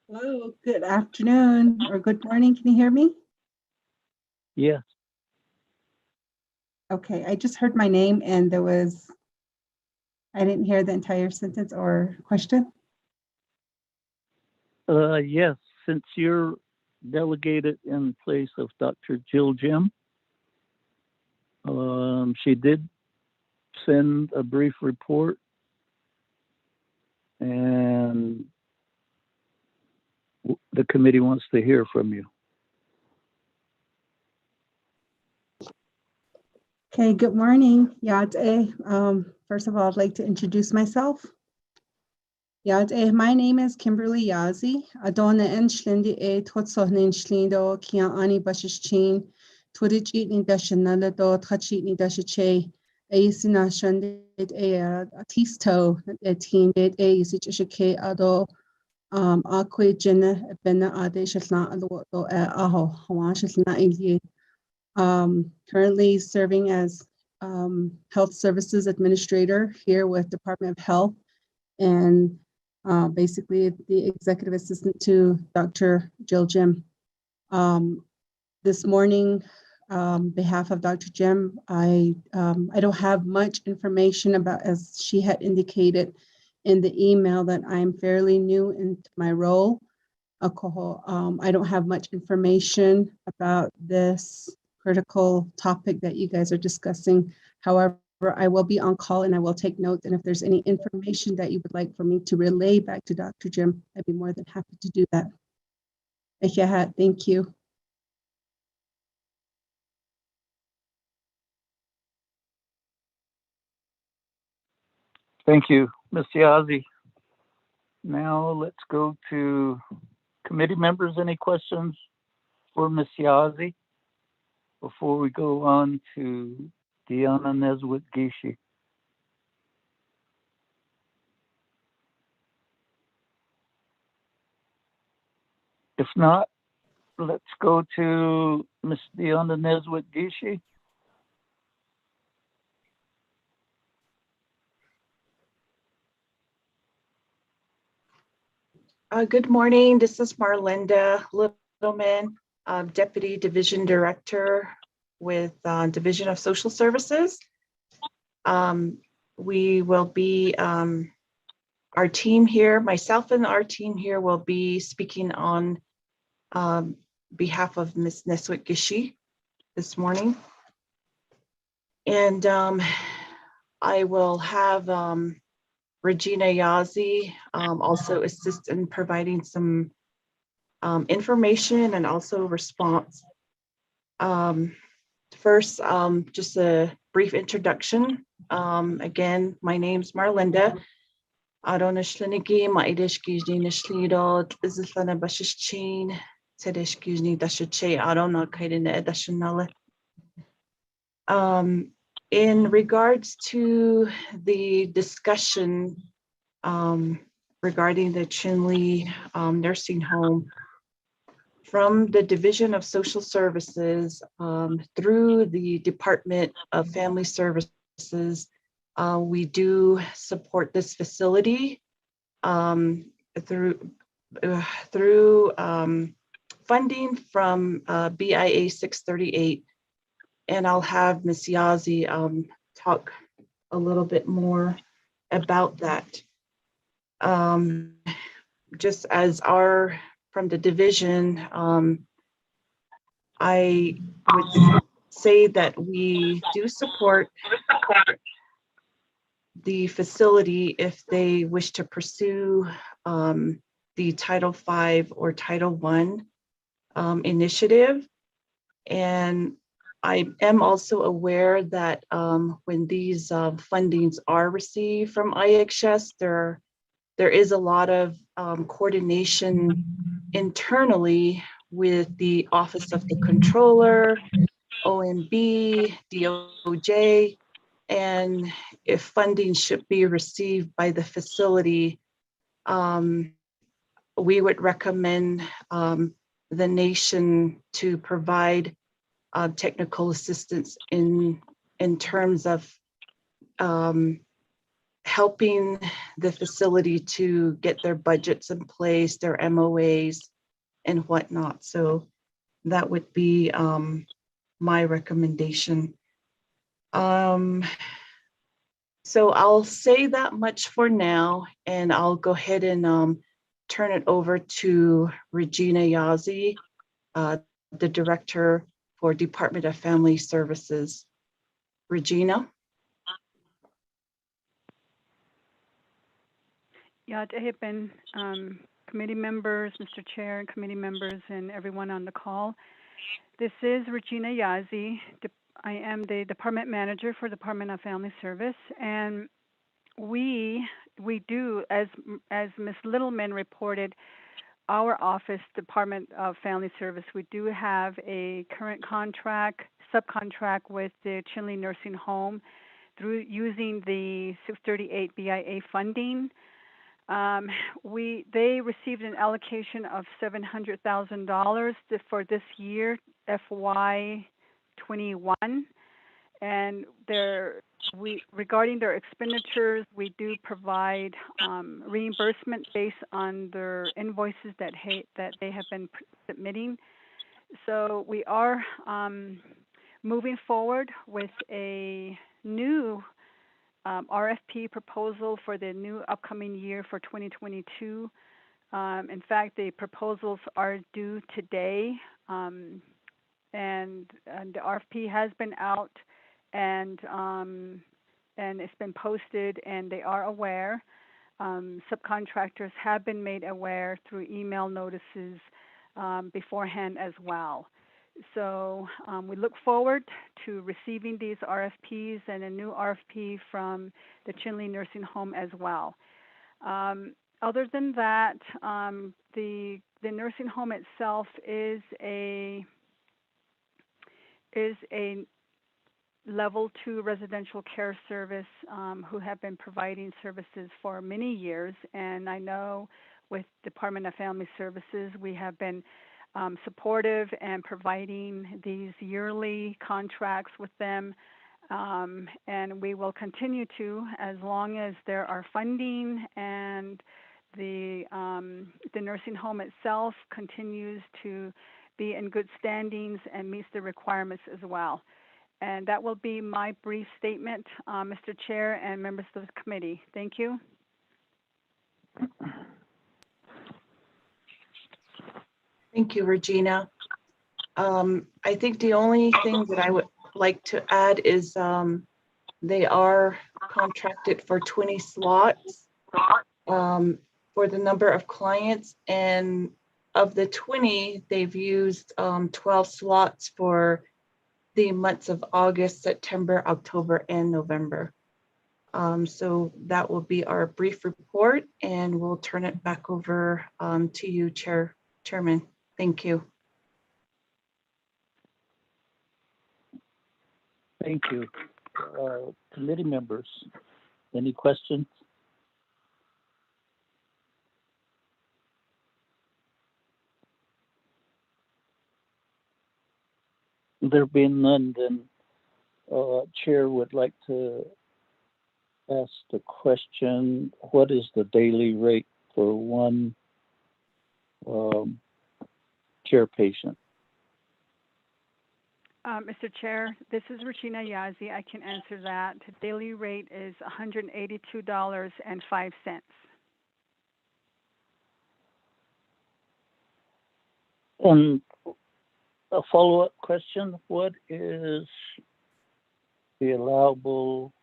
Hello, good afternoon or good morning. Can you hear me? Yes. Okay, I just heard my name and I didn't hear the entire sentence or question. Yes, since you're delegated in place of Dr. Jill Jim, she did send a brief report, and the committee wants to hear from you. Okay, good morning. First of all, I'd like to introduce myself. My name is Kimberly Yazi. Adona en shlindi totsohnin shlindo kia ani bashichin twitch eating dashanala do tachitni dashache aisina shandit a tisto a teen date a usage ado aqua jenna bena ade shalna ado aho hawan shalna ili. Currently serving as Health Services Administrator here with Department of Health, and basically the Executive Assistant to Dr. Jill Jim. This morning, behalf of Dr. Jim, I don't have much information about, as she had indicated in the email, that I'm fairly new into my role. I don't have much information about this critical topic that you guys are discussing. However, I will be on call and I will take notes. And if there's any information that you would like for me to relay back to Dr. Jim, I'd be more than happy to do that. Thank you. Thank you, Ms. Yazzie. Now let's go to committee members. Any questions for Ms. Yazzie before we go on to Deanna Neswit-Gishi? If not, let's go to Ms. Deanna Neswit-Gishi. Good morning. This is Marlinda Littleman, Deputy Division Director with Division of Social Services. We will be, our team here, myself and our team here will be speaking on behalf of Ms. Neswit-Gishi this morning. And I will have Regina Yazzie also assist in providing some information and also response. First, just a brief introduction. Again, my name's Marlinda. Adona Shliniki, Maidish Gizni Nishlido, Izlana Bashichin, Tedesh Gizni Dashache, Adona Kaidina Dashanala. In regards to the discussion regarding the Chinle nursing home, from the Division of Social Services through the Department of Family Services, we do support this facility through funding from BIA 638. And I'll have Ms. Yazzie talk a little bit more about that. Just as from the division, I would say that we do support the facility if they wish to pursue the Title V or Title I initiative. And I am also aware that when these fundings are received from IHS, there is a lot of coordination internally with the Office of the Controller, OMB, DOJ, and if funding should be received by the facility, we would recommend the nation to provide technical assistance in terms of helping the facility to get their budgets in place, their MOAs and whatnot. So that would be my recommendation. So I'll say that much for now, and I'll go ahead and turn it over to Regina Yazzie, the Director for Department of Family Services. Regina? Yeah, Tehipin, committee members, Mr. Chair, and committee members, and everyone on the call. This is Regina Yazzie. I am the Department Manager for Department of Family Service, and we do, as Ms. Littleman reported, our office, Department of Family Service, we do have a current subcontract with the Chinle Nursing Home through using the 638 BIA funding. They received an allocation of $700,000 for this year, FY21, and regarding their expenditures, we do provide reimbursement based on their invoices that they have been submitting. So we are moving forward with a new RFP proposal for the new upcoming year for 2022. In fact, the proposals are due today, and the RFP has been out, and it's been posted, and they are aware. Subcontractors have been made aware through email notices beforehand as well. So we look forward to receiving these RFPs and a new RFP from the Chinle Nursing Home as well. Other than that, the nursing home itself is a level 2 residential care service who have been providing services for many years, and I know with Department of Family Services we have been supportive and providing these yearly contracts with them, and we will continue to as long as there are funding and the nursing home itself continues to be in good standings and meets the requirements as well. And that will be my brief statement, Mr. Chair and members of the committee. Thank you. Thank you, Regina. I think the only thing that I would like to add is they are contracted for 20 slots for the number of clients, and of the 20, they've used 12 slots for the months of August, September, October, and November. So that will be our brief report, and we'll turn it back over to you, Chairman. Thank you. Thank you. Committee members, any questions? There being none, then Chair would like to ask the question, what is the daily rate for one care patient? Mr. Chair, this is Regina Yazzie. I can answer that. The daily rate is $182.05. And a follow-up question, what is the allowable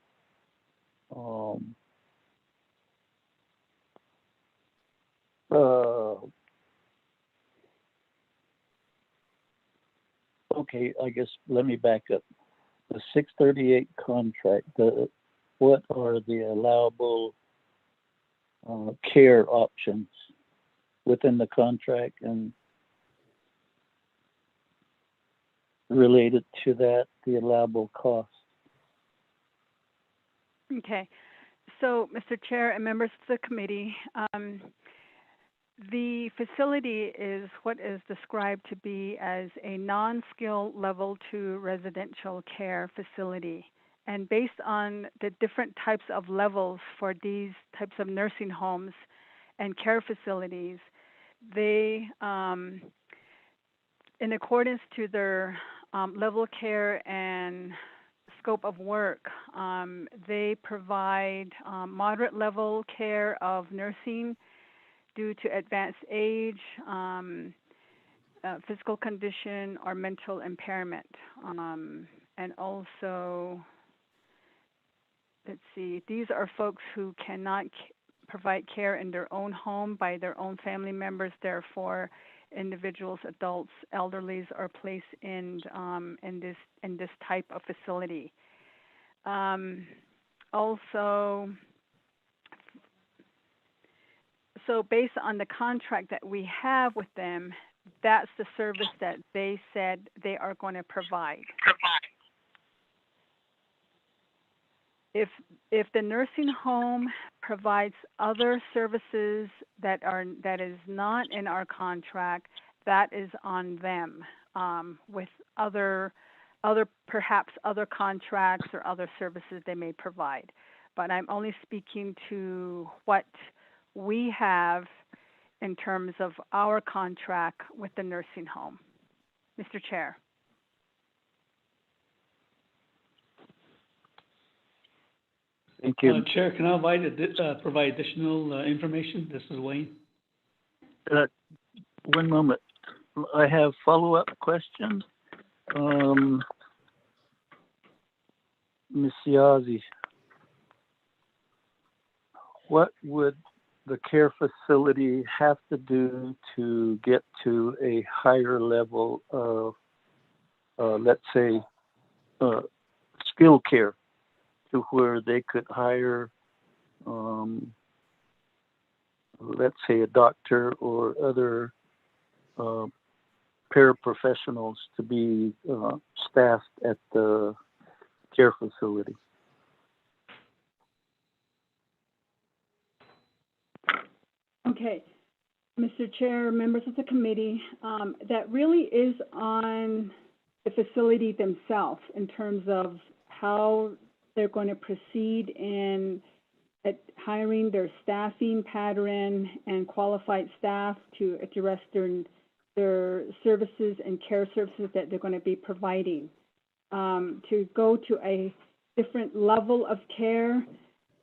okay, I guess let me back up. The 638 contract, what are the allowable care options within the contract, and related to that, the allowable cost? Okay. So, Mr. Chair and members of the committee, the facility is what is described to be as a non-skill level 2 residential care facility. And based on the different types of levels for these types of nursing homes and care facilities, they, in accordance to their level of care and scope of work, they provide moderate level care of nursing due to advanced age, physical condition, or mental impairment. And also, let's see, these are folks who cannot provide care in their own home by their own family members. Therefore, individuals, adults, elderlies are placed in this type of facility. Also, so based on the contract that we have with them, that's the service that they said they are going to provide. If the nursing home provides other services that is not in our contract, that is on them, with perhaps other contracts or other services they may provide. But I'm only speaking to what we have in terms of our contract with the nursing home. Mr. Chair. Thank you. Chair, can I provide additional information? This is Wayne. One moment. I have follow-up questions. Ms. Yazzie, what would the care facility have to do to get to a higher level of, let's say, skilled care, to where they could hire, let's say, a doctor or other paraprofessionals to be staffed at the care facility? Okay, Mr. Chair, members of the committee, that really is on the facility themselves in terms of how they're going to proceed in hiring their staffing pattern and qualified staff to address their services and care services that they're going to be providing. To go to a different level of care,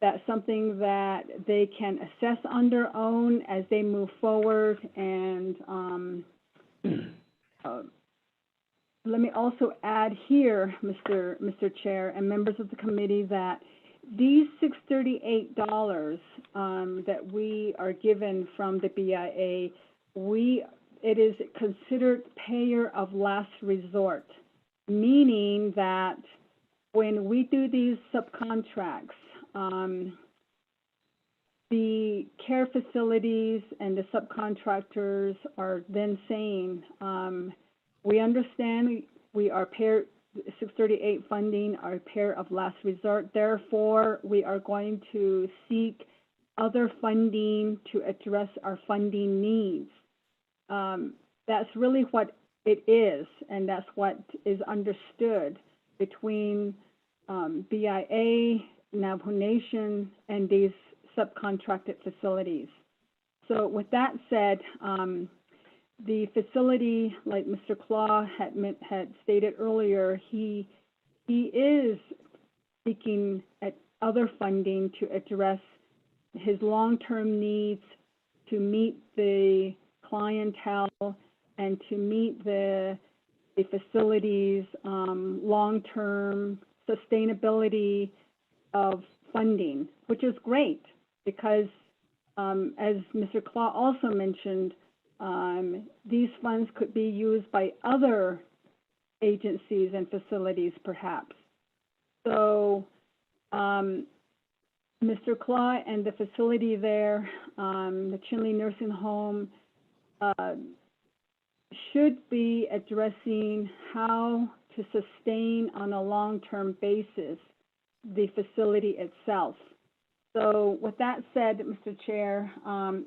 that's something that they can assess on their own as they move forward. And let me also add here, Mr. Chair and members of the committee, that these $638 that we are given from the BIA, it is considered payer of last resort, meaning that when we do these subcontracts, the care facilities and the subcontractors are then saying, we understand we are payer 638 funding, our payer of last resort. Therefore, we are going to seek other funding to address our funding needs. That's really what it is, and that's what is understood between BIA, Navajo Nation, and these subcontracted facilities. So with that said, the facility, like Mr. Claus had stated earlier, he is seeking at other funding to address his long-term needs, to meet the clientele and to meet the facility's long-term sustainability of funding, which is great because, as Mr. Claus also mentioned, these funds could be used by other agencies and facilities, perhaps. So, Mr. Claus and the facility there, the Chinle Nursing Home, should be addressing how to sustain on a long-term basis the facility itself. So with that said, Mr. Chair,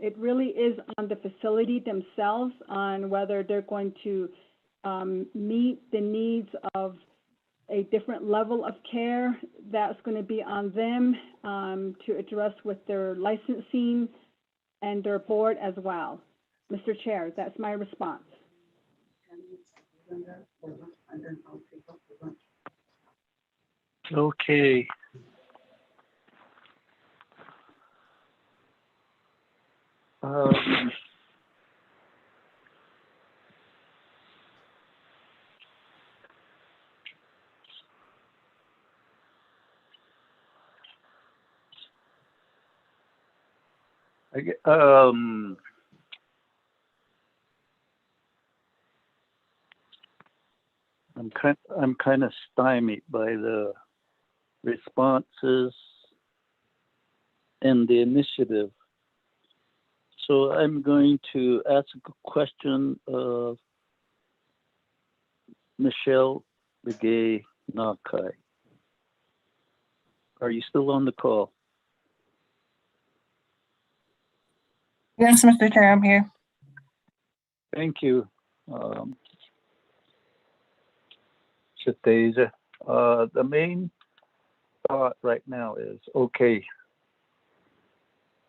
it really is on the facility themselves on whether they're going to meet the needs of a different level of care. That's going to be on them to address with their licensing and their board as well. Mr. Chair, that's my response. Okay. I'm kind of stymied by the responses and the initiative. So I'm going to ask a question of Michelle Begay-Nakai. Are you still on the call? Yes, Mr. Chair, I'm here. Thank you, Shateja. The main thought right now is, okay,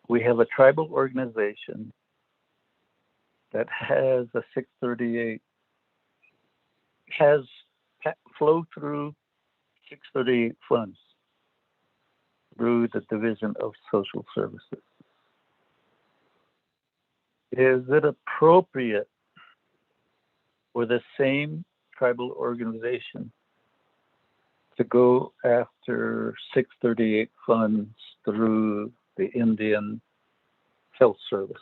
we have a tribal organization that has a 638, has flow through 638 funds through the Division of Social Services. Is it appropriate for the same tribal organization to go after 638 funds through the Indian Health Service?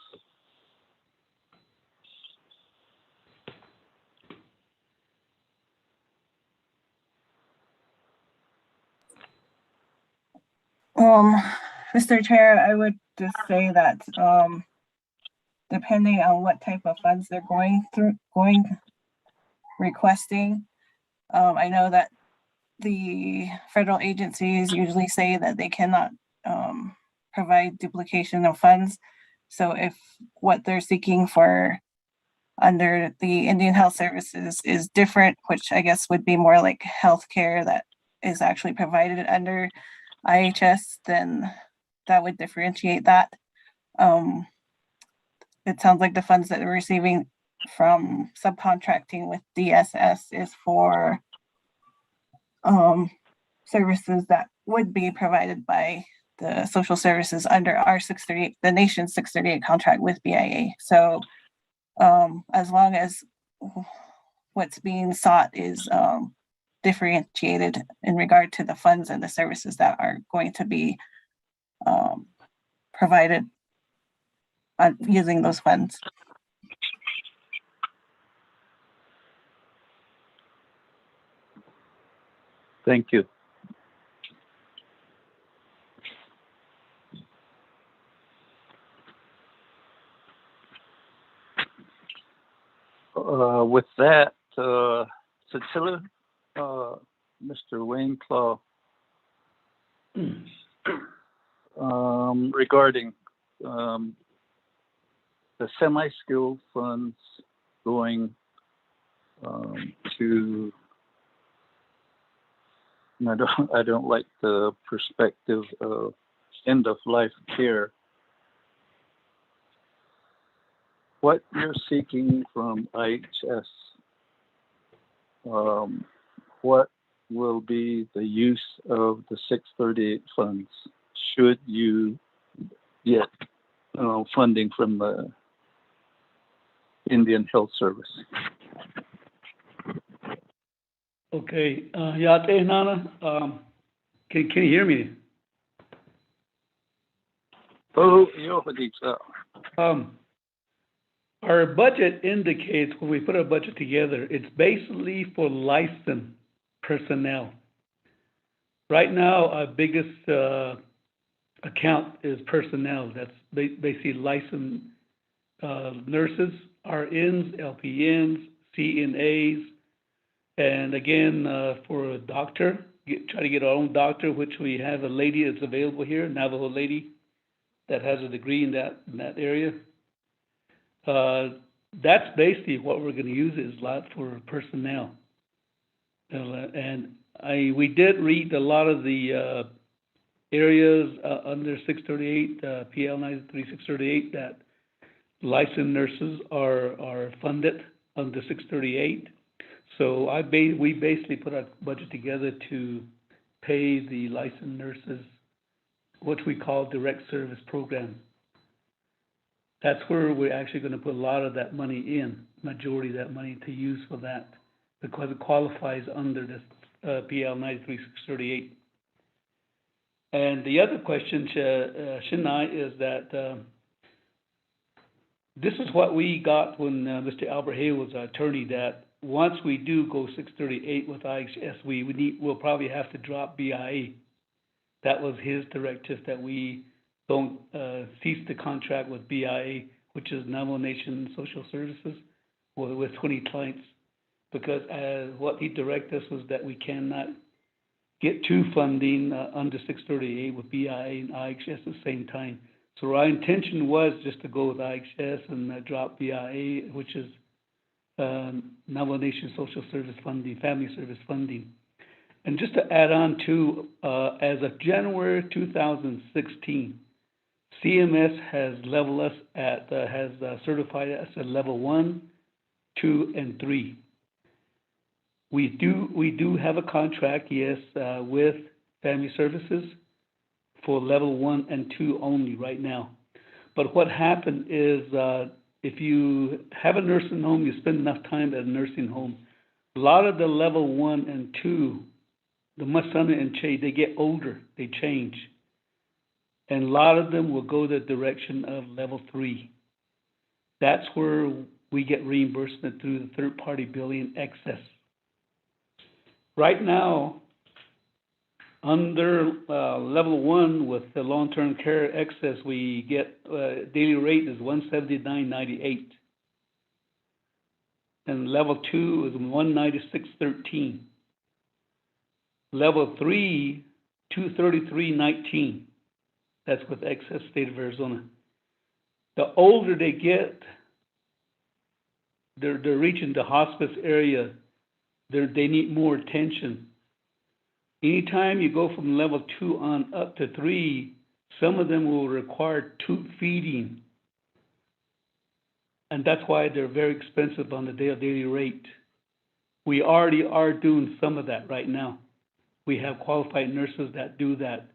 Mr. Chair, I would just say that depending on what type of funds they're requesting, I know that the federal agencies usually say that they cannot provide duplication of funds. So if what they're seeking for under the Indian Health Services is different, which I guess would be more like healthcare that is actually provided under IHS, then that would differentiate that. It sounds like the funds that we're receiving from subcontracting with DSS is for services that would be provided by the social services under our 638, the nation's 638 contract with BIA. So as long as what's being sought is differentiated in regard to the funds and the services that are going to be provided using those funds. Thank you. With that, Cecilia, Mr. Wayne Claus, regarding the semi-skilled funds going to, I don't like the perspective of end-of-life care. What you're seeking from IHS, what will be the use of the 638 funds should you get funding from the Indian Health Service? Okay, Yate Nana, can you hear me? Oh, our budget indicates when we put our budget together, it's basically for licensed personnel. Right now, our biggest account is personnel. That's basically licensed nurses, RNs, LPNs, CNAs, and again, for a doctor, try to get our own doctor, which we have a lady that's available here, Navajo lady, that has a degree in that area. That's basically what we're going to use it, is a lot for personnel. And we did read a lot of the areas under 638, PL 93-638, that licensed nurses are funded under 638. So we basically put our budget together to pay the licensed nurses what we call direct service program. That's where we're actually going to put a lot of that money in, majority of that money to use for that, because it qualifies under this PL 93-638. And the other question, Shinai, is that this is what we got when Mr. Albert Hay was our attorney, that once we do go 638 with IHS, we'll probably have to drop BIA. That was his directive, that we don't cease the contract with BIA, which is Navajo Nation Social Services, with 20 clients, because what he directed us was that we cannot get two funding under 638 with BIA and IHS at the same time. So our intention was just to go with IHS and drop BIA, which is Navajo Nation Social Service Funding, Family Service Funding. And just to add on to, as of January 2016, CMS has leveled us at, has certified us at level 1, 2, and 3. We do have a contract, yes, with Family Services for level 1 and 2 only right now. But what happened is, if you have a nursing home, you spend enough time at a nursing home, a lot of the level 1 and 2, the Masana and Che, they get older, they change. And a lot of them will go the direction of level 3. That's where we get reimbursement through the third-party billing excess. Right now, under level 1 with the long-term care excess, we get daily rate is $179.98. And level 2 is $196.13. Level 3, $233.19. That's with excess state of Arizona. The older they get, they're reaching the hospice area, they need more attention. Anytime you go from level 2 on up to 3, some of them will require tube feeding. And that's why they're very expensive on the daily rate. We already are doing some of that right now. We have qualified nurses that do that.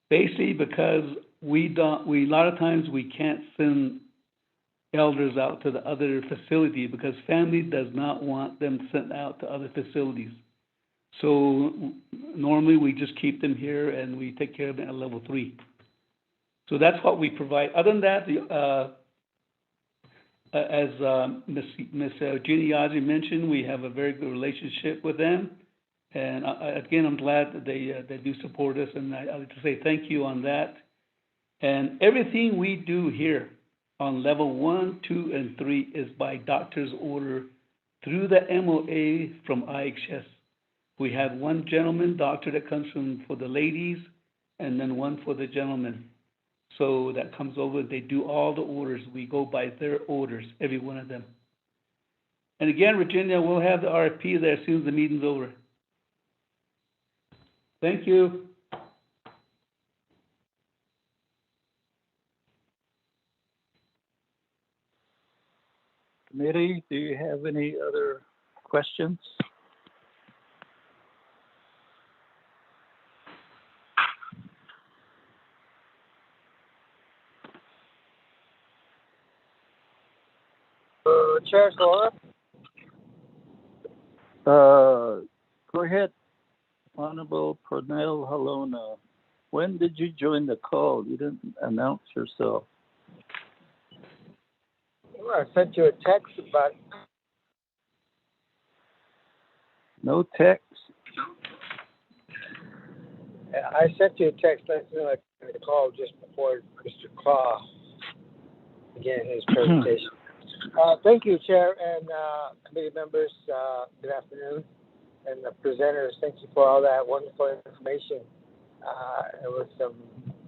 Basically because a lot of times we can't send elders out to the other facility because family does not want them sent out to other facilities. So normally we just keep them here and we take care of them at level 3. So that's what we provide. Other than that, as Ms. Jeannie Yazzie mentioned, we have a very good relationship with them. And again, I'm glad that they do support us, and I'd like to say thank you on that. And everything we do here on level 1, 2, and 3 is by doctor's order through the MOA from IHS. We have one gentleman doctor that comes for the ladies, and then one for the gentlemen. So that comes over, they do all the orders. We go by their orders, every one of them. And again, Virginia, we'll have the RFP there as soon as the meeting's over. Thank you. Committee, do you have any other questions? Chair Sora? Go ahead, Honorable Pernell Halona. When did you join the call? You didn't announce yourself. Well, I sent you a text about. No text? I sent you a text. I sent a call just before Mr. Claus began his presentation. Thank you, Chair and committee members. Good afternoon. and the presenters. Thank you for all that wonderful information. It was some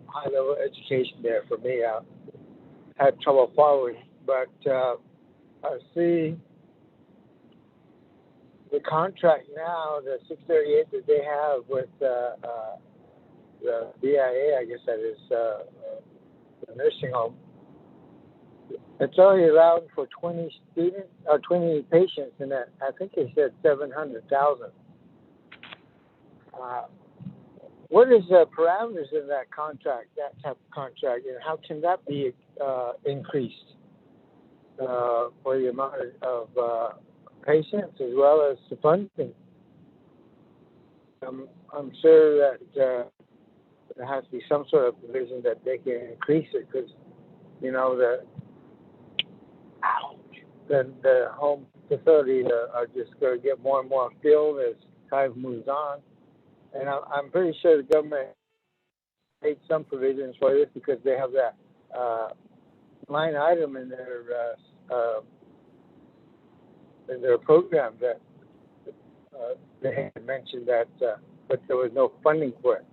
high-level education there for me. I had trouble following, but I see the contract now, the 638 that they have with the BIA, I guess that is the nursing home. It's only allowed for 20 students or 20 patients, and that I think they said 700,000. What is the parameters in that contract, that type of contract, and how can that be increased for the amount of patients as well as the funding? I'm sure that there has to be some sort of provision that they can increase it, because you know the home facilities are just going to get more and more filled as time moves on. And I'm pretty sure the government made some provisions for this, because they have that line item in their program that they had mentioned that, but there was no funding for it.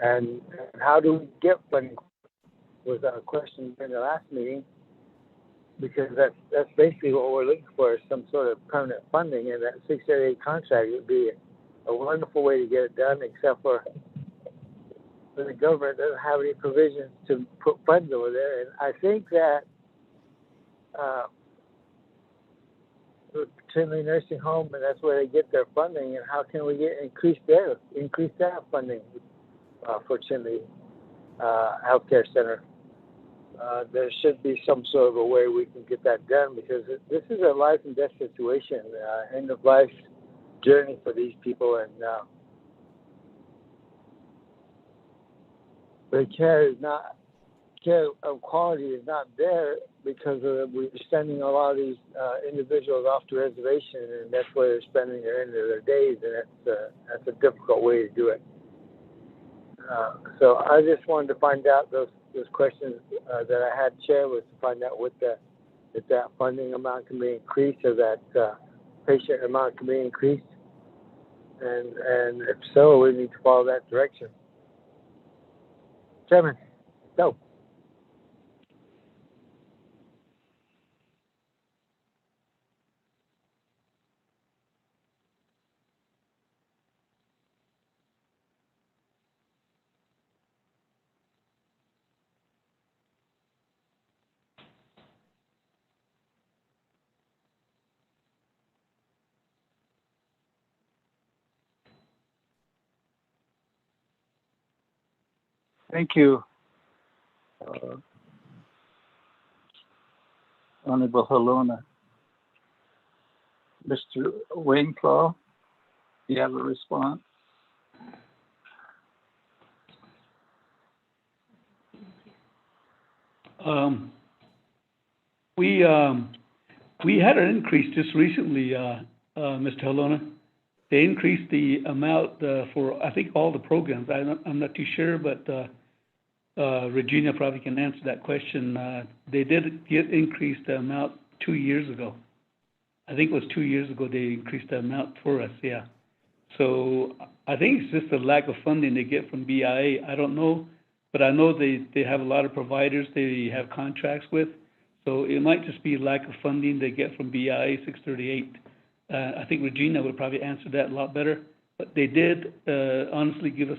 And how do we get funding? Was a question in the last meeting, because that's basically what we're looking for, is some sort of permanent funding, and that 688 contract would be a wonderful way to get it done, except for the government doesn't have any provisions to put funds over there. And I think that the Chinle Nursing Home, and that's where they get their funding, and how can we increase that funding for Chinle Healthcare Center? There should be some sort of a way we can get that done, because this is a life and death situation, end of life journey for these people, and the care of quality is not there, because we're sending a lot of these individuals off to reservation, and that's where they're spending the end of their days, and that's a difficult way to do it. So I just wanted to find out those questions that I had shared, was to find out if that funding amount can be increased, or that patient amount can be increased, and if so, we need to follow that direction. Chairman, go. Thank you, Honorable Halona. Mr. Wayne Claw, do you have a response? We had an increase just recently, Mr. Halona. They increased the amount for, I think, all the programs. I'm not too sure, but Regina probably can answer that question. They did increase the amount 2 years ago. I think it was 2 years ago they increased the amount for us, yeah. So I think it's just a lack of funding they get from BIA. I don't know, but I know they have a lot of providers they have contracts with. So it might just be lack of funding they get from BIA 638. I think Regina would probably answer that a lot better. But they did honestly give us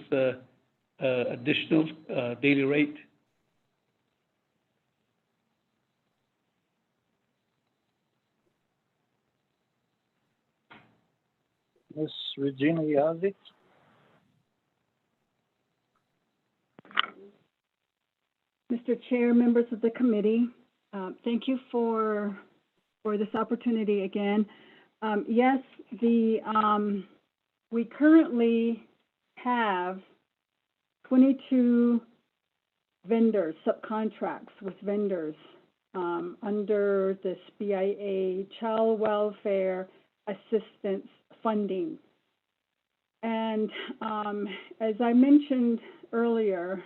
additional daily rate. Ms. Regina Yazzie? Mr. Chair, members of the committee, thank you for this opportunity again. Yes, we currently have 22 vendors, subcontracts with vendors under this BIA Child Welfare Assistance funding. And as I mentioned earlier,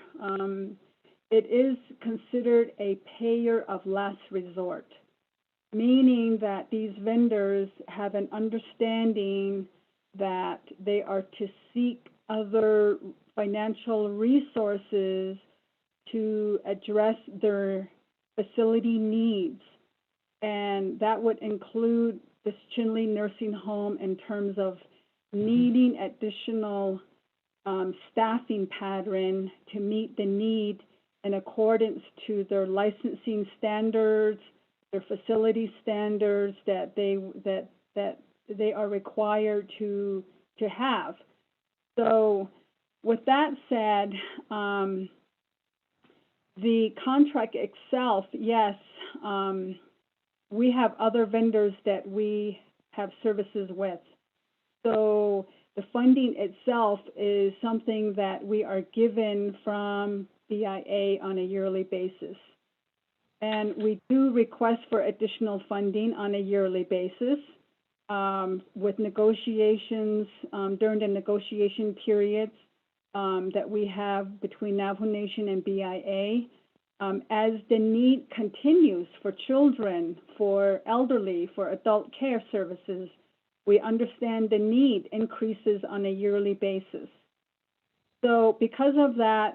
it is considered a payer of last resort. meaning that these vendors have an understanding that they are to seek other financial resources to address their facility needs. And that would include this Chinle Nursing Home in terms of needing additional staffing pattern to meet the need in accordance to their licensing standards, their facility standards that they are required to have. So with that said, the contract itself, yes, we have other vendors that we have services with. So the funding itself is something that we are given from BIA on a yearly basis. And we do request for additional funding on a yearly basis with negotiations during the negotiation periods that we have between Navajo Nation and BIA. As the need continues for children, for elderly, for adult care services, we understand the need increases on a yearly basis. So because of that,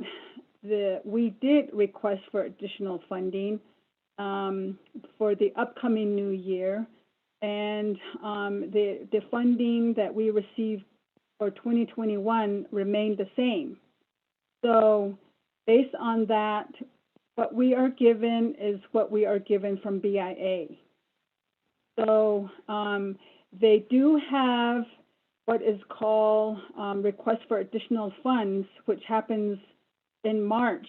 we did request for additional funding for the upcoming new year. And the funding that we received for 2021 remained the same. So based on that, what we are given is what we are given from BIA. So they do have what is called request for additional funds, which happens in March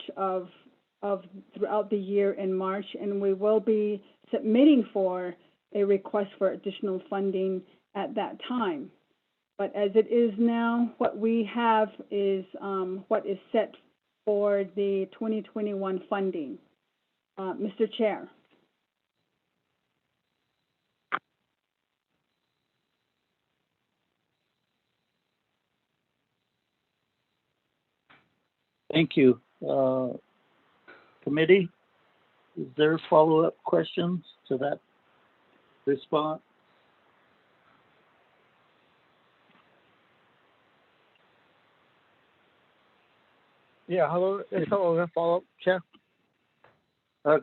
throughout the year in March, and we will be submitting for a request for additional funding at that time. But as it is now, what we have is what is set for the 2021 funding. Mr. Chair. Thank you. Committee, is there follow-up questions to that response? Yeah, hello. Hello, follow-up, Chair.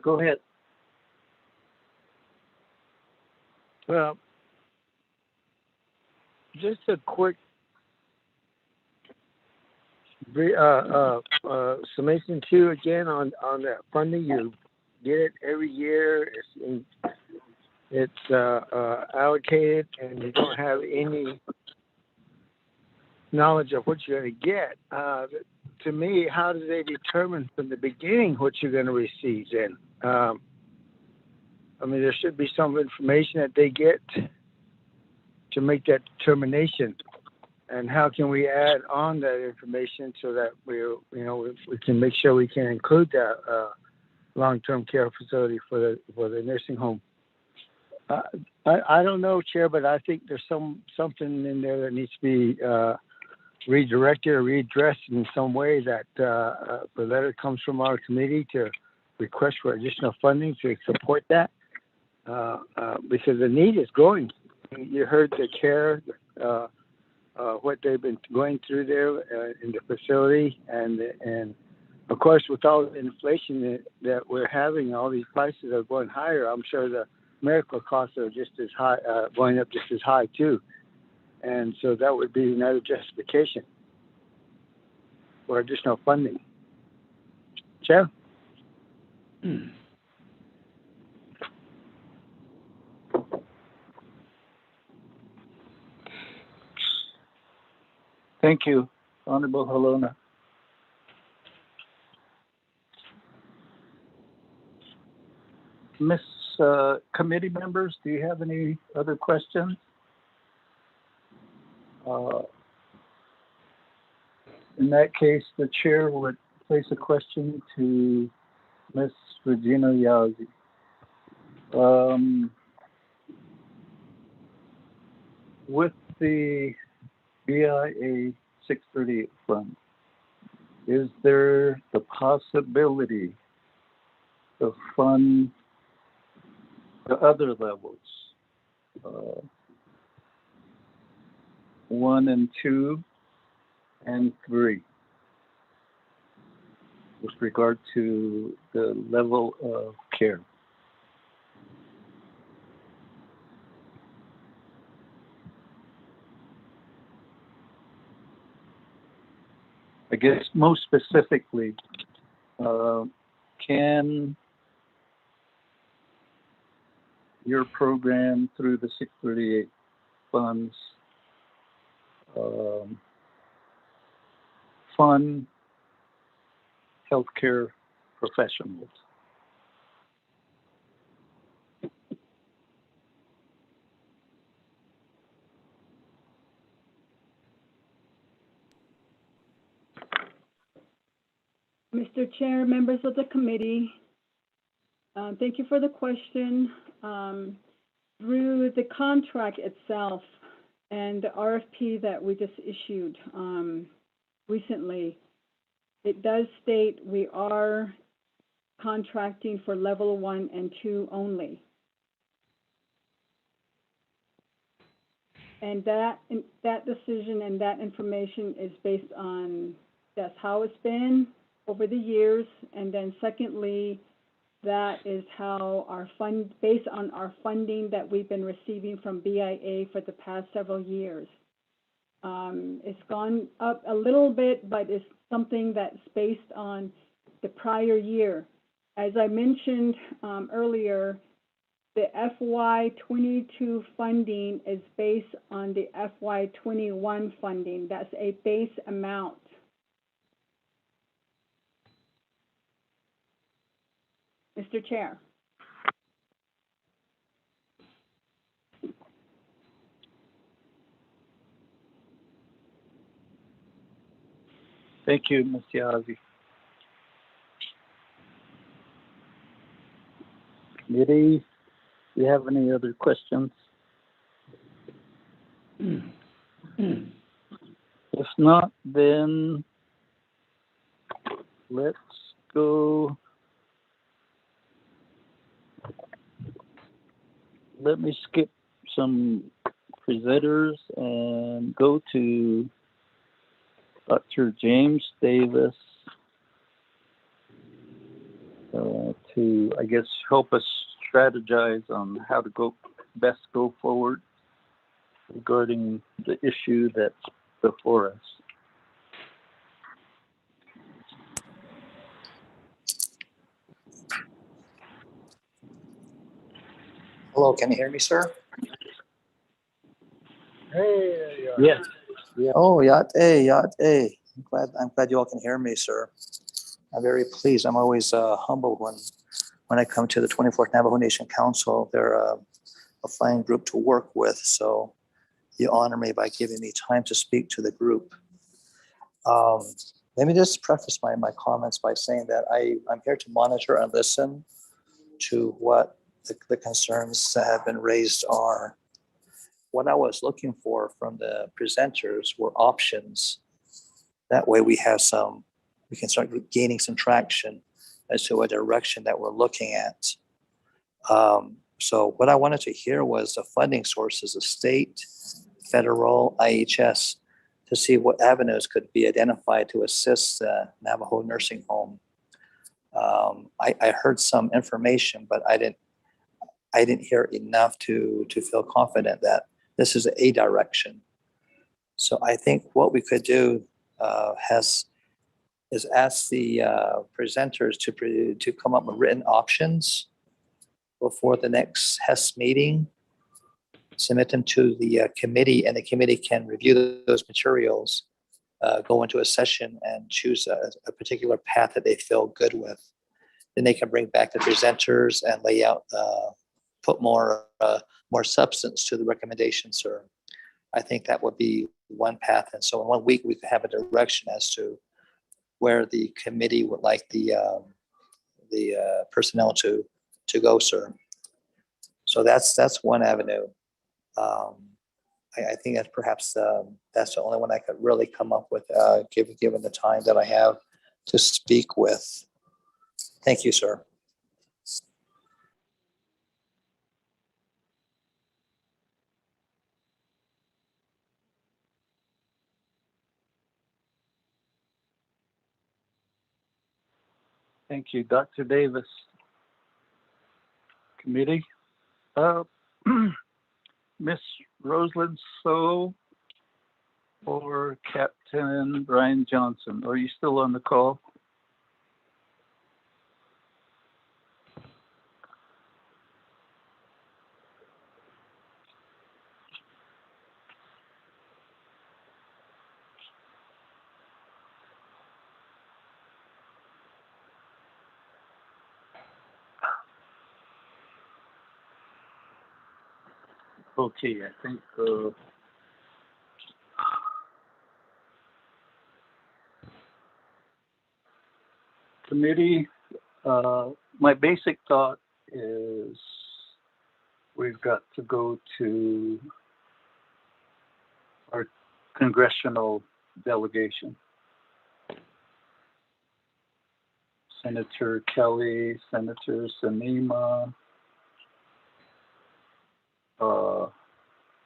Go ahead. Well, just a quick summation too again on that funding. You get it every year. It's allocated, and you don't have any knowledge of what you're going to get. To me, how do they determine from the beginning what you're going to receive then? I mean, there should be some information that they get to make that determination. And how can we add on that information so that we can make sure we can include that long-term care facility for the nursing home? I don't know, Chair, but I think there's something in there that needs to be redirected or readdressed in some way. That the letter comes from our committee to request for additional funding to support that, because the need is growing. You heard the care, what they've been going through there in the facility, and of course with all the inflation that we're having, all these prices are going higher. I'm sure the medical costs are just as high, going up just as high too. And so that would be another justification for additional funding. Chair? Thank you, Honorable Halona. Miss committee members, do you have any other questions? In that case, the chair would place a question to Ms. Regina Yazzie. With the BIA 638 fund, is there the possibility to fund the other levels, 1 and 2 and 3, with regard to the level of care. I guess most specifically, can your program through the 638 funds fund healthcare professionals? Mr. Chair, members of the committee, thank you for the question. Through the contract itself and the RFP that we just issued recently, it does state we are contracting for level 1 and 2 only. And that decision and that information is based on, that's how it's been over the years. And then secondly, that is how our based on our funding that we've been receiving from BIA for the past several years. It's gone up a little bit, but it's something that's based on the prior year. As I mentioned earlier, the FY22 funding is based on the FY21 funding. That's a base amount. Mr. Chair. Thank you, Ms. Yazzie. Committee, do you have any other questions? If not, then let's go. Let me skip some presenters and go to Dr. James Davis to, I guess, help us strategize on how to best go forward regarding the issue that's before us. Hello, can you hear me, sir? Hey, there you are. Yes. Yeah. Oh, yate. I'm glad you all can hear me, sir. I'm very pleased. I'm always humbled when I come to the 24th Navajo Nation Council. They're a fine group to work with, so you honor me by giving me time to speak to the group. Let me just preface my comments by saying that I'm here to monitor and listen to what the concerns that have been raised are. What I was looking for from the presenters were options. That way we can start gaining some traction as to a direction that we're looking at. So what I wanted to hear was the funding sources of state, federal, IHS, to see what avenues could be identified to assist the Navajo nursing home. I heard some information, but I didn't hear enough to feel confident that this is a direction. So I think what we could do is ask the presenters to come up with written options before the next HES meeting, submit them to the committee, and the committee can review those materials, go into a session and choose a particular path that they feel good with. Then they can bring back the presenters and lay out, put more substance to the recommendations, sir. I think that would be one path. And so in 1 week, we could have a direction as to where the committee would like the personnel to go, sir. So that's one avenue. I think that perhaps that's the only one I could really come up with, given the time that I have to speak with. Thank you, sir. Thank you, Dr. Davis. Committee, Miss Rosalind So or Captain Brian Johnson, are you still on the call? Okay, I think committee, my basic thought is we've got to go to our congressional delegation. Senator Kelly, Senator Sinema,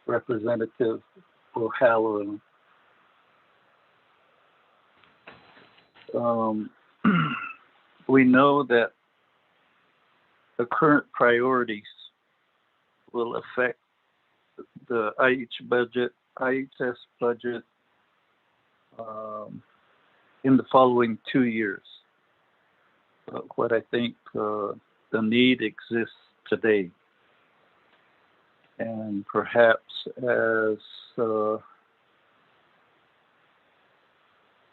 Representative O'Halloran. We know that the current priorities will affect the IHS budget in the following 2 years. What I think the need exists today. And perhaps as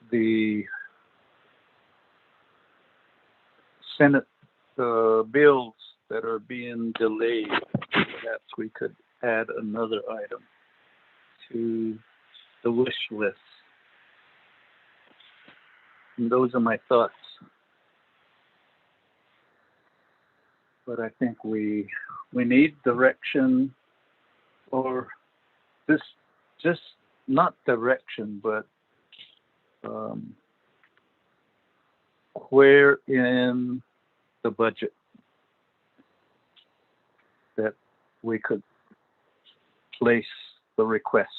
the Senate bills that are being delayed, perhaps we could add another item to the wish list. And those are my thoughts. But I think we need direction, or just not direction, but where in the budget that we could place the request.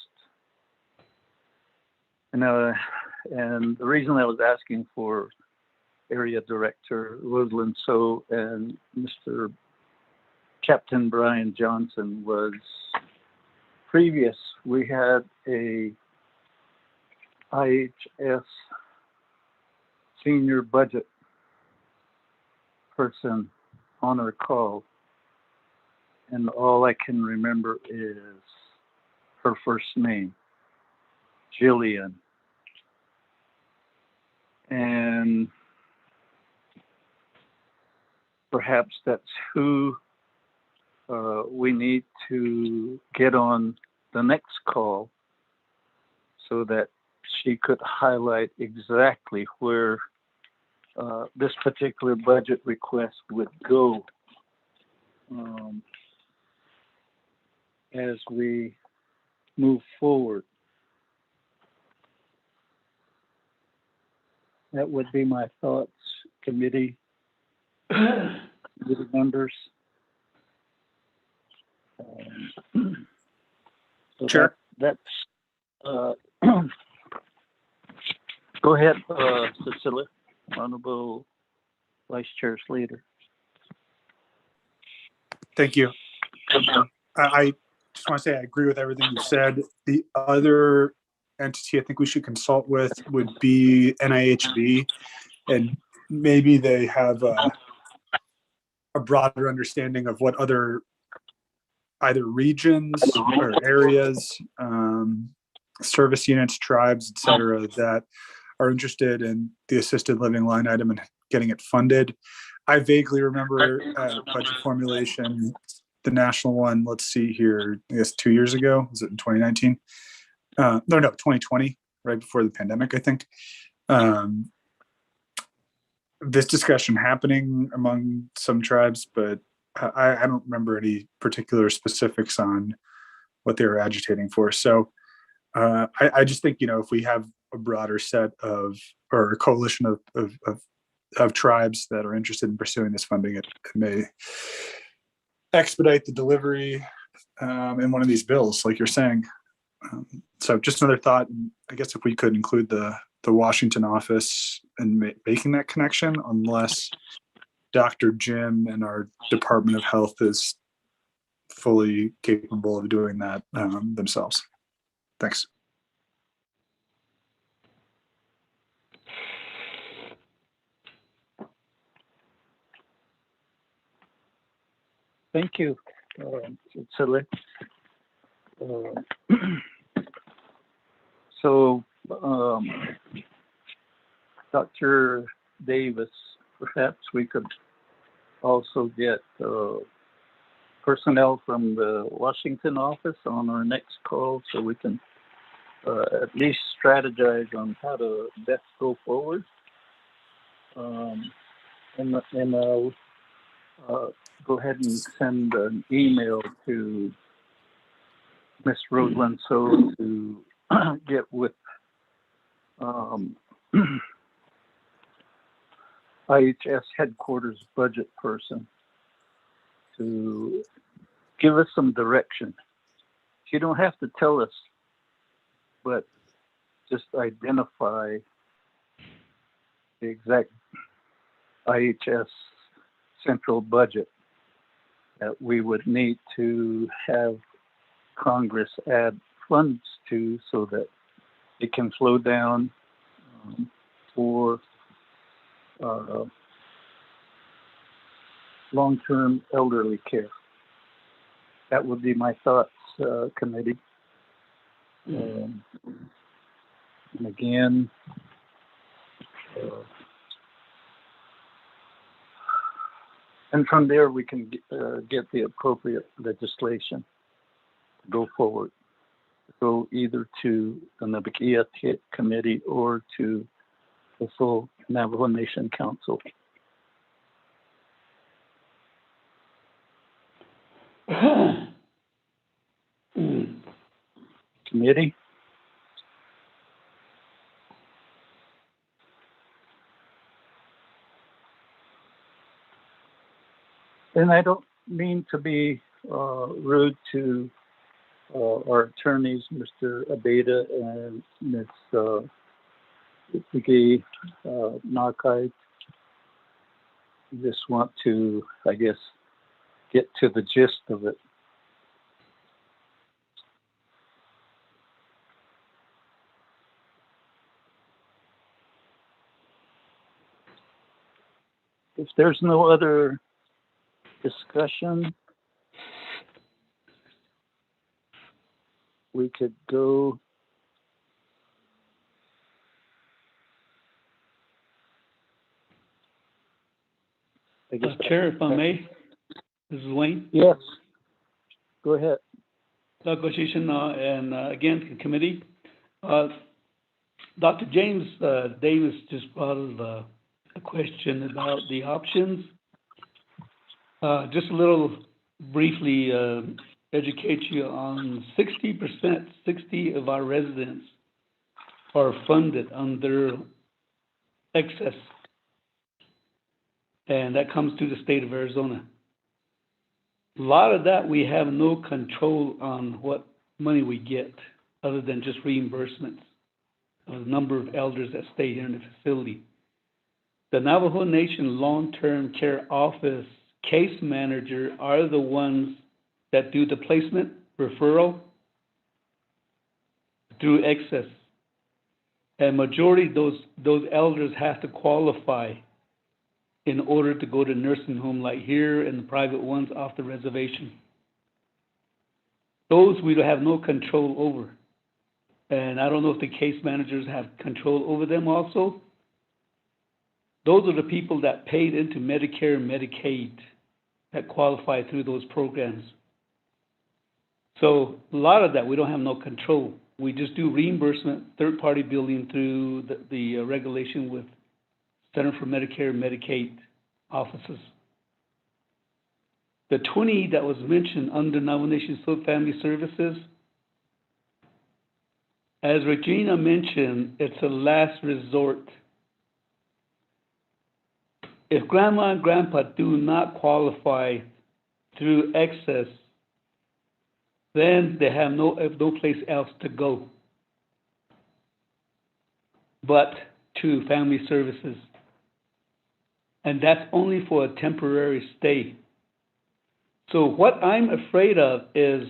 And the reason I was asking for Area Director Rosalind So and Mr. Captain Brian Johnson was previous. We had a IHS senior budget person on our call, and all I can remember is her first name, Jillian. And perhaps that's who we need to get on the next call so that she could highlight exactly where this particular budget request would go as we move forward. That would be my thoughts, committee members. So Sure. That's go ahead, Cecilia, Honorable Vice Chair Slater. Thank you. I just want to say I agree with everything you said. The other entity I think we should consult with would be NIHB, and maybe they have a broader understanding of what other either regions or areas, service units, tribes, etc., that are interested in the assisted living line item and getting it funded. I vaguely remember budget formulation, the national one, let's see here, I guess 2 years ago, was it in 2019? No, 2020, right before the pandemic, I think. This discussion happening among some tribes, but I don't remember any particular specifics on what they were agitating for. So I just think, if we have a broader set of, or a coalition of tribes that are interested in pursuing this funding, it may expedite the delivery in one of these bills, like you're saying. So just another thought. I guess if we could include the Washington office and making that connection unless Dr. Jim and our Department of Health is fully capable of doing that themselves. Thanks. Thank you, Silly. So, Dr. Davis, perhaps we could also get personnel from the Washington office on our next call so we can at least strategize on how to best go forward. And I'll go ahead and send an email to Ms. Roseland so to get with IHS headquarters budget person to give us some direction. You don't have to tell us, but just identify the exact IHS central budget that we would need to have Congress add funds to so that it can flow down for long-term elderly care. That would be my thoughts, committee. And again, and from there we can get the appropriate legislation to go forward. Go either to the Nabakia committee or to the full Navajo Nation Council. Committee? And I don't mean to be rude to our attorneys, Mr. Abeda and Ms. Ige Nakai. Just want to, I guess, get to the gist of it. If there's no other discussion, we could go. I guess Chair, if I may, this is Wayne. Yes, go ahead. And again, committee. Dr. James Davis just brought up a question about the options. Just a little briefly educate you on 60% of our residents are funded under excess. And that comes through the state of Arizona. A lot of that we have no control on what money we get other than just reimbursements of the number of elders that stay here in the facility. The Navajo Nation Long-Term Care Office case manager are the ones that do the placement referral through excess. And majority of those elders have to qualify in order to go to nursing home like here and the private ones off the reservation. Those we have no control over. And I don't know if the case managers have control over them also. Those are the people that paid into Medicare and Medicaid that qualify through those programs. So a lot of that we don't have no control. We just do reimbursement, third-party billing through the regulation with Center for Medicare and Medicaid offices. The 20 that was mentioned under Navajo Nation Family Services, as Regina mentioned, it's a last resort. If grandma and grandpa do not qualify through excess, then they have no place else to go but to family services. And that's only for a temporary stay. So what I'm afraid of is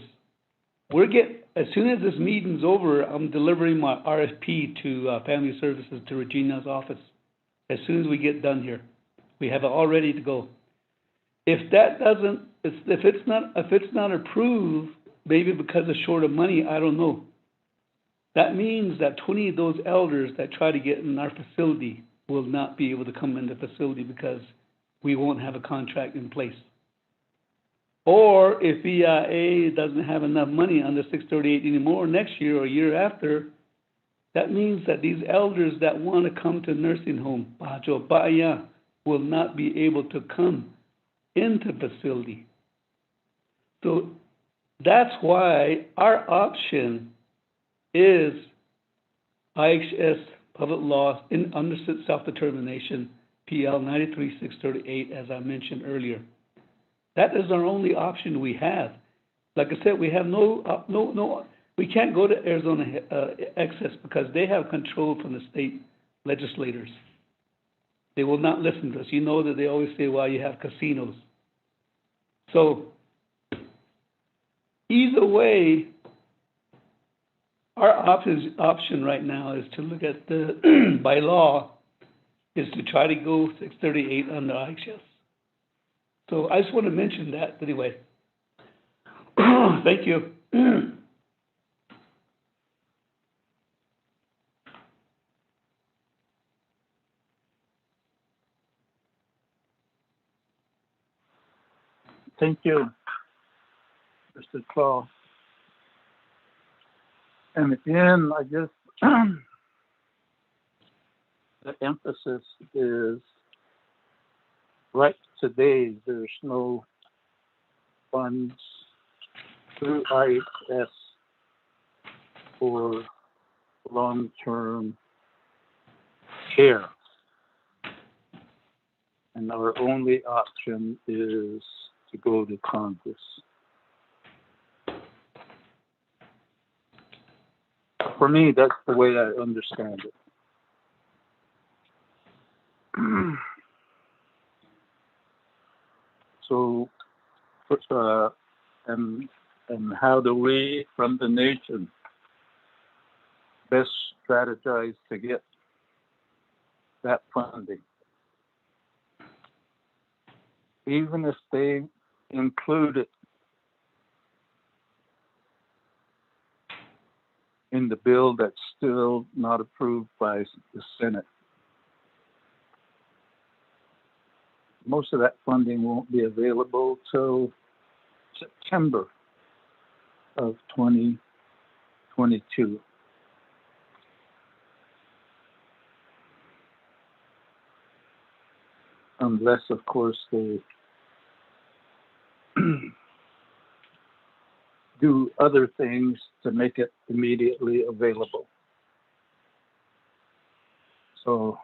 as soon as this meeting's over, I'm delivering my RFP to Family Services, to Regina's office. As soon as we get done here, we have it all ready to go. If that doesn't, if it's not approved, maybe because of short of money, I don't know. That means that 20 of those elders that try to get in our facility will not be able to come in the facility because we won't have a contract in place. Or if VIA doesn't have enough money under 638 anymore next year or year after, that means that these elders that want to come to nursing home, Bajo Baya, will not be able to come into facility. So that's why our option is IHS Public Law under self-determination, PL 93-638, as I mentioned earlier. That is our only option we have. Like I said, we have we can't go to Arizona Excess because they have control from the state legislators. They will not listen to us. You know that they always say, well, you have casinos. So either way, our option right now is to look at the, by law, is to try to go 638 under IHS. So I just want to mention that anyway. Thank you. Thank you, Mr. Claus. And again, I guess the emphasis is right today, there's no funds through IHS for long-term care. And our only option is to go to Congress. For me, that's the way I understand it. So, and how do we, from the nation, best strategize to get that funding? Even if they include it in the bill that's still not approved by the Senate. Most of that funding won't be available till September of 2022. Unless, of course, they do other things to make it immediately available. So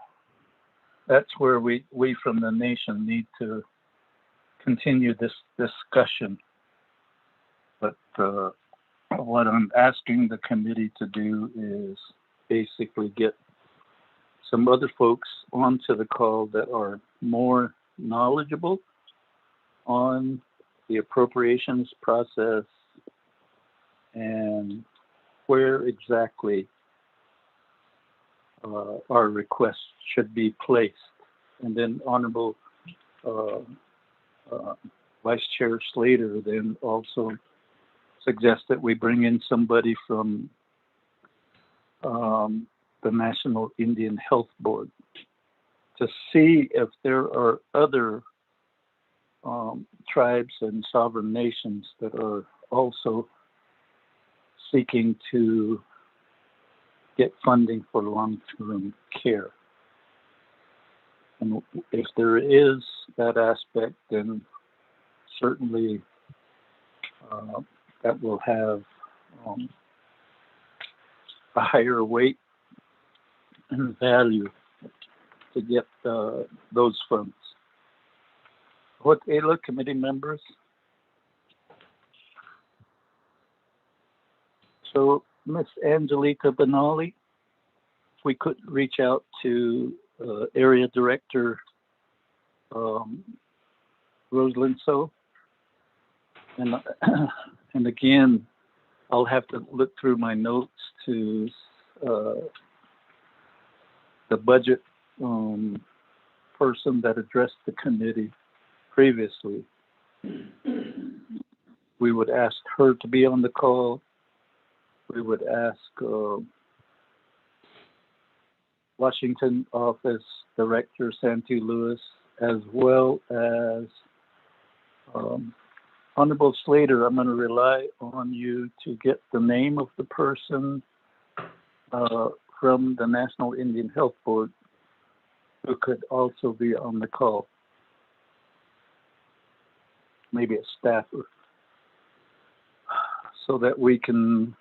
that's where we from the nation need to continue this discussion. But what I'm asking the committee to do is basically get some other folks onto the call that are more knowledgeable on the appropriations process and where exactly our requests should be placed. And then Honorable Vice Chair Slater then also suggests that we bring in somebody from the National Indian Health Board to see if there are other tribes and sovereign nations that are also seeking to get funding for long-term care. And if there is that aspect, then certainly that will have a higher weight and value to get those funds. What ALA committee members? So Ms. Angelica Benali, we could reach out to Area Director Rosalind So. And again, I'll have to look through my notes to the budget person that addressed the committee previously. We would ask her to be on the call. We would ask Washington Office Director Santee Lewis, as well as Honorable Slater. I'm going to rely on you to get the name of the person from the National Indian Health Board who could also be on the call. Maybe a staffer, so that we can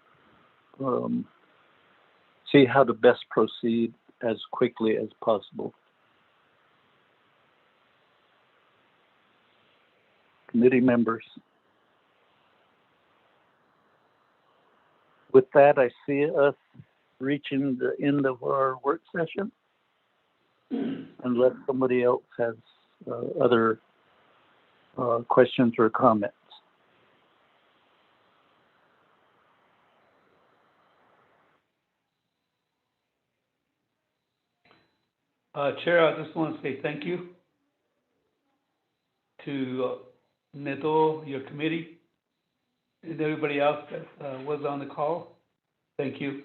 see how to best proceed as quickly as possible. Committee members. With that, I see us reaching the end of our work session, unless somebody else has other questions or comments. Chair, I just want to say thank you to Neto, your committee, and everybody else that was on the call. Thank you.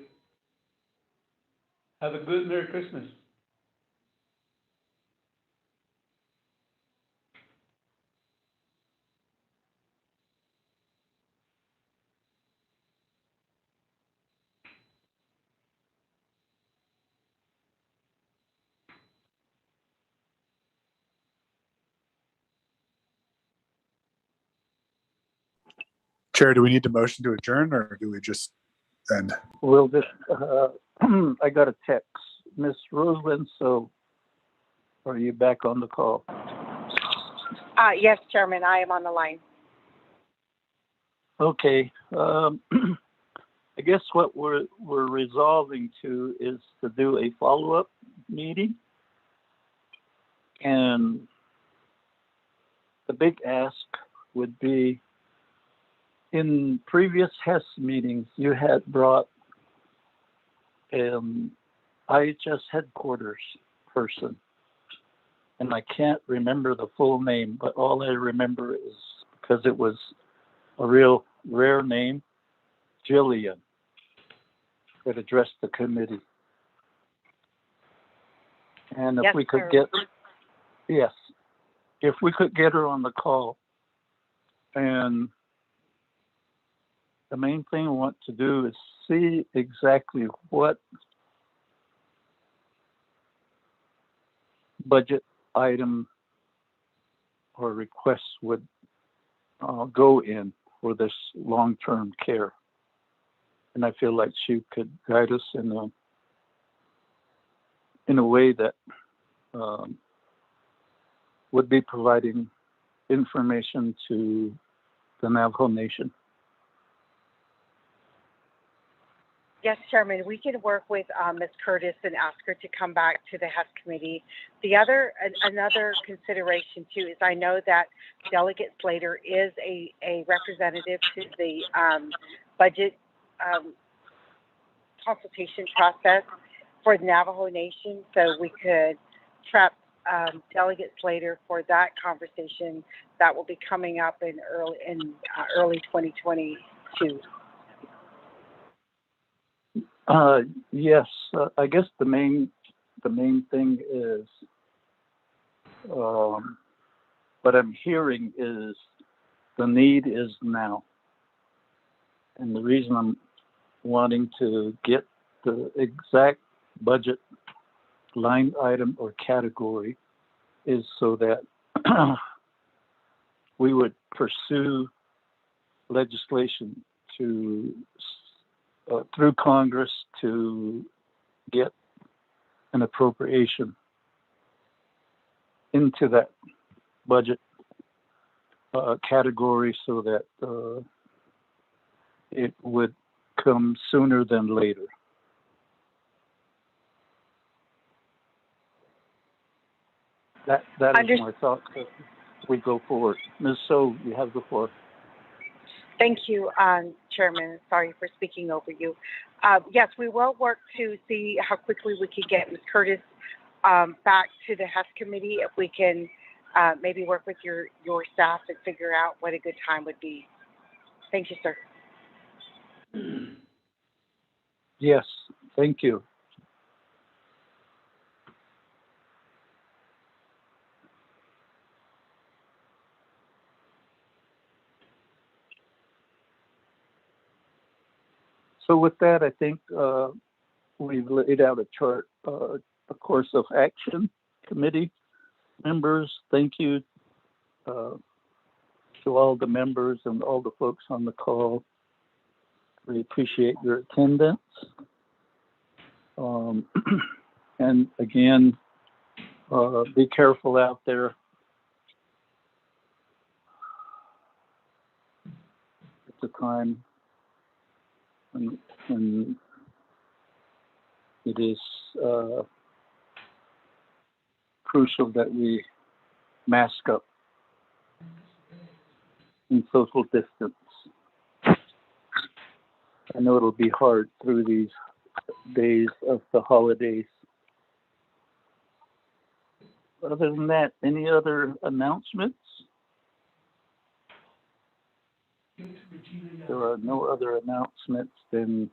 Have a good Merry Christmas. Chair, do we need to motion to adjourn, or do we just end? We'll just, I got a text. Miss Rosalind, so are you back on the call? Yes, Chairman, I am on the line. Okay. I guess what we're resolving to is to do a follow-up meeting. And the big ask would be, in previous HES meetings, you had brought IHS headquarters person, and I can't remember the full name, but all I remember is, because it was a real rare name, Jillian, that addressed the committee. And if Yes, we could sir. get, yes, if we could get her on the call. And the main thing we want to do is see exactly what budget item or requests would go in for this long-term care. And I feel like she could guide us in a way that would be providing information to the Navajo Nation. Yes, Chairman, we can work with Ms. Curtis and ask her to come back to the HES committee. Another consideration too is, I know that Delegate Slater is a representative to the budget consultation process for the Navajo Nation, so we could trap Delegate Slater for that conversation that will be coming up in early 2022. Yes, I guess the main thing is, what I'm hearing is the need is now. And the reason I'm wanting to get the exact budget line item or category is so that we would pursue legislation to through Congress to get an appropriation into that budget category, so that it would come sooner than later. That is my thought as we go forward. Ms. So, you have the floor. Thank you, Chairman. Sorry for speaking over you. Yes, we will work to see how quickly we can get Ms. Curtis back to the HES committee. If we can maybe work with your staff and figure out what a good time would be. Thank you, sir. Yes, thank you. So with that, I think we've laid out a chart, a course of action. Committee members, thank you to all the members and all the folks on the call. We appreciate your attendance. And again, be careful out there. It's a time when it is crucial that we mask up and social distance. I know it'll be hard through these days of the holidays. Other than that, any other announcements? If there are no other announcements, then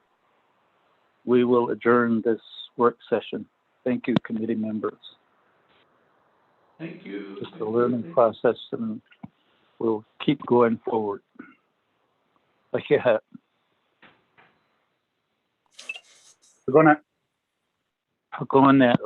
we will adjourn this work session. Thank you, committee members. Thank you. Just a learning process, and we'll keep going forward. Yeah. We're going to Go on that.